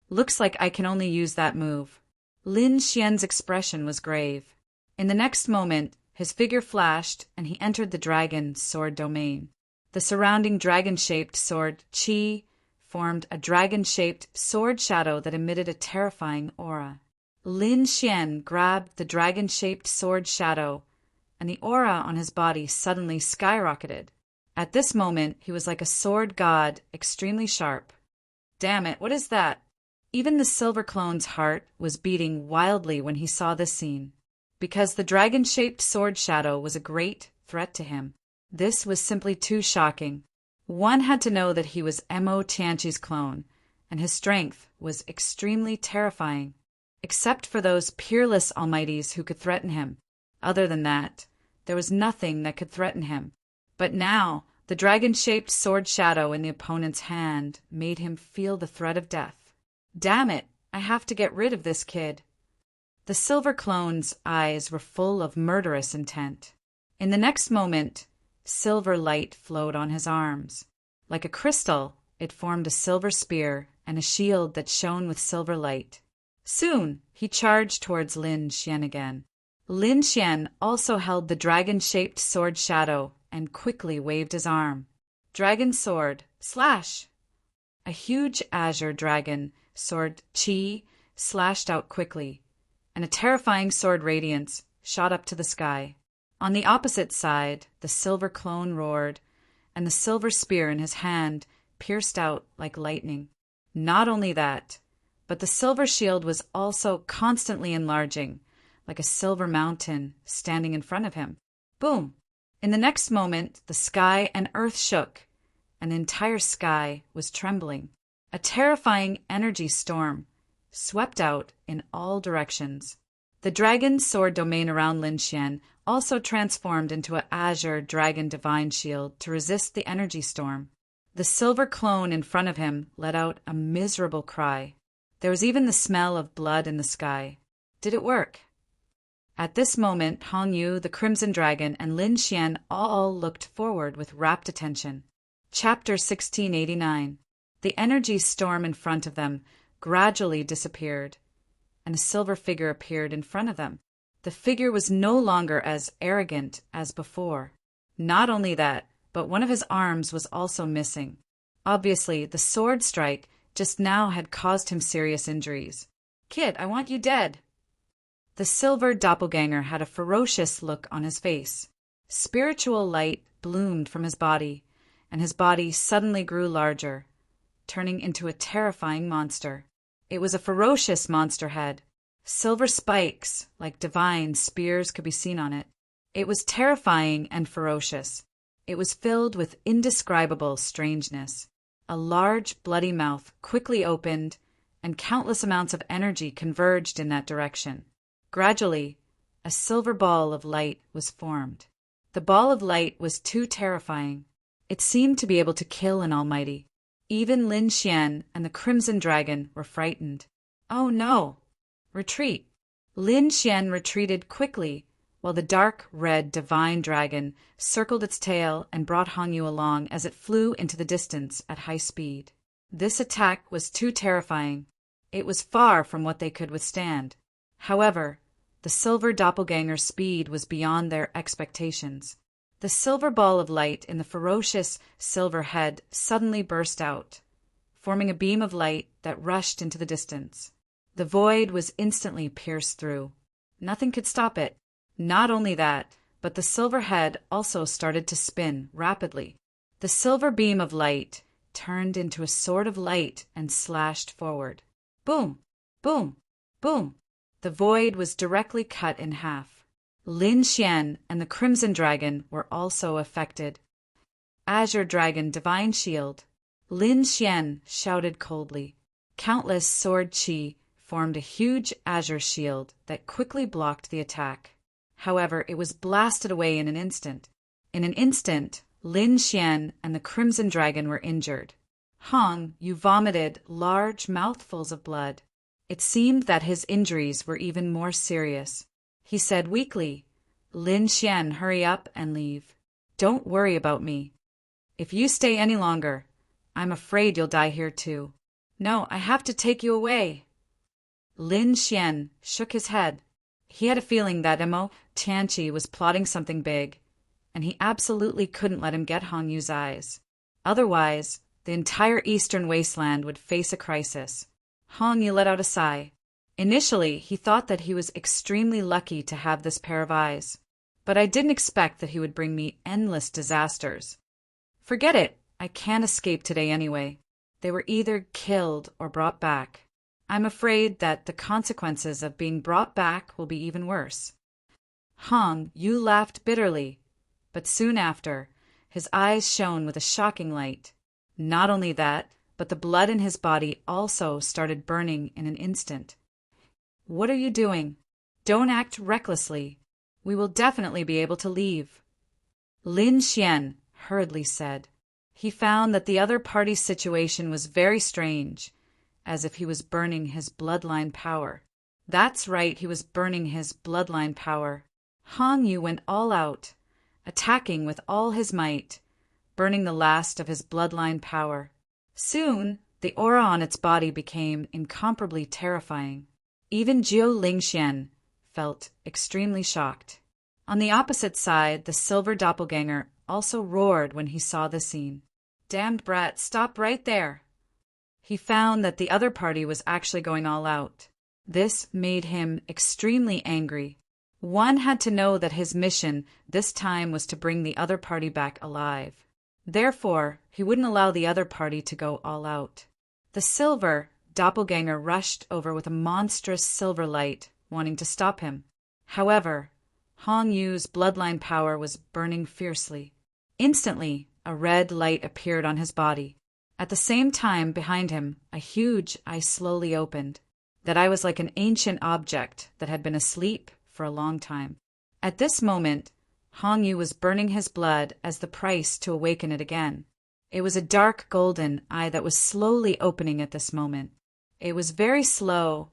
Looks like I can only use that move. Lin Xian's expression was grave. In the next moment, his figure flashed and he entered the dragon's sword domain. The surrounding dragon-shaped sword Qi formed a dragon-shaped sword shadow that emitted a terrifying aura. Lin Xian grabbed the dragon-shaped sword shadow, and the aura on his body suddenly skyrocketed. At this moment, he was like a sword god, extremely sharp. Damn it, what is that? Even the silver clone's heart was beating wildly when he saw this scene. Because the dragon-shaped sword shadow was a great threat to him. This was simply too shocking. One had to know that he was Mo Tianqi's clone, and his strength was extremely terrifying, except for those peerless almighties who could threaten him. Other than that, there was nothing that could threaten him. But now, the dragon-shaped sword shadow in the opponent's hand made him feel the threat of death. Damn it, I have to get rid of this kid. The silver clone's eyes were full of murderous intent. In the next moment, silver light flowed on his arms. Like a crystal, it formed a silver spear and a shield that shone with silver light. Soon, he charged towards Lin Xian again. Lin Xian also held the dragon-shaped sword shadow and quickly waved his arm. Dragon sword, slash! A huge azure dragon sword chi slashed out quickly, and a terrifying sword radiance shot up to the sky. On the opposite side, the silver clone roared, and the silver spear in his hand pierced out like lightning. Not only that, but the silver shield was also constantly enlarging, like a silver mountain standing in front of him. Boom! In the next moment, the sky and earth shook, and the entire sky was trembling. A terrifying energy storm swept out in all directions. The dragon sword domain around Lin Xian also transformed into an azure dragon divine shield to resist the energy storm. The silver clone in front of him let out a miserable cry. There was even the smell of blood in the sky. Did it work? At this moment, Hong Yu, the Crimson Dragon, and Lin Xian all looked forward with rapt attention. Chapter 1689. The energy storm in front of them gradually disappeared, and a silver figure appeared in front of them. The figure was no longer as arrogant as before. Not only that, but one of his arms was also missing. Obviously, the sword strike just now had caused him serious injuries. "Kid, I want you dead." The silver doppelganger had a ferocious look on his face. Spiritual light bloomed from his body, and his body suddenly grew larger, turning into a terrifying monster. It was a ferocious monster head. Silver spikes, like divine spears, could be seen on it. It was terrifying and ferocious. It was filled with indescribable strangeness. A large, bloody mouth quickly opened, and countless amounts of energy converged in that direction. Gradually, a silver ball of light was formed. The ball of light was too terrifying. It seemed to be able to kill an almighty. Even Lin Xian and the Crimson Dragon were frightened. "Oh no! Retreat!" Lin Xian retreated quickly, while the dark red divine dragon circled its tail and brought Hong Yu along as it flew into the distance at high speed. This attack was too terrifying. It was far from what they could withstand. However, the silver doppelganger's speed was beyond their expectations. The silver ball of light in the ferocious silver head suddenly burst out, forming a beam of light that rushed into the distance. The void was instantly pierced through. Nothing could stop it. Not only that, but the silver head also started to spin rapidly. The silver beam of light turned into a sword of light and slashed forward. Boom! Boom! Boom! The void was directly cut in half. Lin Xian and the Crimson Dragon were also affected. "Azure Dragon Divine Shield." Lin Xian shouted coldly. Countless sword chi formed a huge azure shield that quickly blocked the attack. However, it was blasted away in an instant. In an instant, Lin Xian and the Crimson Dragon were injured. Hong Yu vomited large mouthfuls of blood. It seemed that his injuries were even more serious. He said weakly, "Lin Xian, hurry up and leave. Don't worry about me. If you stay any longer, I'm afraid you'll die here too." "No, I have to take you away." Lin Xian shook his head. He had a feeling that Mo Tianqi was plotting something big, and he absolutely couldn't let him get Hong Yu's eyes. Otherwise, the entire eastern wasteland would face a crisis. Hong Yu let out a sigh. Initially, he thought that he was extremely lucky to have this pair of eyes, but I didn't expect that he would bring me endless disasters. Forget it, I can't escape today anyway. They were either killed or brought back. I'm afraid that the consequences of being brought back will be even worse. Hong Yu laughed bitterly, but soon after, his eyes shone with a shocking light. Not only that, but the blood in his body also started burning in an instant. "What are you doing? Don't act recklessly. We will definitely be able to leave," Lin Xian hurriedly said. He found that the other party's situation was very strange, as if he was burning his bloodline power. That's right, he was burning his bloodline power. Hong Yu went all out, attacking with all his might, burning the last of his bloodline power. Soon, the aura on its body became incomparably terrifying. Even Jiu Lingxian felt extremely shocked. On the opposite side, the silver doppelganger also roared when he saw the scene. "Damned brat, stop right there!" He found that the other party was actually going all out. This made him extremely angry. One had to know that his mission this time was to bring the other party back alive. Therefore, he wouldn't allow the other party to go all out. The silver doppelganger rushed over with a monstrous silver light, wanting to stop him. However, Hong Yu's bloodline power was burning fiercely. Instantly, a red light appeared on his body. At the same time, behind him, a huge eye slowly opened. That eye was like an ancient object that had been asleep for a long time. At this moment, Hong Yu was burning his blood as the price to awaken it again. It was a dark golden eye that was slowly opening at this moment. It was very slow,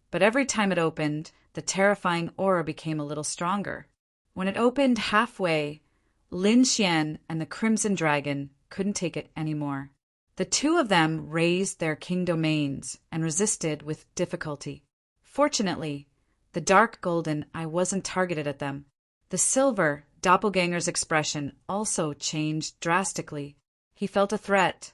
but every time it opened, the terrifying aura became a little stronger. When it opened halfway, Lin Xian and the Crimson Dragon couldn't take it anymore. The two of them raised their king domains and resisted with difficulty. Fortunately, the dark golden eye wasn't targeted at them. The silver doppelganger's expression also changed drastically. He felt a threat,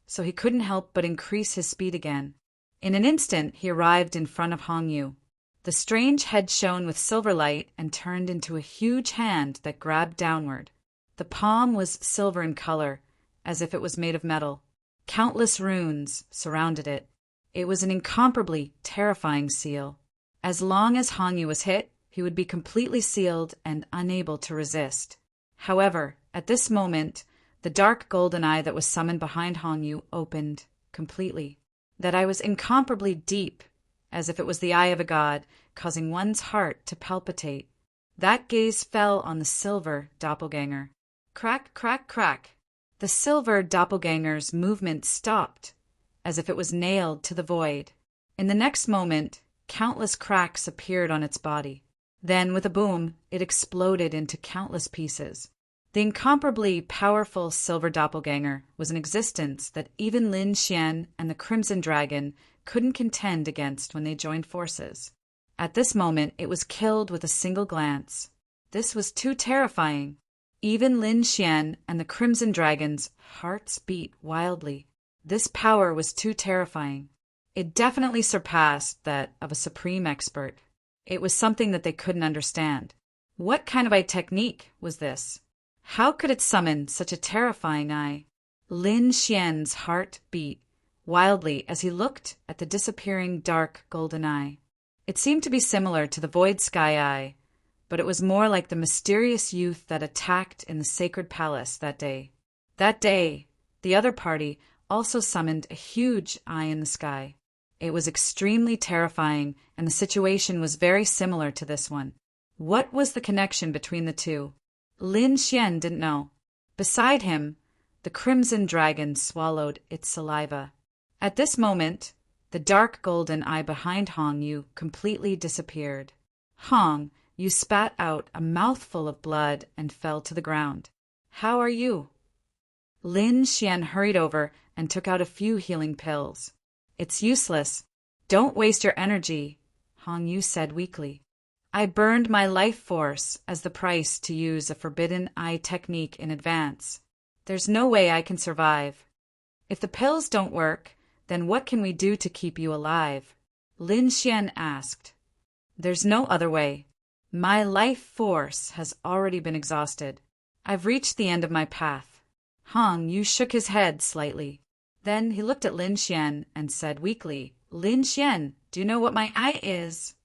so he couldn't help but increase his speed again. In an instant, he arrived in front of Hong Yu. The strange head shone with silver light and turned into a huge hand that grabbed downward. The palm was silver in color, as if it was made of metal. Countless runes surrounded it. It was an incomparably terrifying seal. As long as Hong Yu was hit, he would be completely sealed and unable to resist. However, at this moment, the dark golden eye that was summoned behind Hong Yu opened completely. That eye was incomparably deep, as if it was the eye of a god, causing one's heart to palpitate. That gaze fell on the silver doppelganger. Crack, crack, crack. The silver doppelganger's movement stopped, as if it was nailed to the void. In the next moment, countless cracks appeared on its body. Then, with a boom, it exploded into countless pieces. The incomparably powerful silver doppelganger was an existence that even Lin Xian and the Crimson Dragon couldn't contend against when they joined forces. At this moment, it was killed with a single glance. This was too terrifying. Even Lin Xian and the Crimson Dragon's hearts beat wildly. This power was too terrifying. It definitely surpassed that of a supreme expert. It was something that they couldn't understand. What kind of eye technique was this? How could it summon such a terrifying eye? Lin Xian's heart beat wildly as he looked at the disappearing dark golden eye. It seemed to be similar to the Void Sky Eye, but it was more like the mysterious youth that attacked in the sacred palace that day. That day, the other party also summoned a huge eye in the sky. It was extremely terrifying, and the situation was very similar to this one. What was the connection between the two? Lin Xian didn't know. Beside him, the Crimson Dragon swallowed its saliva. At this moment, the dark golden eye behind Hong Yu completely disappeared. Hong Yu spat out a mouthful of blood and fell to the ground. "How are you?" Lin Xian hurried over and took out a few healing pills. "It's useless. Don't waste your energy," Hong Yu said weakly. "I burned my life force as the price to use a forbidden eye technique in advance. There's no way I can survive. If the pills don't work, then what can we do to keep you alive?" Lin Xian asked. "There's no other way. My life force has already been exhausted. I've reached the end of my path." Hong Yu shook his head slightly. Then he looked at Lin Xian and said weakly, "Lin Xian, do you know what my eye is?"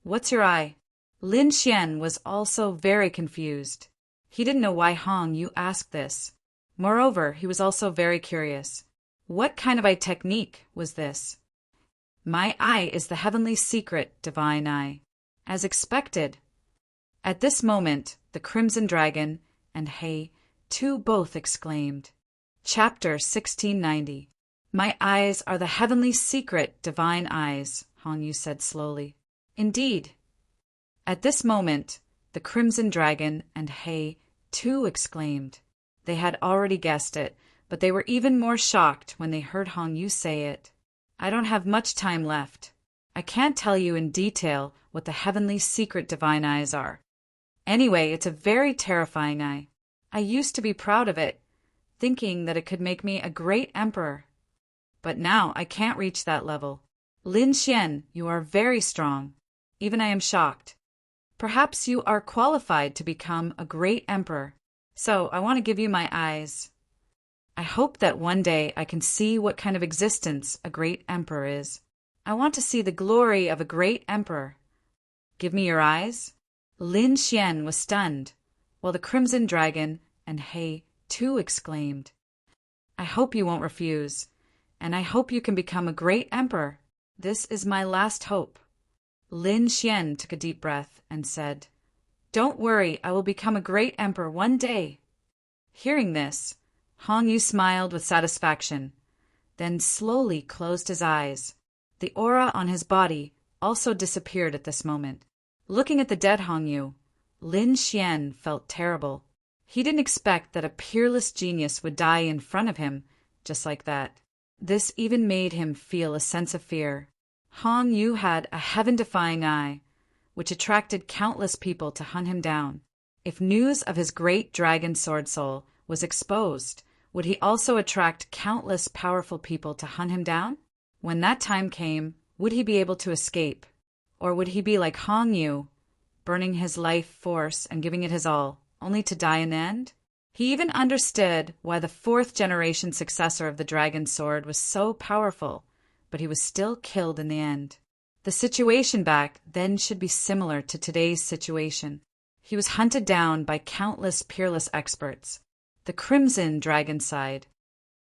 "What's your eye?" Lin Xian was also very confused. He didn't know why Hong Yu asked this. Moreover, he was also very curious. What kind of eye technique was this? My eye is the heavenly secret, divine eye. As expected. At this moment, the Crimson Dragon and He, too, both exclaimed. Chapter 1690. My eyes are the heavenly secret, divine eyes, Hong Yu said slowly. Indeed. At this moment, the Crimson Dragon and He, too, exclaimed. They had already guessed it, but they were even more shocked when they heard Hong Yu say it. I don't have much time left. I can't tell you in detail what the heavenly secret divine eyes are. Anyway, it's a very terrifying eye. I used to be proud of it, thinking that it could make me a great emperor. But now I can't reach that level. Lin Xian, you are very strong. Even I am shocked. Perhaps you are qualified to become a great emperor. So I want to give you my eyes. I hope that one day I can see what kind of existence a great emperor is. I want to see the glory of a great emperor. Give me your eyes. Lin Xian was stunned, while the Crimson Dragon and He, too, exclaimed. I hope you won't refuse, and I hope you can become a great emperor. This is my last hope. Lin Xian took a deep breath and said, Don't worry, I will become a great emperor one day. Hearing this, Hong Yu smiled with satisfaction, then slowly closed his eyes. The aura on his body also disappeared at this moment. Looking at the dead Hong Yu, Lin Xian felt terrible. He didn't expect that a peerless genius would die in front of him, just like that. This even made him feel a sense of fear. Hong Yu had a heaven-defying eye, which attracted countless people to hunt him down. If news of his great dragon sword soul was exposed, would he also attract countless powerful people to hunt him down? When that time came, would he be able to escape? Or would he be like Hong Yu, burning his life force and giving it his all, only to die in the end? He even understood why the fourth-generation successor of the dragon sword was so powerful, but he was still killed in the end. The situation back then should be similar to today's situation. He was hunted down by countless peerless experts. The Crimson Dragon sighed.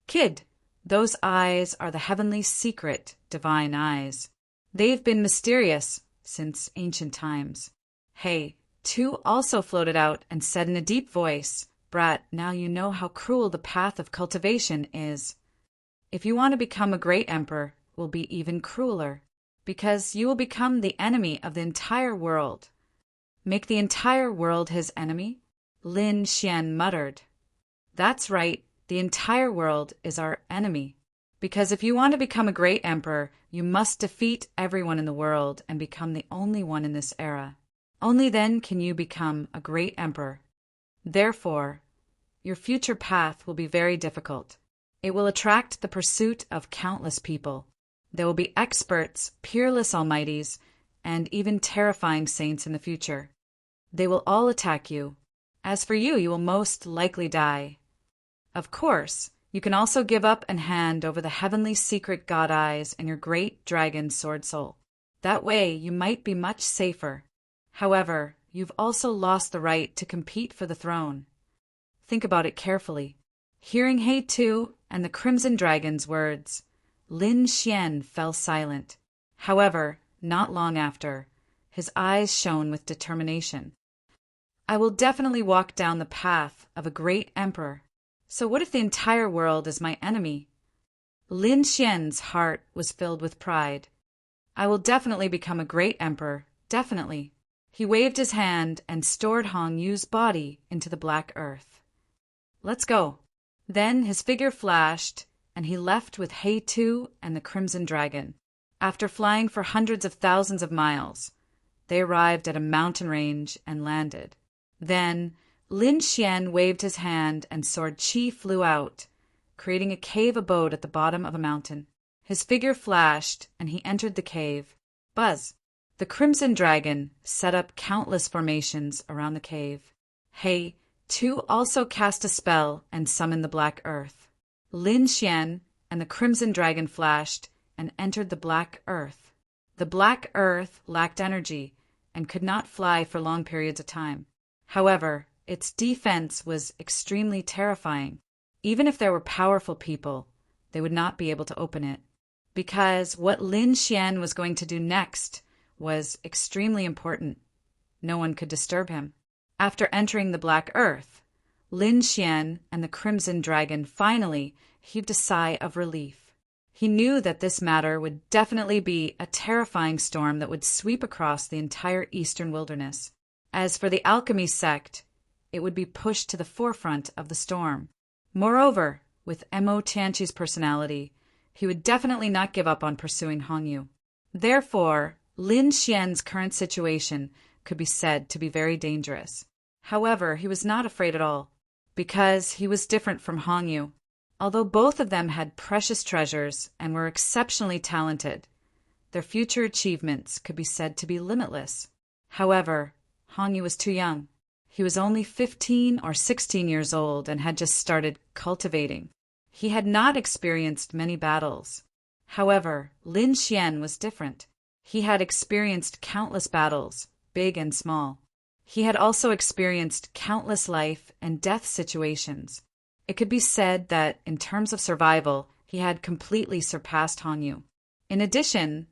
Kid, those eyes are the heavenly secret, divine eyes. They've been mysterious since ancient times. He, too, also floated out and said in a deep voice, Brat, now you know how cruel the path of cultivation is. If you want to become a great emperor, it will be even crueler, because you will become the enemy of the entire world. Make the entire world his enemy? Lin Xian muttered. That's right, the entire world is our enemy. Because if you want to become a great emperor, you must defeat everyone in the world and become the only one in this era. Only then can you become a great emperor. Therefore, your future path will be very difficult. It will attract the pursuit of countless people. There will be experts, peerless almighties, and even terrifying saints in the future. They will all attack you. As for you, you will most likely die. Of course, you can also give up and hand over the heavenly secret god eyes and your great dragon sword soul. That way, you might be much safer. However, you've also lost the right to compete for the throne. Think about it carefully. Hearing He Tu and the Crimson Dragon's words, Lin Xian fell silent. However, not long after, his eyes shone with determination. I will definitely walk down the path of a great emperor. So what if the entire world is my enemy? Lin Xian's heart was filled with pride. I will definitely become a great emperor, definitely. He waved his hand and stored Hong Yu's body into the black earth. Let's go. Then his figure flashed, and he left with He Tu and the Crimson Dragon. After flying for hundreds of thousands of miles, they arrived at a mountain range and landed. Then Lin Xian waved his hand and sword Qi flew out, creating a cave abode at the bottom of a mountain. His figure flashed, and he entered the cave. Buzz! The Crimson Dragon set up countless formations around the cave. He Tu also cast a spell and summoned the Black Earth. Lin Xian and the Crimson Dragon flashed and entered the Black Earth. The Black Earth lacked energy and could not fly for long periods of time. However, its defense was extremely terrifying. Even if there were powerful people, they would not be able to open it. Because what Lin Xian was going to do next was extremely important. No one could disturb him. After entering the Black Earth, Lin Xian and the Crimson Dragon finally heaved a sigh of relief. He knew that this matter would definitely be a terrifying storm that would sweep across the entire eastern wilderness. As for the alchemy sect, it would be pushed to the forefront of the storm. Moreover, with Mo Tianqi's personality, he would definitely not give up on pursuing Hongyu. Therefore, Lin Xian's current situation could be said to be very dangerous. However, he was not afraid at all, because he was different from Hongyu. Although both of them had precious treasures and were exceptionally talented, their future achievements could be said to be limitless. However, Hongyu was too young. He was only 15 or 16 years old and had just started cultivating. He had not experienced many battles. However, Lin Xian was different. He had experienced countless battles, big and small. He had also experienced countless life and death situations. It could be said that, in terms of survival, he had completely surpassed Hongyu. In addition,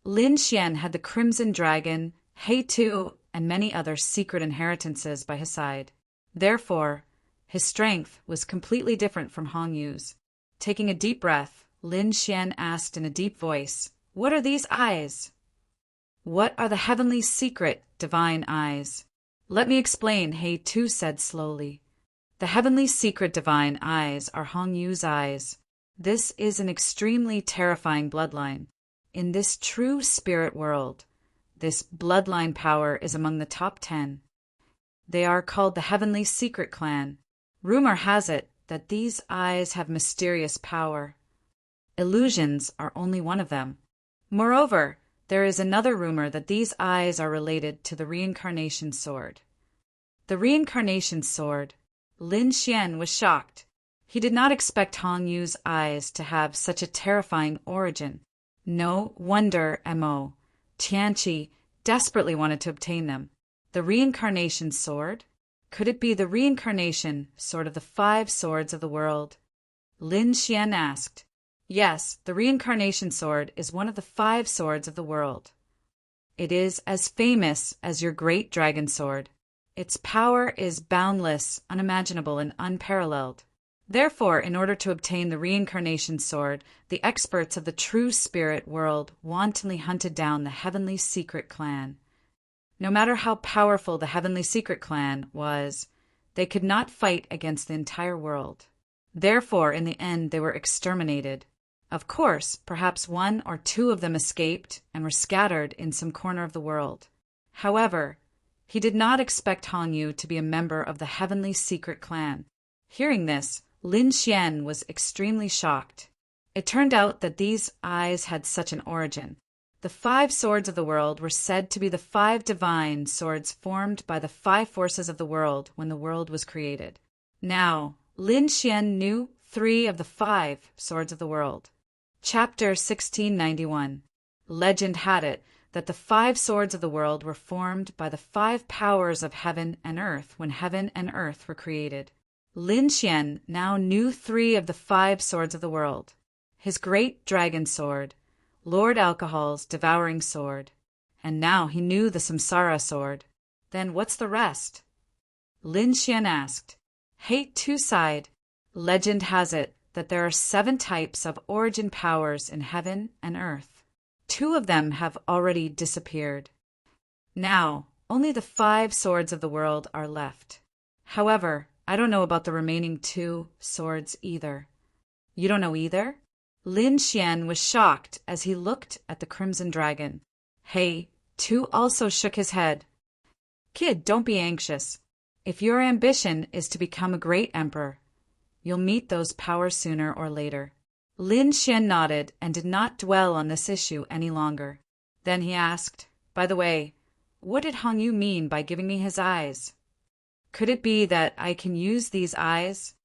Lin Xian had the Crimson Dragon, He Tu, and many other secret inheritances by his side. Therefore, his strength was completely different from Hongyu's. Taking a deep breath, Lin Xian asked in a deep voice, "What are these eyes? What are the heavenly secret, divine eyes?" "Let me explain," He Tu said slowly. "The heavenly secret divine eyes are Hongyu's eyes. This is an extremely terrifying bloodline. In this true spirit world, this bloodline power is among the top 10. They are called the Heavenly Secret Clan. Rumor has it that these eyes have mysterious power. Illusions are only one of them. Moreover, there is another rumor that these eyes are related to the reincarnation sword." The reincarnation sword. Lin Xian was shocked. He did not expect Hongyu's eyes to have such a terrifying origin. No wonder Mo Tianqi desperately wanted to obtain them. The reincarnation sword? Could it be the reincarnation sword of the 5 swords of the world? Lin Xian asked. Yes, the reincarnation sword is one of the 5 swords of the world. It is as famous as your great dragon sword. Its power is boundless, unimaginable, and unparalleled. Therefore, in order to obtain the reincarnation sword, the experts of the true spirit world wantonly hunted down the Heavenly Secret Clan. No matter how powerful the Heavenly Secret Clan was, they could not fight against the entire world. Therefore, in the end, they were exterminated. Of course, perhaps 1 or 2 of them escaped and were scattered in some corner of the world. However, he did not expect Hongyu to be a member of the Heavenly Secret Clan. Hearing this, Lin Xian was extremely shocked. It turned out that these eyes had such an origin. The 5 swords of the world were said to be the 5 divine swords formed by the 5 forces of the world when the world was created. Now, Lin Xian knew 3 of the 5 swords of the world. Chapter 1691. Legend had it that the 5 swords of the world were formed by the 5 powers of heaven and earth when heaven and earth were created. Lin Xian now knew 3 of the 5 swords of the world. His great dragon sword, Lord Alcohol's devouring sword, and now he knew the Samsara sword. Then what's the rest? Lin Xian asked. He Tu sighed. Legend has it that there are 7 types of origin powers in heaven and earth. 2 of them have already disappeared. Now, only the 5 swords of the world are left. However, I don't know about the remaining 2 swords either. You don't know either? Lin Xian was shocked as he looked at the Crimson Dragon. He Tu also shook his head. Kid, don't be anxious. If your ambition is to become a great emperor, you'll meet those powers sooner or later. Lin Xian nodded and did not dwell on this issue any longer. Then he asked, by the way, what did Hongyu mean by giving me his eyes? Could it be that I can use these eyes?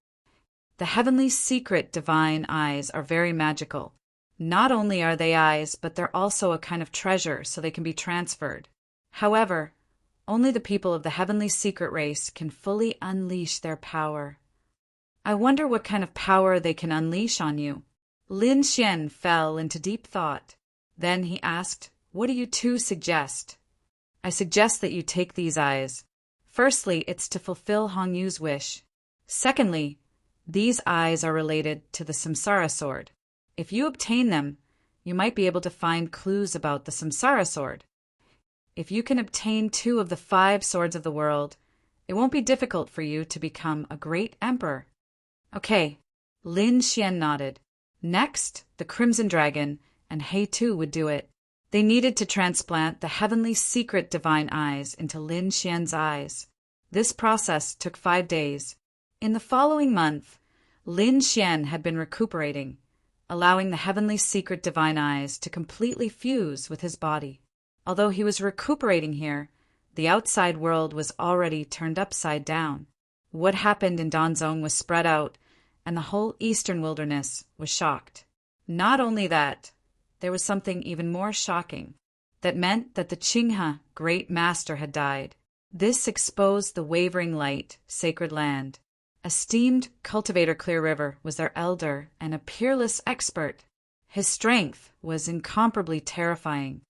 The heavenly secret divine eyes are very magical. Not only are they eyes, but they're also a kind of treasure, so they can be transferred. However, only the people of the heavenly secret race can fully unleash their power. I wonder what kind of power they can unleash on you. Lin Xian fell into deep thought. Then he asked, "What do you two suggest?" "I suggest that you take these eyes. Firstly, it's to fulfill Hong Yu's wish. Secondly, these eyes are related to the Samsara sword. If you obtain them, you might be able to find clues about the Samsara sword. If you can obtain 2 of the 5 swords of the world, it won't be difficult for you to become a great emperor." "Okay." Lin Xian nodded. Next, the Crimson Dragon and He too would do it. They needed to transplant the heavenly secret divine eyes into Lin Xian's eyes. This process took 5 days. In the following month, Lin Xian had been recuperating, allowing the heavenly secret divine eyes to completely fuse with his body. Although he was recuperating here, the outside world was already turned upside down. What happened in Danzong was spread out, and the whole eastern wilderness was shocked. Not only that, there was something even more shocking. That meant that the Qinghe great master had died. This exposed the wavering light, sacred land. Esteemed cultivator Clear River was their elder and a peerless expert. His strength was incomparably terrifying.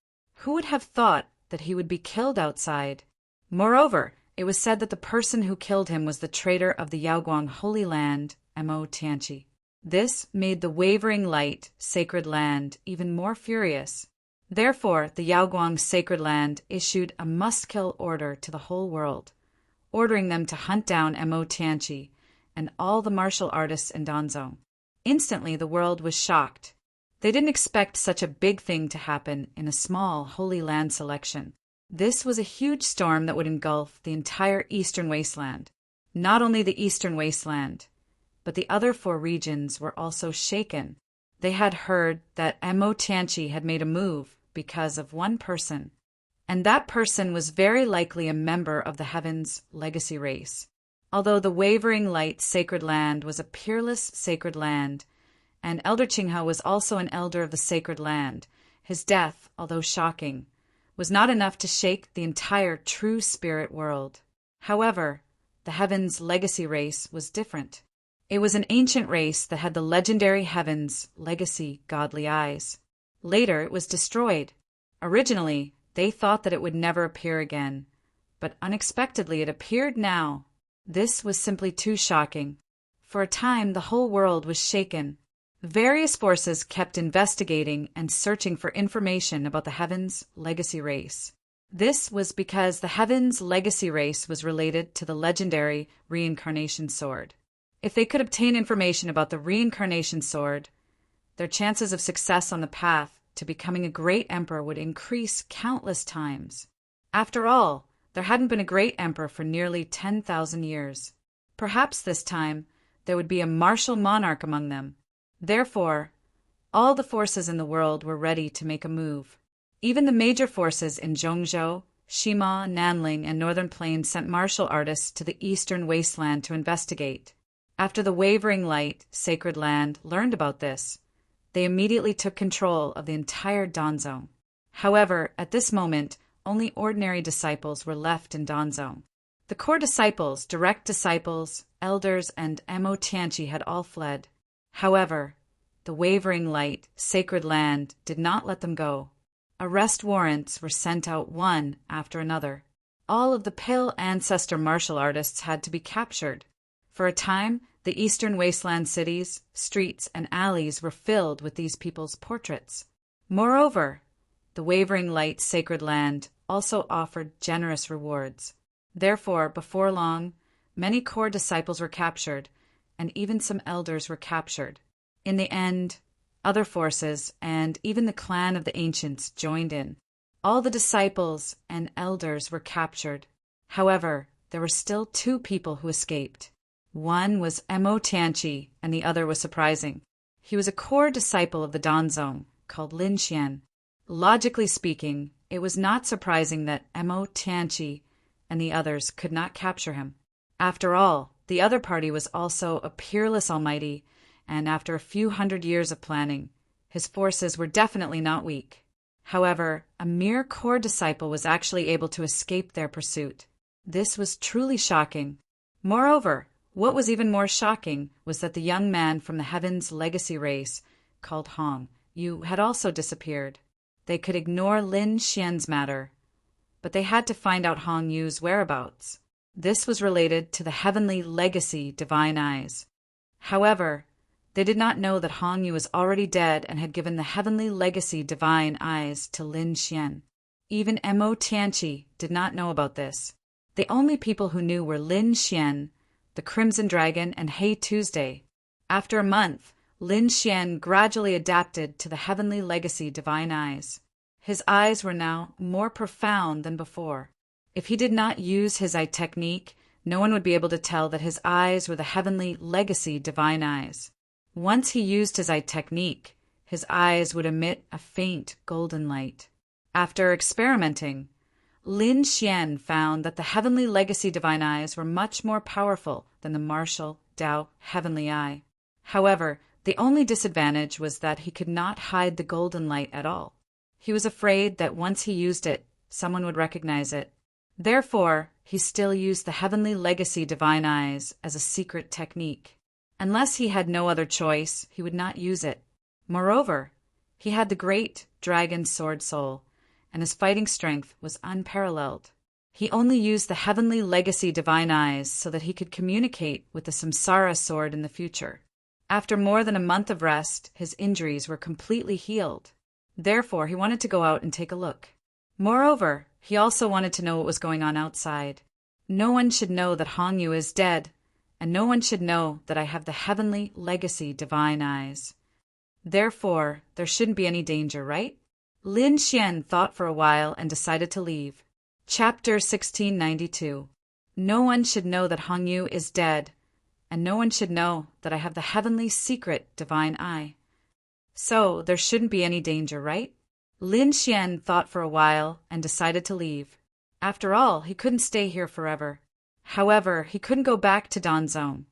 Who would have thought that he would be killed outside? Moreover, it was said that the person who killed him was the traitor of the Yaoguang Holy Land, Mo Tianqi. This made the wavering light, sacred land, even more furious. Therefore, the Yaoguang sacred land issued a must-kill order to the whole world, ordering them to hunt down Mo Tianqi and all the martial artists in Danzong. Instantly, the world was shocked. They didn't expect such a big thing to happen in a small Holy Land selection. This was a huge storm that would engulf the entire eastern wasteland. Not only the eastern wasteland, but the other 4 regions were also shaken. They had heard that Mo Tianqi had made a move because of one person, and that person was very likely a member of the Heaven's legacy race. Although the wavering light sacred land was a peerless sacred land, and Elder Qinghe was also an elder of the sacred land, his death, although shocking, was not enough to shake the entire true spirit world. However, the Heaven's legacy race was different. It was an ancient race that had the legendary Heaven's legacy godly eyes. Later, it was destroyed. Originally, they thought that it would never appear again, but unexpectedly it appeared now. This was simply too shocking. For a time, the whole world was shaken. Various forces kept investigating and searching for information about the Heaven's legacy race. This was because the Heaven's legacy race was related to the legendary reincarnation sword. If they could obtain information about the reincarnation sword, their chances of success on the path to becoming a great emperor would increase countless times. After all, there hadn't been a great emperor for nearly 10,000 years. Perhaps this time there would be a martial monarch among them. Therefore, all the forces in the world were ready to make a move. Even the major forces in Zhongzhou, Shima, Nanling, and Northern Plains sent martial artists to the eastern wasteland to investigate. After the wavering light, sacred land, learned about this, they immediately took control of the entire Danzong. However, at this moment, only ordinary disciples were left in Danzong. The core disciples, direct disciples, elders, and Mo Tianqi had all fled. However, the wavering light, sacred land, did not let them go. Arrest warrants were sent out one after another. All of the pale ancestor martial artists had to be captured. For a time, the eastern wasteland cities, streets, and alleys were filled with these people's portraits. Moreover, the wavering light sacred land also offered generous rewards. Therefore, before long, many core disciples were captured, and even some elders were captured. In the end, other forces and even the clan of the ancients joined in. All the disciples and elders were captured. However, there were still 2 people who escaped. One was Mo Tianqi, and the other was surprising. He was a core disciple of the Danzong, called Lin Xian. Logically speaking, it was not surprising that Mo Tianqi and the others could not capture him. After all, the other party was also a peerless almighty, and after a few hundred years of planning, his forces were definitely not weak. However, a mere core disciple was actually able to escape their pursuit. This was truly shocking. Moreover, what was even more shocking was that the young man from the Heaven's legacy race called Hong Yu had also disappeared. They could ignore Lin Xian's matter, but they had to find out Hong Yu's whereabouts. This was related to the heavenly legacy divine eyes. However, they did not know that Hong Yu was already dead and had given the heavenly legacy divine eyes to Lin Xian. Even Mo Tianqi did not know about this. The only people who knew were Lin Xian, the Crimson Dragon, and Hey Tuesday. After a month, Lin Xian gradually adapted to the heavenly legacy divine eyes. His eyes were now more profound than before. If he did not use his eye technique, no one would be able to tell that his eyes were the heavenly legacy divine eyes. Once he used his eye technique, his eyes would emit a faint golden light. After experimenting, Lin Xian found that the heavenly legacy divine eyes were much more powerful than the martial Dao heavenly eye. However, the only disadvantage was that he could not hide the golden light at all. He was afraid that once he used it, someone would recognize it. Therefore, he still used the heavenly legacy divine eyes as a secret technique. Unless he had no other choice, he would not use it. Moreover, he had the great dragon sword soul, and his fighting strength was unparalleled. He only used the heavenly legacy divine eyes so that he could communicate with the samsara sword in the future. After more than a month of rest, his injuries were completely healed. Therefore, he wanted to go out and take a look. Moreover, he also wanted to know what was going on outside. No one should know that Hong Yu is dead, and no one should know that I have the heavenly legacy divine eyes. Therefore, there shouldn't be any danger, right? Lin Xian thought for a while and decided to leave. Chapter 1692. No one should know that Hong Yu is dead, and no one should know that I have the heavenly secret divine eye. So, there shouldn't be any danger, right? Lin Xian thought for a while and decided to leave. After all, he couldn't stay here forever. However, he couldn't go back to Danzong,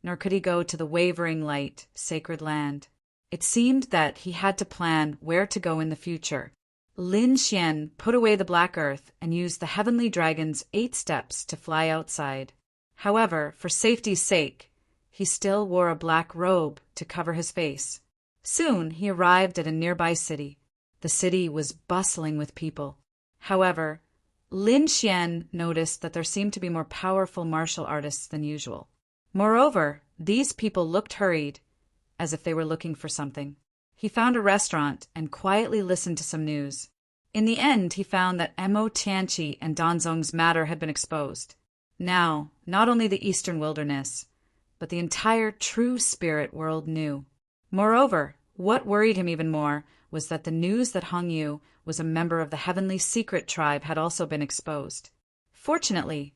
nor could he go to the Wavering Light, sacred land. It seemed that he had to plan where to go in the future. Lin Xian put away the black earth and used the heavenly dragon's 8 steps to fly outside. However, for safety's sake, he still wore a black robe to cover his face. Soon he arrived at a nearby city. The city was bustling with people. However, Lin Xian noticed that there seemed to be more powerful martial artists than usual. Moreover, these people looked hurried, as if they were looking for something. He found a restaurant and quietly listened to some news. In the end, he found that Mo Tianqi and Danzong's matter had been exposed. Now, not only the Eastern Wilderness, but the entire true spirit world knew. Moreover, what worried him even more was that the news that Hong Yu was a member of the heavenly secret tribe had also been exposed. Fortunately,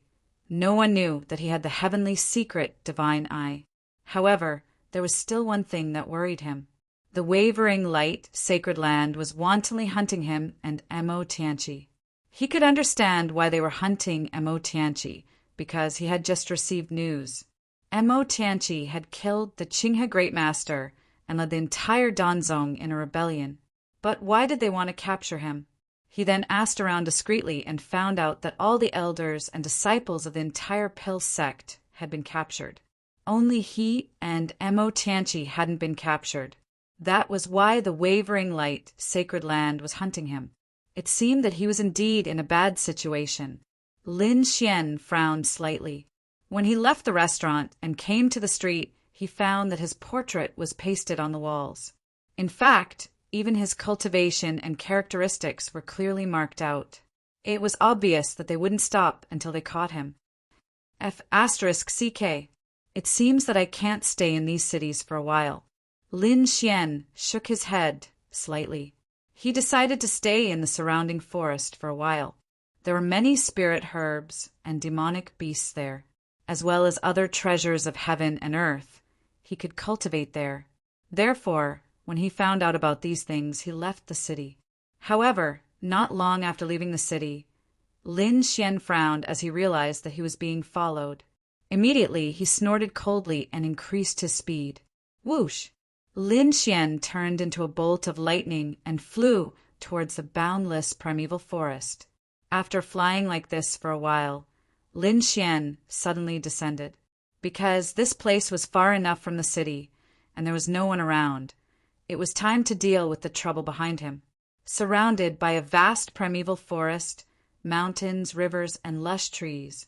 no one knew that he had the heavenly secret divine eye. However, there was still one thing that worried him. The Wavering Light, sacred land, was wantonly hunting him and Mo Tianqi. He could understand why they were hunting Mo Tianqi, because he had just received news. Mo Tianqi had killed the Qinghe Great Master and led the entire Danzong in a rebellion. But why did they want to capture him? He then asked around discreetly and found out that all the elders and disciples of the entire Pill sect had been captured. Only he and Mo Tianqi hadn't been captured. That was why the Wavering Light, sacred land, was hunting him. It seemed that he was indeed in a bad situation. Lin Xian frowned slightly. When he left the restaurant and came to the street, he found that his portrait was pasted on the walls. In fact, even his cultivation and characteristics were clearly marked out. It was obvious that they wouldn't stop until they caught him. F***CK. It seems that I can't stay in these cities for a while. Lin Xian shook his head slightly. He decided to stay in the surrounding forest for a while. There were many spirit herbs and demonic beasts there, as well as other treasures of heaven and earth he could cultivate there. Therefore, when he found out about these things, he left the city. However, not long after leaving the city, Lin Xian frowned as he realized that he was being followed. Immediately, he snorted coldly and increased his speed. Whoosh! Lin Xian turned into a bolt of lightning and flew towards the boundless primeval forest. After flying like this for a while, Lin Xian suddenly descended. Because this place was far enough from the city, and there was no one around, it was time to deal with the trouble behind him. Surrounded by a vast primeval forest, mountains, rivers, and lush trees,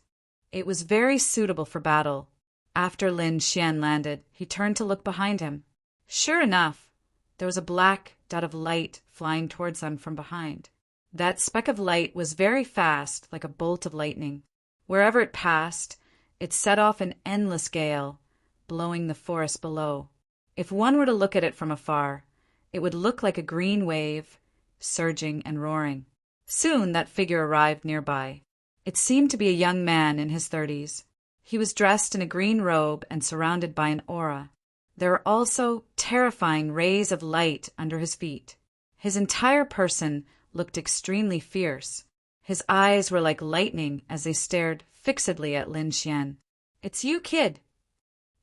it was very suitable for battle. After Lin Xian landed, he turned to look behind him. Sure enough, there was a black dot of light flying towards them from behind. That speck of light was very fast, like a bolt of lightning. Wherever it passed, it set off an endless gale, blowing the forest below. If one were to look at it from afar, it would look like a green wave, surging and roaring. Soon that figure arrived nearby. It seemed to be a young man in his 30s. He was dressed in a green robe and surrounded by an aura. There were also terrifying rays of light under his feet. His entire person looked extremely fierce. His eyes were like lightning as they stared fixedly at Lin Xian. "It's you, kid."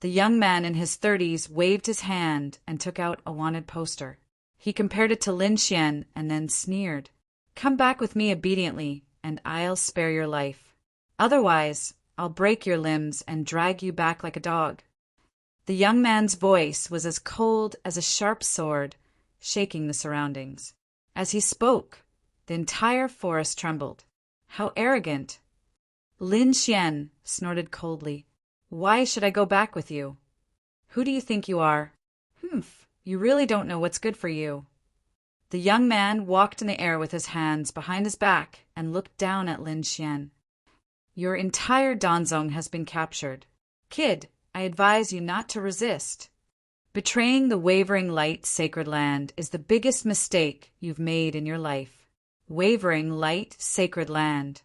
The young man in his 30s waved his hand and took out a wanted poster. He compared it to Lin Xian and then sneered. "Come back with me obediently, and I'll spare your life. Otherwise, I'll break your limbs and drag you back like a dog." The young man's voice was as cold as a sharp sword, shaking the surroundings. As he spoke, the entire forest trembled. How arrogant! Lin Xian snorted coldly. "Why should I go back with you? Who do you think you are? Humph, you really don't know what's good for you." The young man walked in the air with his hands behind his back and looked down at Lin Xian. "Your entire Danzong has been captured. Kid, I advise you not to resist. Betraying the Wavering Light Sacred Land is the biggest mistake you've made in your life. Wavering Light Sacred Land."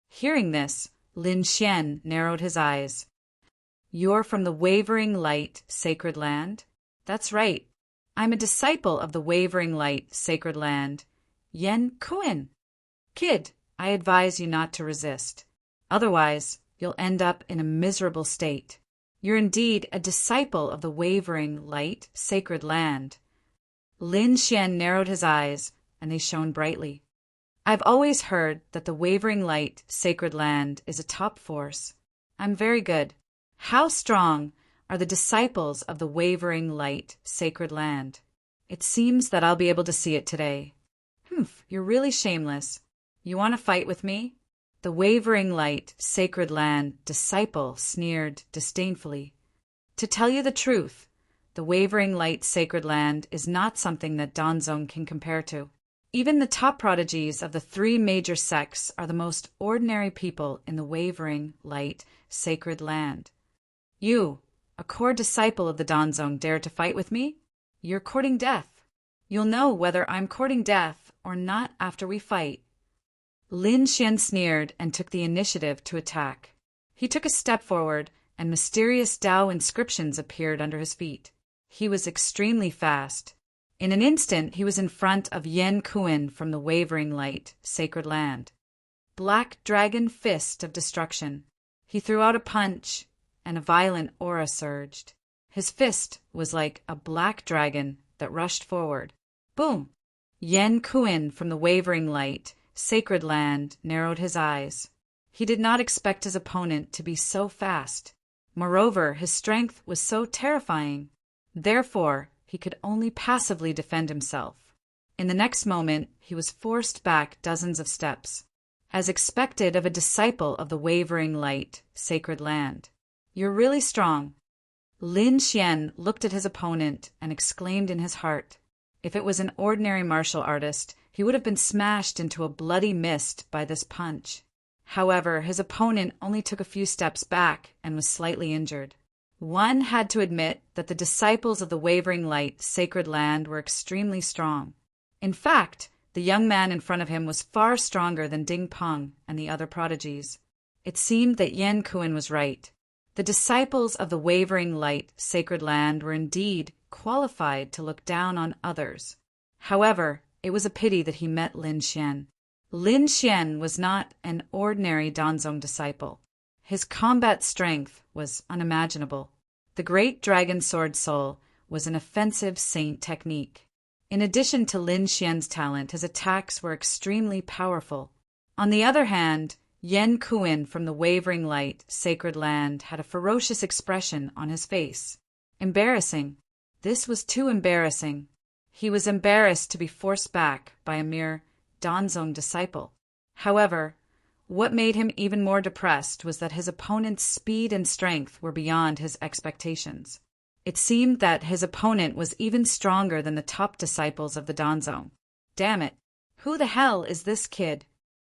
Hearing this, Lin Xian narrowed his eyes. "You're from the Wavering Light Sacred Land?" "That's right. I'm a disciple of the Wavering Light Sacred Land, Yen Kuin." "Kid, I advise you not to resist. Otherwise, you'll end up in a miserable state. You're indeed a disciple of the Wavering Light Sacred Land." Lin Xian narrowed his eyes, and they shone brightly. "I've always heard that the Wavering Light Sacred Land is a top force. I'm very good. How strong are the disciples of the Wavering Light Sacred Land? It seems that I'll be able to see it today." "Humph, you're really shameless. You want to fight with me?" The Wavering Light Sacred Land disciple sneered disdainfully. "To tell you the truth, the Wavering Light Sacred Land is not something that Danzong can compare to. Even the top prodigies of the 3 major sects are the most ordinary people in the Wavering Light Sacred Land. You, a core disciple of the Danzong, dare to fight with me? You're courting death. You'll know whether I'm courting death or not after we fight." Lin Xian sneered and took the initiative to attack. He took a step forward, and mysterious Dao inscriptions appeared under his feet. He was extremely fast. In an instant, he was in front of Yen Kuin from the Wavering Light Sacred Land. Black Dragon Fist of Destruction. He threw out a punch, and a violent aura surged. His fist was like a black dragon that rushed forward. Boom! Yen Kuin from the Wavering Light Sacred Land narrowed his eyes. He did not expect his opponent to be so fast. Moreover, his strength was so terrifying. Therefore, he could only passively defend himself. In the next moment, he was forced back dozens of steps. As expected of a disciple of the Wavering Light Sacred Land. "You're really strong." Lin Xian looked at his opponent and exclaimed in his heart. If it was an ordinary martial artist, he would have been smashed into a bloody mist by this punch. However, his opponent only took a few steps back and was slightly injured. One had to admit that the disciples of the Wavering Light Sacred Land were extremely strong. In fact, the young man in front of him was far stronger than Ding Peng and the other prodigies. It seemed that Yen Kuin was right. The disciples of the Wavering Light Sacred Land were indeed qualified to look down on others. However, it was a pity that he met Lin Xian. Lin Xian was not an ordinary Danzong disciple. His combat strength was unimaginable. The Great Dragon Sword Soul was an offensive saint technique. In addition to Lin Xian's talent, his attacks were extremely powerful. On the other hand, Yen Kuin from the Wavering Light Sacred Land had a ferocious expression on his face. Embarrassing. This was too embarrassing. He was embarrassed to be forced back by a mere Danzong disciple. However, what made him even more depressed was that his opponent's speed and strength were beyond his expectations. It seemed that his opponent was even stronger than the top disciples of the Danzong. Damn it! Who the hell is this kid?